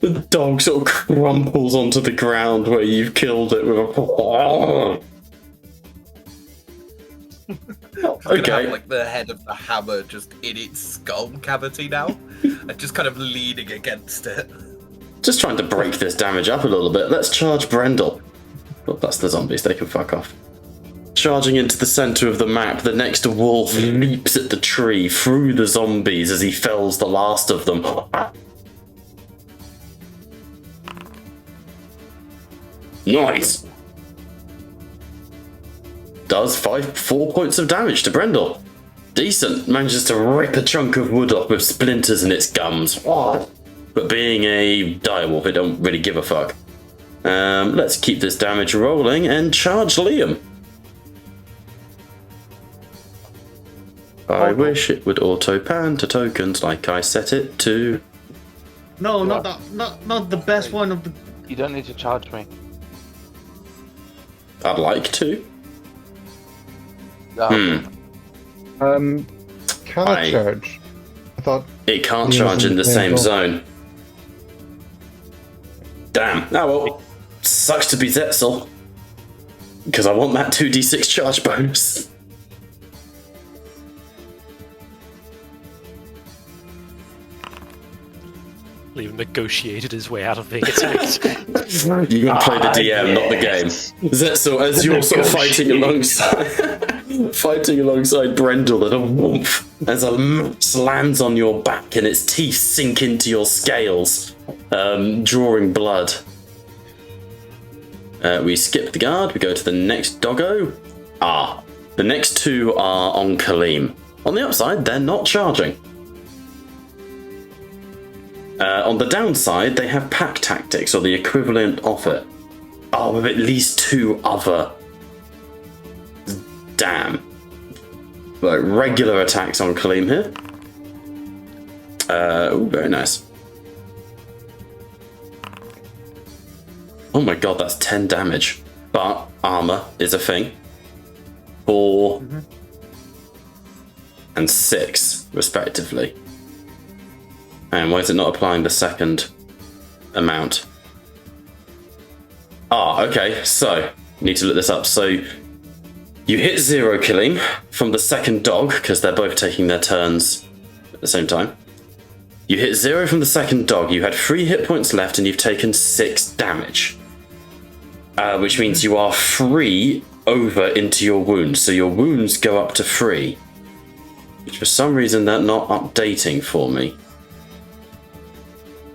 The dog sort of crumples onto the ground where you've killed it with a... Okay. Have, the head of the hammer just in its skull cavity now, and just kind of leaning against it. Just trying to break this damage up a little bit. Let's charge Brendel. Well, that's the zombies. They can fuck off. Charging into the centre of the map, the next wolf leaps at the tree through the zombies as he fells the last of them. Nice. Does 4 points of damage to Brendel. decent. Manages to rip a chunk of wood off with splinters in its gums. But being a direwolf, it don't really give a fuck. Let's keep this damage rolling and charge Liam. I wish it would auto-pan to tokens like I set it to. No, not the best one of the. You don't need to charge me. I'd like to. Oh, Can I charge? I thought it can't Liam's charge in the same zone. Damn. Oh well, sucks to be Zetzel. Because I want that 2d6 charge bonus. Liam negotiated his way out of being attacked. You can play the DM, not the game. Zetzel, as you're sort of fighting alongside Brendel and a whoomp, as a mace lands on your back and its teeth sink into your scales, drawing blood. We skip the guard, we go to the next doggo. The next two are on Kaleem. On the upside, they're not charging. On the downside, they have pack tactics, or the equivalent of it. With at least two other... Damn. Like, regular attacks on Kaleem here. Very nice. Oh my god, that's 10 damage. But armor is a thing. 4 and 6, respectively. And why is it not applying the second amount? Okay, so, need to look this up. So, you hit 0 killing from the second dog, because they're both taking their turns at the same time. You hit 0 from the second dog, you had 3 hit points left, and you've taken 6 damage. Which means you are 3 over into your wounds, so your wounds go up to 3. Which for some reason they're not updating for me.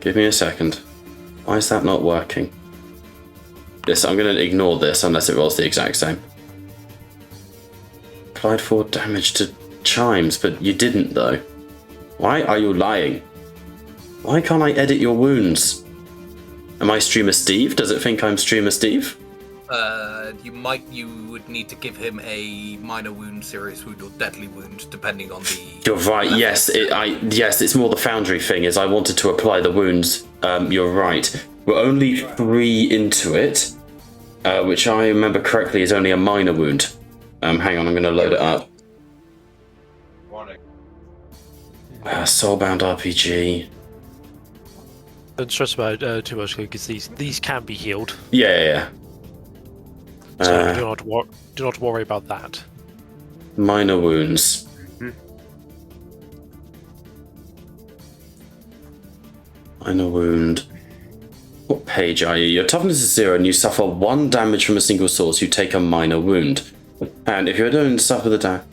Give me a second. Why is that not working? I'm going to ignore this unless it rolls the exact same. Applied 4 damage to Chimes, but you didn't though. Why are you lying? Why can't I edit your wounds? Am I Streamer Steve? Does it think I'm Streamer Steve? You would need to give him a minor wound, serious wound, or deadly wound, depending on the... You're right, yes, it's more the Foundry thing, is I wanted to apply the wounds. You're right. We're only 3 into it, which I remember correctly is only a minor wound. Hang on, I'm going to load it up. Soulbound RPG. Don't stress about it too much, because these can be healed. Yeah. So do not worry about that. Minor wounds. Minor wound. What page are you? Your toughness is 0 and you suffer 1 damage from a single source. You take a minor wound. And if you don't suffer the damage...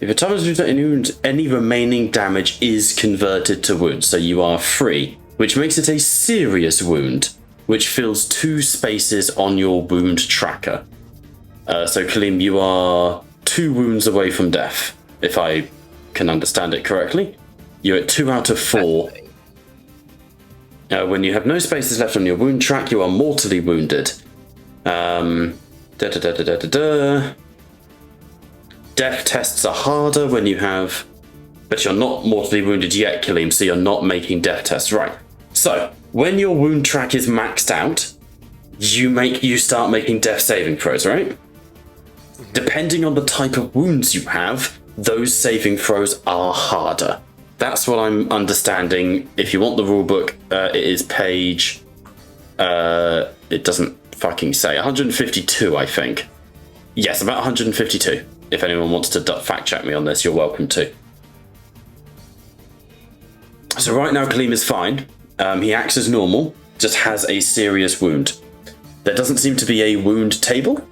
If your toughness is any wounds, any remaining damage is converted to wounds. So you are free, which makes it a serious wound, which fills 2 spaces on your wound tracker. So Kaleem, you are 2 wounds away from death, if I can understand it correctly. You're at 2 out of 4. When you have no spaces left on your wound track, you are mortally wounded. Death tests are harder when you have... But you're not mortally wounded yet, Kaleem, so you're not making death tests. Right. So, when your wound track is maxed out, you start making death saving throws, right? Depending on the type of wounds you have, those saving throws are harder. That's what I'm understanding. If you want the rulebook, it is page... it doesn't fucking say. 152, I think. Yes, about 152. If anyone wants to fact check me on this, you're welcome to. So right now, Kaleem is fine. He acts as normal, just has a serious wound. There doesn't seem to be a wound table.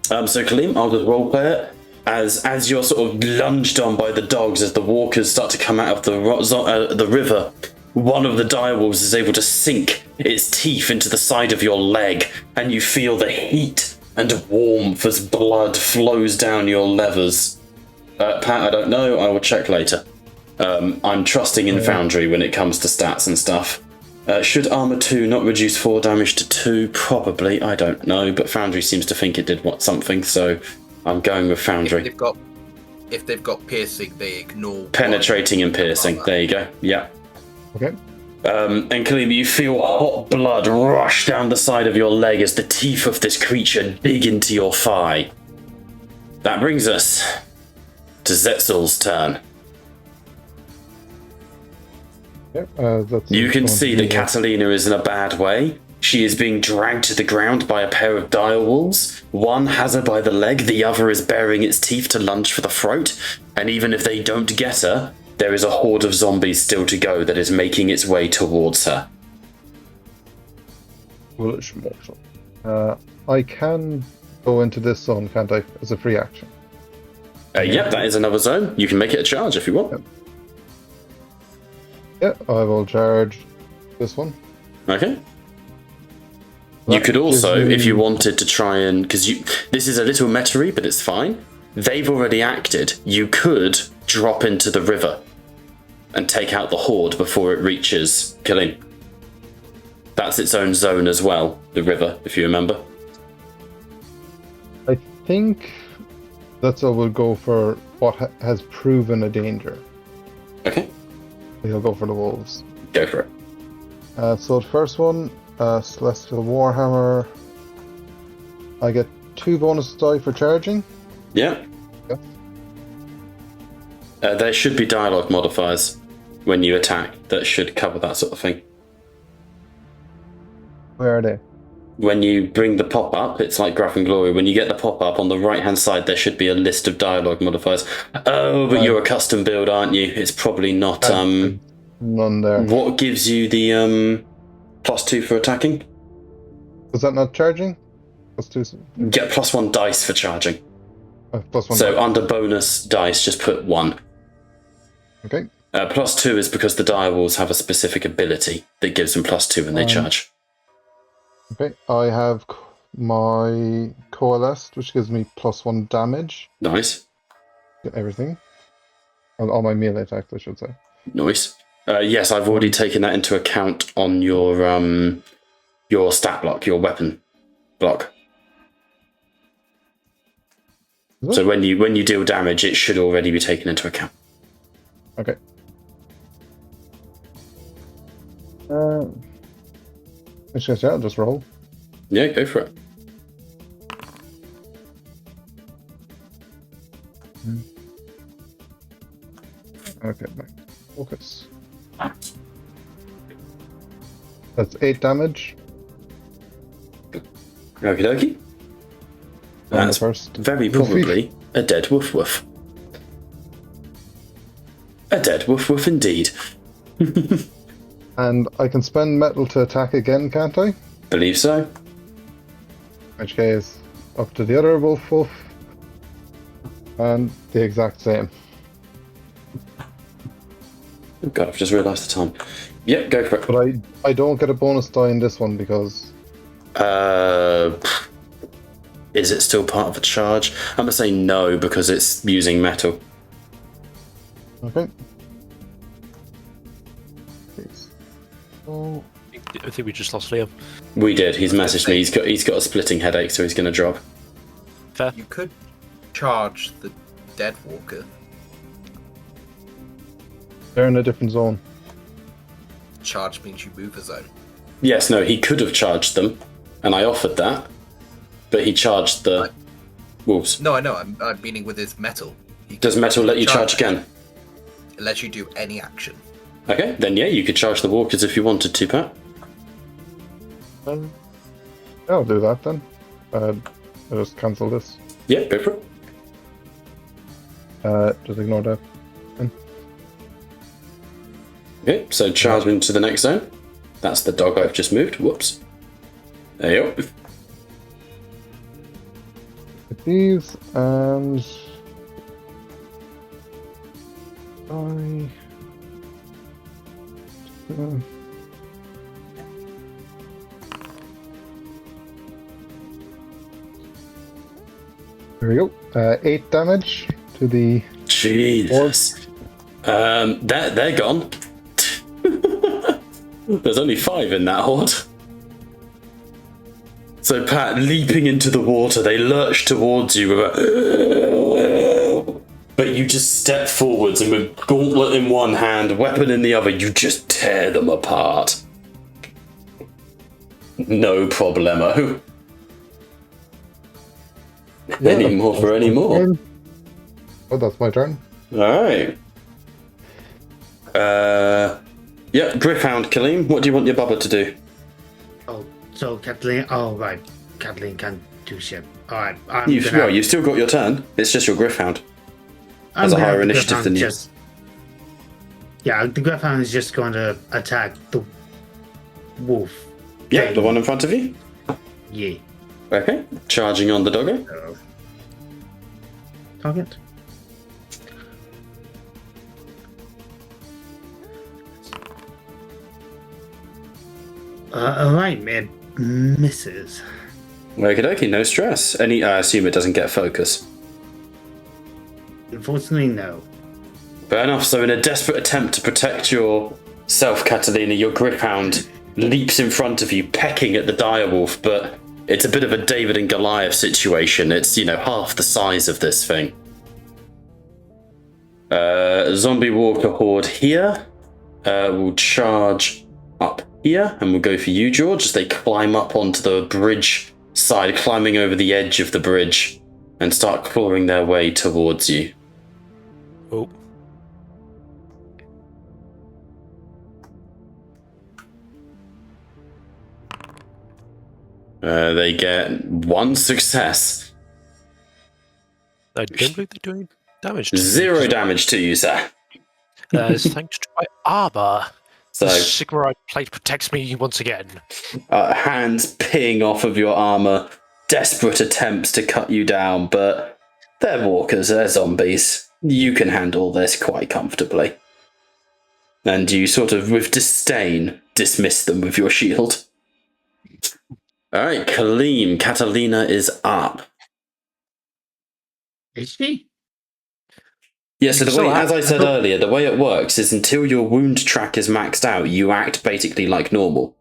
So Kaleem, I'll just roleplay it. As you're sort of lunged on by the dogs, as the walkers start to come out of the river, one of the direwolves is able to sink its teeth into the side of your leg, and you feel the heat and warmth as blood flows down your levers. Pat, I don't know. I will check later. I'm trusting in Foundry when it comes to stats and stuff. Should Armor 2 not reduce 4 damage to 2? Probably. I don't know. But Foundry seems to think it did something, so I'm going with Foundry. If they've got piercing, they ignore... Penetrating and piercing. There you go. Yeah. Okay. And Kalim, you feel hot blood rush down the side of your leg as the teeth of this creature dig into your thigh. That brings us to Zetzel's turn. Yep, you can see that Catalina is in a bad way. She is being dragged to the ground by a pair of direwolves. One has her by the leg, the other is baring its teeth to lunge for the throat. And even if they don't get her, there is a horde of zombies still to go that is making its way towards her. Foolish mortal. I can go into this zone, can't I, as a free action? Yep, that is another zone. You can make it a charge if you want. Yep. Yeah, I will charge this one. Okay. You could also, if you wanted to try and... Because this is a little meta-y, but it's fine. They've already acted. You could drop into the river and take out the horde before it reaches Kalim. That's its own zone as well, the river, if you remember. I think that's what we'll go for what has proven a danger. Okay. He'll go for the wolves. Go for it. So the first one, Celestial Warhammer. I get 2 bonus die for charging. Yeah. There should be dialogue modifiers when you attack that should cover that sort of thing. Where are they? When you bring the pop-up, it's like Graph and Glory. When you get the pop-up, on the right-hand side, there should be a list of dialogue modifiers. Oh, but you're a custom build, aren't you? It's probably not... None there. What gives you the +2 for attacking? Was that not charging? +2? Get +1 dice for charging. +1 So dice. under bonus dice, just put 1. Okay. +2 is because the direwolves have a specific ability that gives them +2 when they charge. Okay, I have my Coalesced, which gives me +1 damage. Nice. Get everything. On all my melee attacks, I should say. Nice. Yes, I've already taken that into account on your stat block, your weapon block. So when you deal damage, it should already be taken into account. Okay. I'll just roll. Yeah, go for it. Okay, focus. That's 8 damage. Okie dokie. That's first. Very probably a dead woof woof. A dead woof woof indeed. And I can spend metal to attack again, can't I? Believe so. In which case, up to the other wolf wolf. And the exact same. Oh god, I've just realised the time. Yep, go for it. But I don't get a bonus die in this one because... Is it still part of a charge? I'm going to say no because it's using metal. Okay. Oh. I think we just lost Liam. We did. He's messaged me. He's got a splitting headache, so he's going to drop. Fair. You could charge the Dead Walker. They're in a different zone. Charge means you move a zone. Yes, no, he could have charged them, and I offered that, but he charged the wolves. No, I know. I'm meaning with his metal. Does metal let you charge again? It lets you do any action. Okay, then yeah, you could charge the walkers if you wanted to, Pat. I'll do that then. I'll just cancel this. Yeah, go for it. Just ignore that. Okay, so charge into the next zone. That's the dog I've just moved. Whoops. There you go. With these and... There we go. 8 damage to the Jesus. They're gone. There's only 5 in that horde. So Pat, leaping into the water, they lurch towards you with a... But you just step forwards and with gauntlet in one hand, weapon in the other, you just tear them apart. No problemo. Any more for any more? Oh, that's my turn. Alright. Griffhound, Kaleem, what do you want your bubba to do? Oh, so Kathleen. Oh, right. Kathleen can't do shit. Alright. You've still got your turn. It's just your Griffhound. Has a higher initiative than you. Yeah, the Griffhound is just going to attack the wolf. Yeah, the one in front of you? Yeah. Okay, charging on the doggo. Target. Alright, it misses. Okie dokie, no stress. I assume it doesn't get focus. Unfortunately, no. Fair enough, so in a desperate attempt to protect yourself, Catalina, your Griphound leaps in front of you, pecking at the direwolf, but it's a bit of a David and Goliath situation. It's, half the size of this thing. Zombie Walker Horde here will charge up here, and we'll go for you, George, as they climb up onto the bridge side, climbing over the edge of the bridge, and start clawing their way towards you. Oh. They get 1 success. I don't believe they're doing damage to 0 damage to you, sir. Thanks to my armor. So, The Sigmarite plate protects me once again. hands peeing off of your armor, desperate attempts to cut you down, but they're walkers, they're zombies. You can handle this quite comfortably. And you sort of, with disdain, dismiss them with your shield. Alright, Kaleem, Catalina is up. Is she? Yeah, so the way, as I said earlier, the way it works is until your wound track is maxed out, you act basically like normal.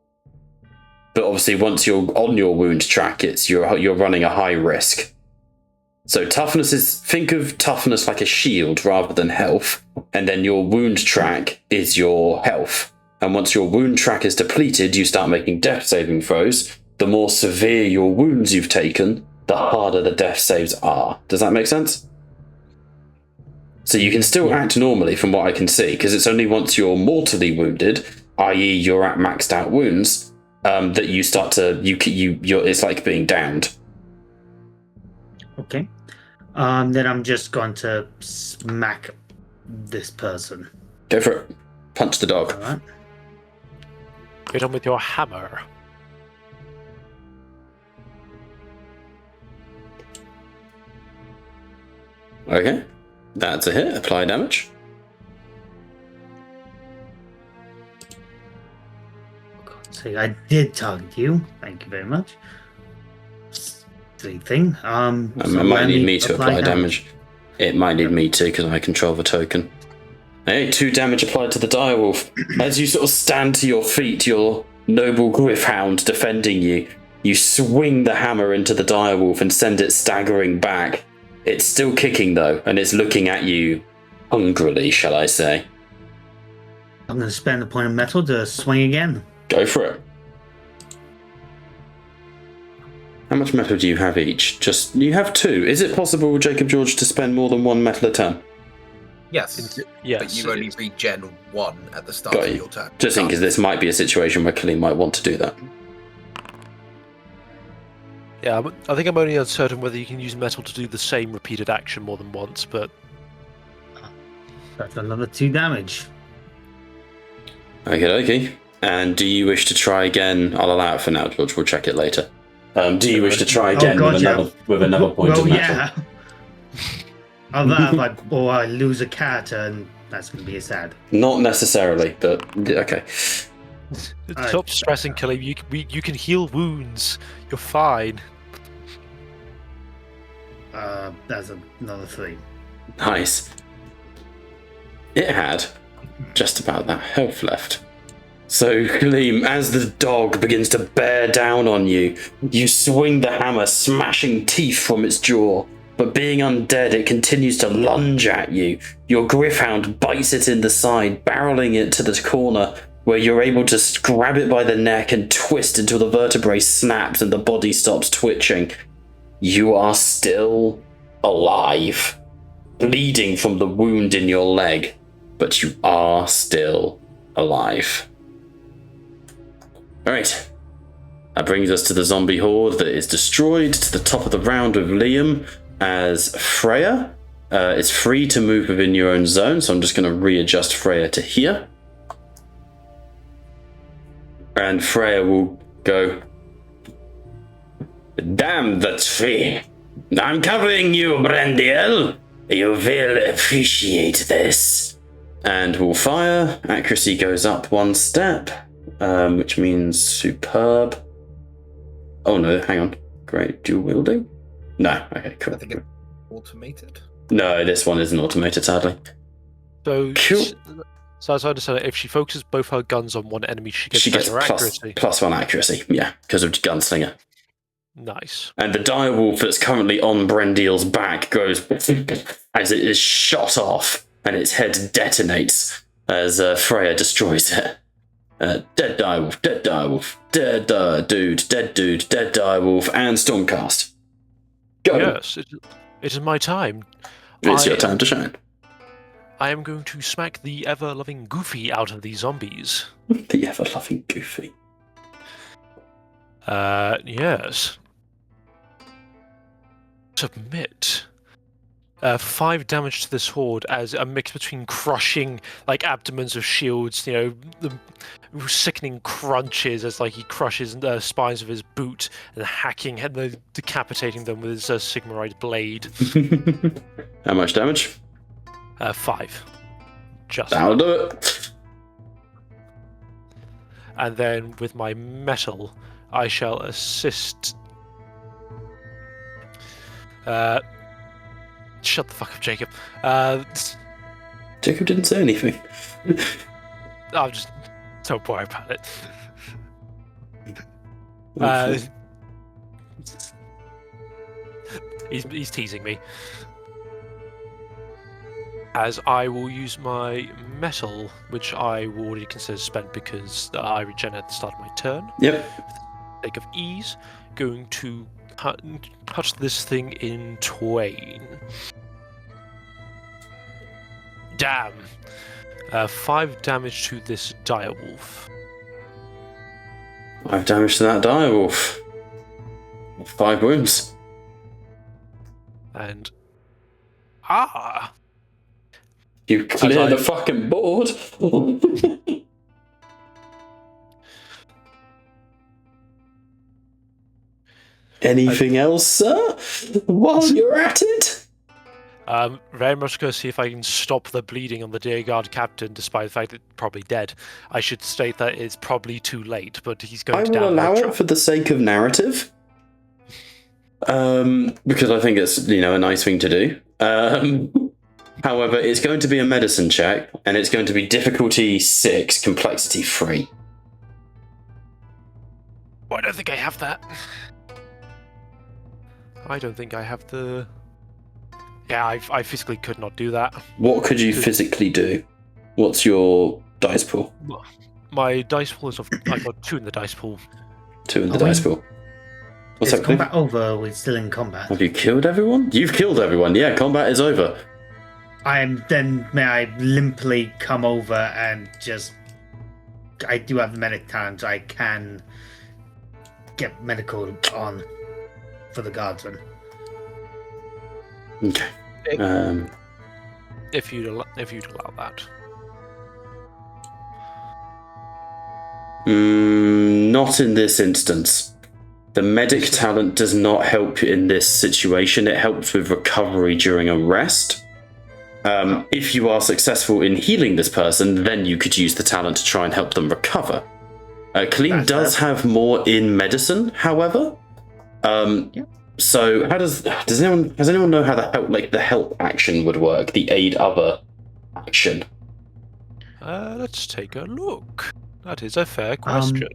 But obviously, once you're on your wound track, you're running a high risk. So toughness is, think of toughness like a shield rather than health, and then your wound track is your health. And once your wound track is depleted, you start making death saving throws. The more severe your wounds you've taken, the harder the death saves are. Does that make sense? So you can still act normally from what I can see, because it's only once you're mortally wounded, i.e. you're at maxed out wounds, that you start to, it's like being downed. Okay. Then I'm just going to smack this person. Go for it. Punch the dog. Alright. Hit on with your hammer. Okay. That's a hit. Apply damage. So I did target you. Thank you very much. Silly thing. It might need me to apply damage. It might need me to, because I control the token. Hey, 2 damage applied to the direwolf. As you sort of stand to your feet, your noble Griffhound defending you, you swing the hammer into the direwolf and send it staggering back. It's still kicking, though, and it's looking at you hungrily, shall I say. I'm going to spend a point of metal to swing again. Go for it. How much metal do you have each? You have 2. Is it possible, Jacob George, to spend more than 1 metal a turn? Yes. Yes. But you only regen 1 at the start Got of you. your turn. Just think, this might be a situation where Kaleem might want to do that. Yeah, I think I'm only uncertain whether you can use metal to do the same repeated action more than once, but... That's another 2 damage. Okay. And do you wish to try again? I'll allow it for now, George. We'll check it later. Do you wish to try again with another point of metal? Yeah. I'll have or I lose a cat, and that's going to be sad. Not necessarily, but okay. Stop stressing, Kaleem. You can heal wounds. You're fine. That's another 3. Nice. it had just about that health left. So, Gleam, as the dog begins to bear down on you, you swing the hammer, smashing teeth from its jaw. But being undead, it continues to lunge at you. Your Griffhound bites it in the side, barreling it to the corner, where you're able to grab it by the neck and twist until the vertebrae snaps and the body stops twitching. You are still alive, bleeding from the wound in your leg, but you are still alive. Alright, that brings us to the zombie horde that is destroyed, to the top of the round with Liam, as Freya is free to move within your own zone, so I'm just going to readjust Freya to here. And Freya will go, damn the tree. I'm covering you, Brandiel. You will appreciate this. And will fire. Accuracy goes up 1 step, which means superb. Oh no, hang on. Great, dual wielding? No, okay, cool. I think it's automated. No, this one isn't automated, sadly. So, Cool. so as I understand it, if she focuses both her guns on one enemy, she gets better accuracy. plus 1 accuracy, yeah, because of Gunslinger. Nice. And the direwolf that's currently on Brendiel's back goes as it is shot off, and its head detonates as Freya destroys it. Dead direwolf, dead direwolf, dead dude, dead direwolf, and Stormcast. Go. Yes, it is my time. It's your time to shine. I am going to smack the ever-loving Goofy out of these zombies. The ever-loving Goofy. Yes. Submit. 5 damage to this horde as a mix between crushing abdomens of shields, the sickening crunches as he crushes the spines of his boot and hacking and decapitating them with his Sigmarite blade. How much damage? 5. Just. That'll do it. And then with my metal, I shall assist. Shut the fuck up, Jacob. Jacob didn't say anything. I'm just don't worry about it. He's teasing me. As I will use my metal, which I will already consider spent because I regen at the start of my turn. Yep. For the sake of ease, going to cut this thing in twain. Damn. 5 damage to this direwolf. 5 damage to that direwolf. 5 wounds. And you clear the fucking board. Anything else, sir? While you're at it? Very much going to see if I can stop the bleeding on the Dear God captain, despite the fact that it's probably dead. I should state that it's probably too late, but he's going to I will allow it for the sake of narrative. Because I think it's, a nice thing to do. However, it's going to be a medicine check, and it's going to be difficulty 6, complexity 3. I don't think I have that. I don't think I have the... Yeah, I physically could not do that. What could you physically do? What's your dice pool? My dice pool is... I got 2 in the dice pool. 2 in the dice pool. What's is that, combat over? We're still in combat. Have you killed everyone? You've killed everyone. Yeah, combat is over. May I limply come over and just... I do have the medic talent. I can get medical on for the guardsman. Okay. If you'd allow that. Not in this instance. The medic talent does not help in this situation. It helps with recovery during a rest. If you are successful in healing this person, then you could use the talent to try and help them recover. Colleen does have more in medicine, however. So, does anyone know how the help action would work? The aid other action. Let's take a look. That is a fair question.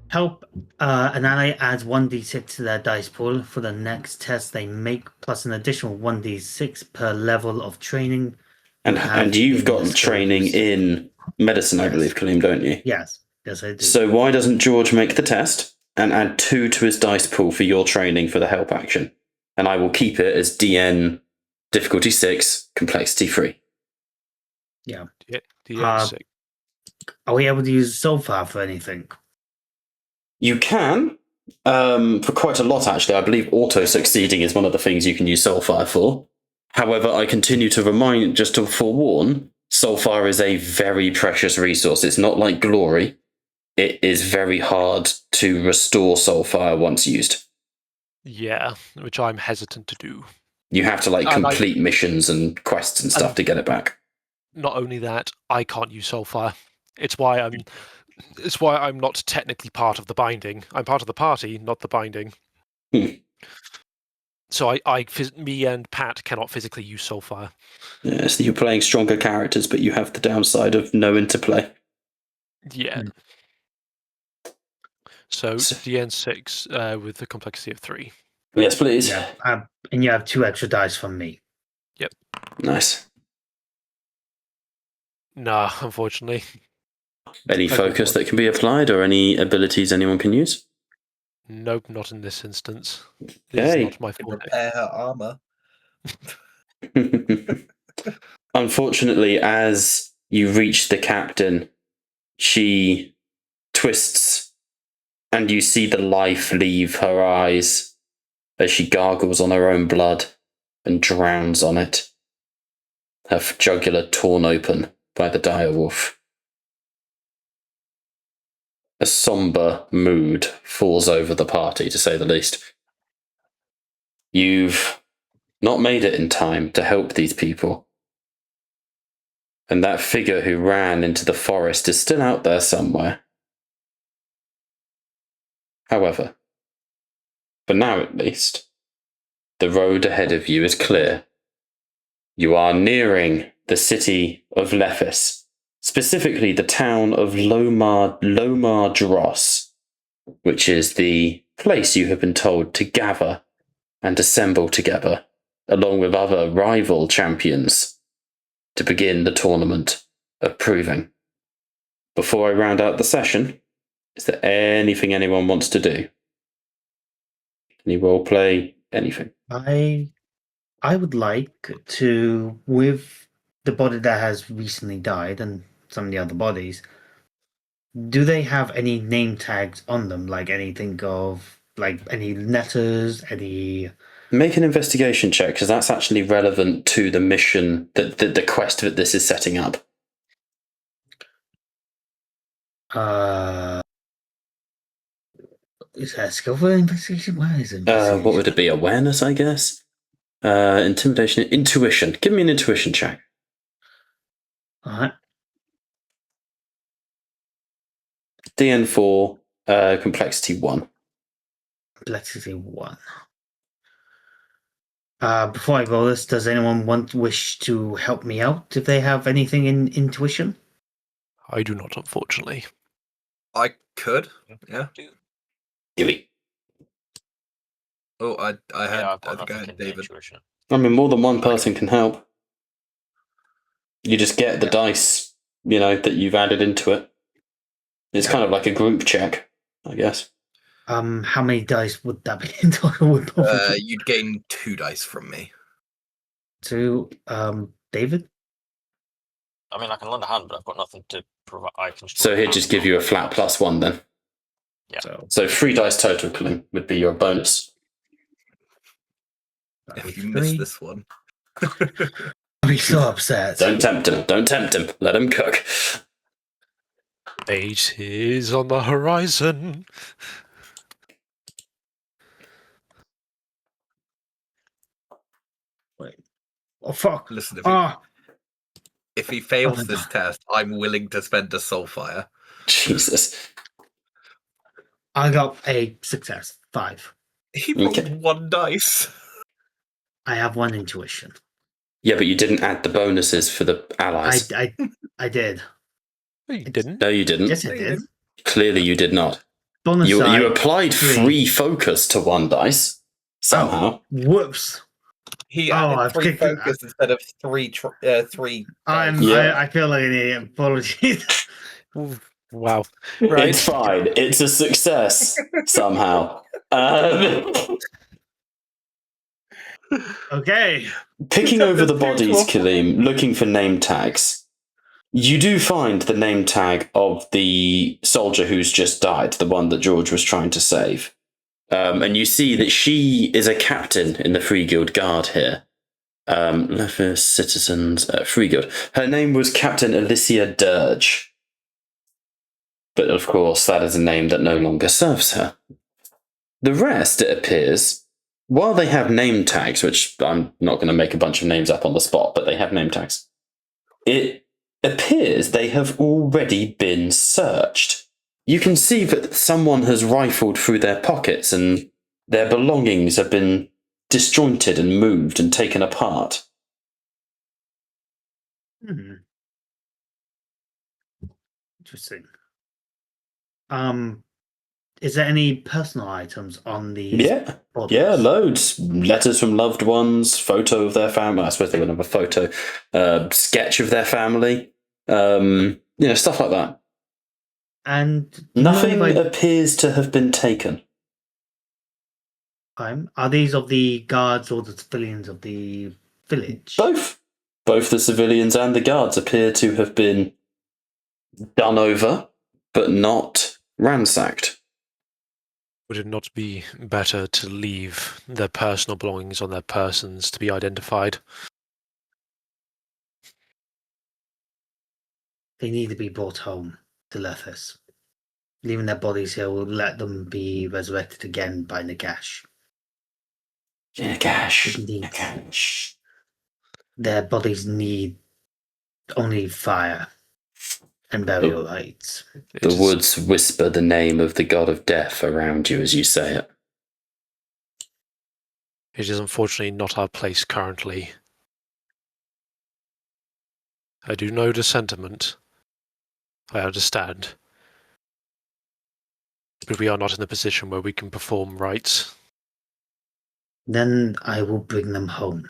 Help an ally adds 1d6 to their dice pool for the next test they make, plus an additional 1d6 per level of training. And you've got training in medicine, I believe, Kaleem, don't you? Yes, I do. So why doesn't George make the test and add 2 to his dice pool for your training for the help action? And I will keep it as DN difficulty 6, complexity 3. Yeah. DN6. Are we able to use Soulfire for anything? You can, for quite a lot, actually. I believe auto-succeeding is one of the things you can use Soulfire for. However, I continue to remind, just to forewarn, Soulfire is a very precious resource. It's not like Glory. It is very hard to restore Soulfire once used. Yeah, which I'm hesitant to do. You have to complete missions and quests and stuff to get it back. Not only that, I can't use Soulfire. It's why I'm not technically part of the binding. I'm part of the party, not the binding. So me and Pat cannot physically use Soulfire. Yes, you're playing stronger characters, but you have the downside of no interplay. Yeah. So DN6 with the complexity of 3. Yes, please. Yeah, and you have 2 extra dice from me. Yep. Nice. Nah, unfortunately. Any focus that can be applied or any abilities anyone can use? Nope, not in this instance. This is not my forte. Repair her armor. Unfortunately, as you reach the captain, she twists and you see the life leave her eyes as she gargles on her own blood and drowns on it, her jugular torn open by the direwolf. A somber mood falls over the party, to say the least. You've not made it in time to help these people. And that figure who ran into the forest is still out there somewhere. However, for now at least, the road ahead of you is clear. You are nearing the city of Lethis, specifically the town of Lomar Dross, which is the place you have been told to gather and assemble together, along with other rival champions, to begin the tournament of proving. Before I round out the session, is there anything anyone wants to do? Any roleplay? Anything? I would like to, with the body that has recently died and some of the other bodies, do they have any name tags on them? Like anything of, like any letters, any... Make an investigation check, because that's actually relevant to the mission, that the quest that this is setting up. Is that a skill for investigation? Where is it? What would it be? Awareness, I guess? Intimidation, intuition. Give me an intuition check. Alright. DN4, complexity 1. Complexity 1. Before I roll this, does anyone wish to help me out if they have anything in intuition? I do not, unfortunately. I could, yeah. Gilly. Oh, I I've got had nothing in David. intuition. I mean, more than one person can help. You just get the dice, that you've added into it. It's kind of like a group check, I guess. How many dice would that be in total? You'd gain 2 dice from me. To David? I mean, I can lend a hand, but I've got nothing to provide. So he'd just give you a flat +1 then. Yeah. So 3 dice total, Colin, would be your bonus. If you miss this one. I'll be so upset. Don't tempt him. Don't tempt him. Let him cook. Fate is on the horizon. Wait. Oh, fuck. Listen, if he Oh, fails this test, I'm willing to spend a Soulfire. Jesus. I got a success. 5. He rolled Okay. 1 dice. I have 1 intuition. Yeah, but you didn't add the bonuses for the allies. I did. Oh, you didn't. No, you didn't. Yes, it did. Clearly, you did not. Bonus You side, applied 3. free focus to one dice somehow. Whoops. He Oh, added I've 3 kicked it. focus instead of 3 3 dice. Yeah. I feel like an idiot. Apologies. Wow. Right. It's fine. It's a success somehow. Okay. Picking over the bodies, Usual. Kalim, looking for name tags. You do find the name tag of the soldier who's just died, the one that George was trying to save. And you see that she is a captain in the Free Guild Guard here. Lethis Citizens Free Guild. Her name was Captain Alicia Dirge. But of course, that is a name that no longer serves her. The rest, it appears, while they have name tags, which I'm not going to make a bunch of names up on the spot, but they have name tags, it appears they have already been searched. You can see that someone has rifled through their pockets and their belongings have been disjointed and moved and taken apart. Interesting. Is there any personal items on these? Yeah. bodies? Yeah, loads. Letters from loved ones, photo of their family. I suppose they would have a photo. Sketch of their family. Stuff like that. And Nothing appears to have been taken. Are these of the guards or the civilians of the village? Both. Both the civilians and the guards appear to have been done over, but not ransacked. Would it not be better to leave their personal belongings on their persons to be identified? They need to be brought home to Lethis. Leaving their bodies here will let them be resurrected again by Nagash. Nagash. Their bodies need only fire and burial rites. The woods whisper the name of the god of death around you as you say it. It is unfortunately not our place currently. I do know the sentiment. I understand. But we are not in a position where we can perform rites. Then I will bring them home.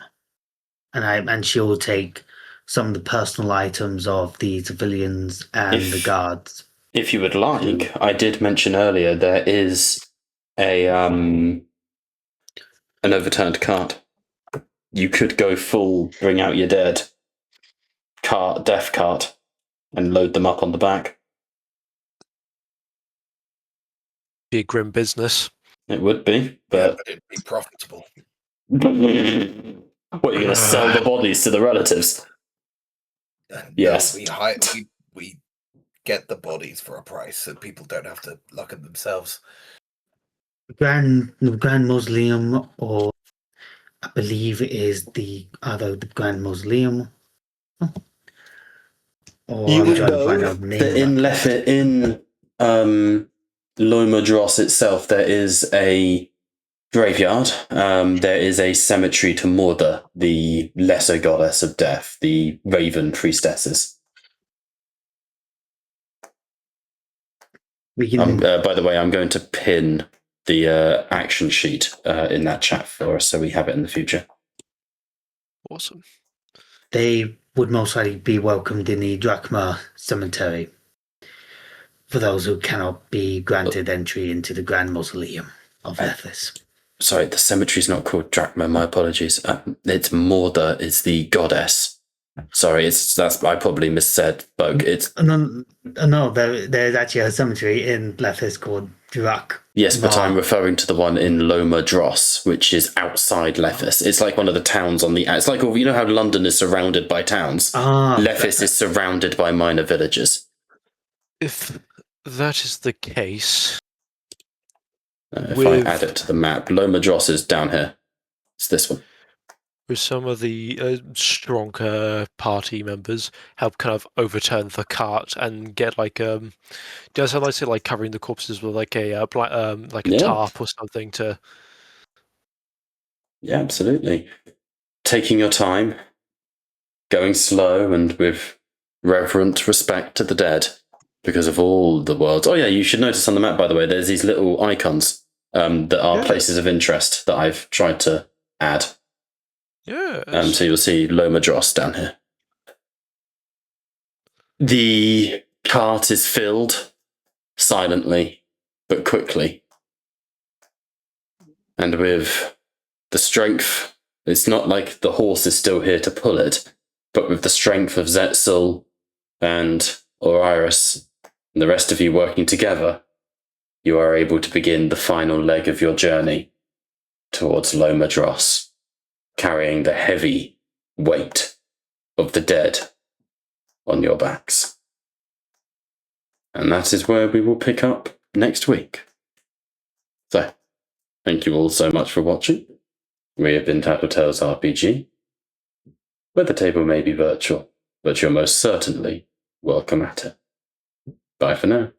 And she will take some of the personal items of the civilians and the guards. If you would like, I did mention earlier there is an overturned cart. You could go full bring out your dead death cart and load them up on the back. Be a grim business. It would be, but it'd be profitable. What, are you going to sell the bodies to the relatives? Yes. No, we get the bodies for a price, so people don't have to look at themselves. The Grand Mausoleum, or I believe it is either the Grand Mausoleum, or You I'm would trying to know find out the name. that in Loma Dross itself, there is a graveyard. There is a cemetery to Morda, the lesser goddess of death, the Raven priestesses. We can. By the way, I'm going to pin the action sheet in that chat for us, so we have it in the future. Awesome. They would most likely be welcomed in the Drachma Cemetery for those who cannot be granted entry into the Grand Mausoleum of Lethis. Sorry, the cemetery's not called Drachma. My apologies. It's Morda is the goddess. Sorry, I probably missaid. Bug. It's no. There's actually a cemetery in Lethis called Drak. Yes, but I'm referring to the one in Loma Dross, which is outside Lethis. It's like one of the towns on the. It's like you know how London is surrounded by towns. Lethis is surrounded by minor villages. If that is the case, if I add it to the map, Loma Dross is down here. It's this one. with some of the stronger party members help kind of overturn the cart and get does I say like covering the corpses with like a tarp or something to. Yeah, absolutely. Taking your time, going slow and with reverent respect to the dead. because of all the worlds. Oh yeah, you should notice on the map, by the way, there's these little icons that are places of interest that I've tried to add. Yes. So you'll see Lomadros down here. The cart is filled silently but quickly. And with the strength, it's not like the horse is still here to pull it, but with the strength of Zetzel and Oriris and the rest of you working together, you are able to begin the final leg of your journey towards Lomadros, carrying the heavy weight of the dead on your backs. And that is where we will pick up next week. So, thank you all so much for watching. We have been Tattletales RPG, where the table may be virtual, but you're most certainly welcome at it. Bye for now.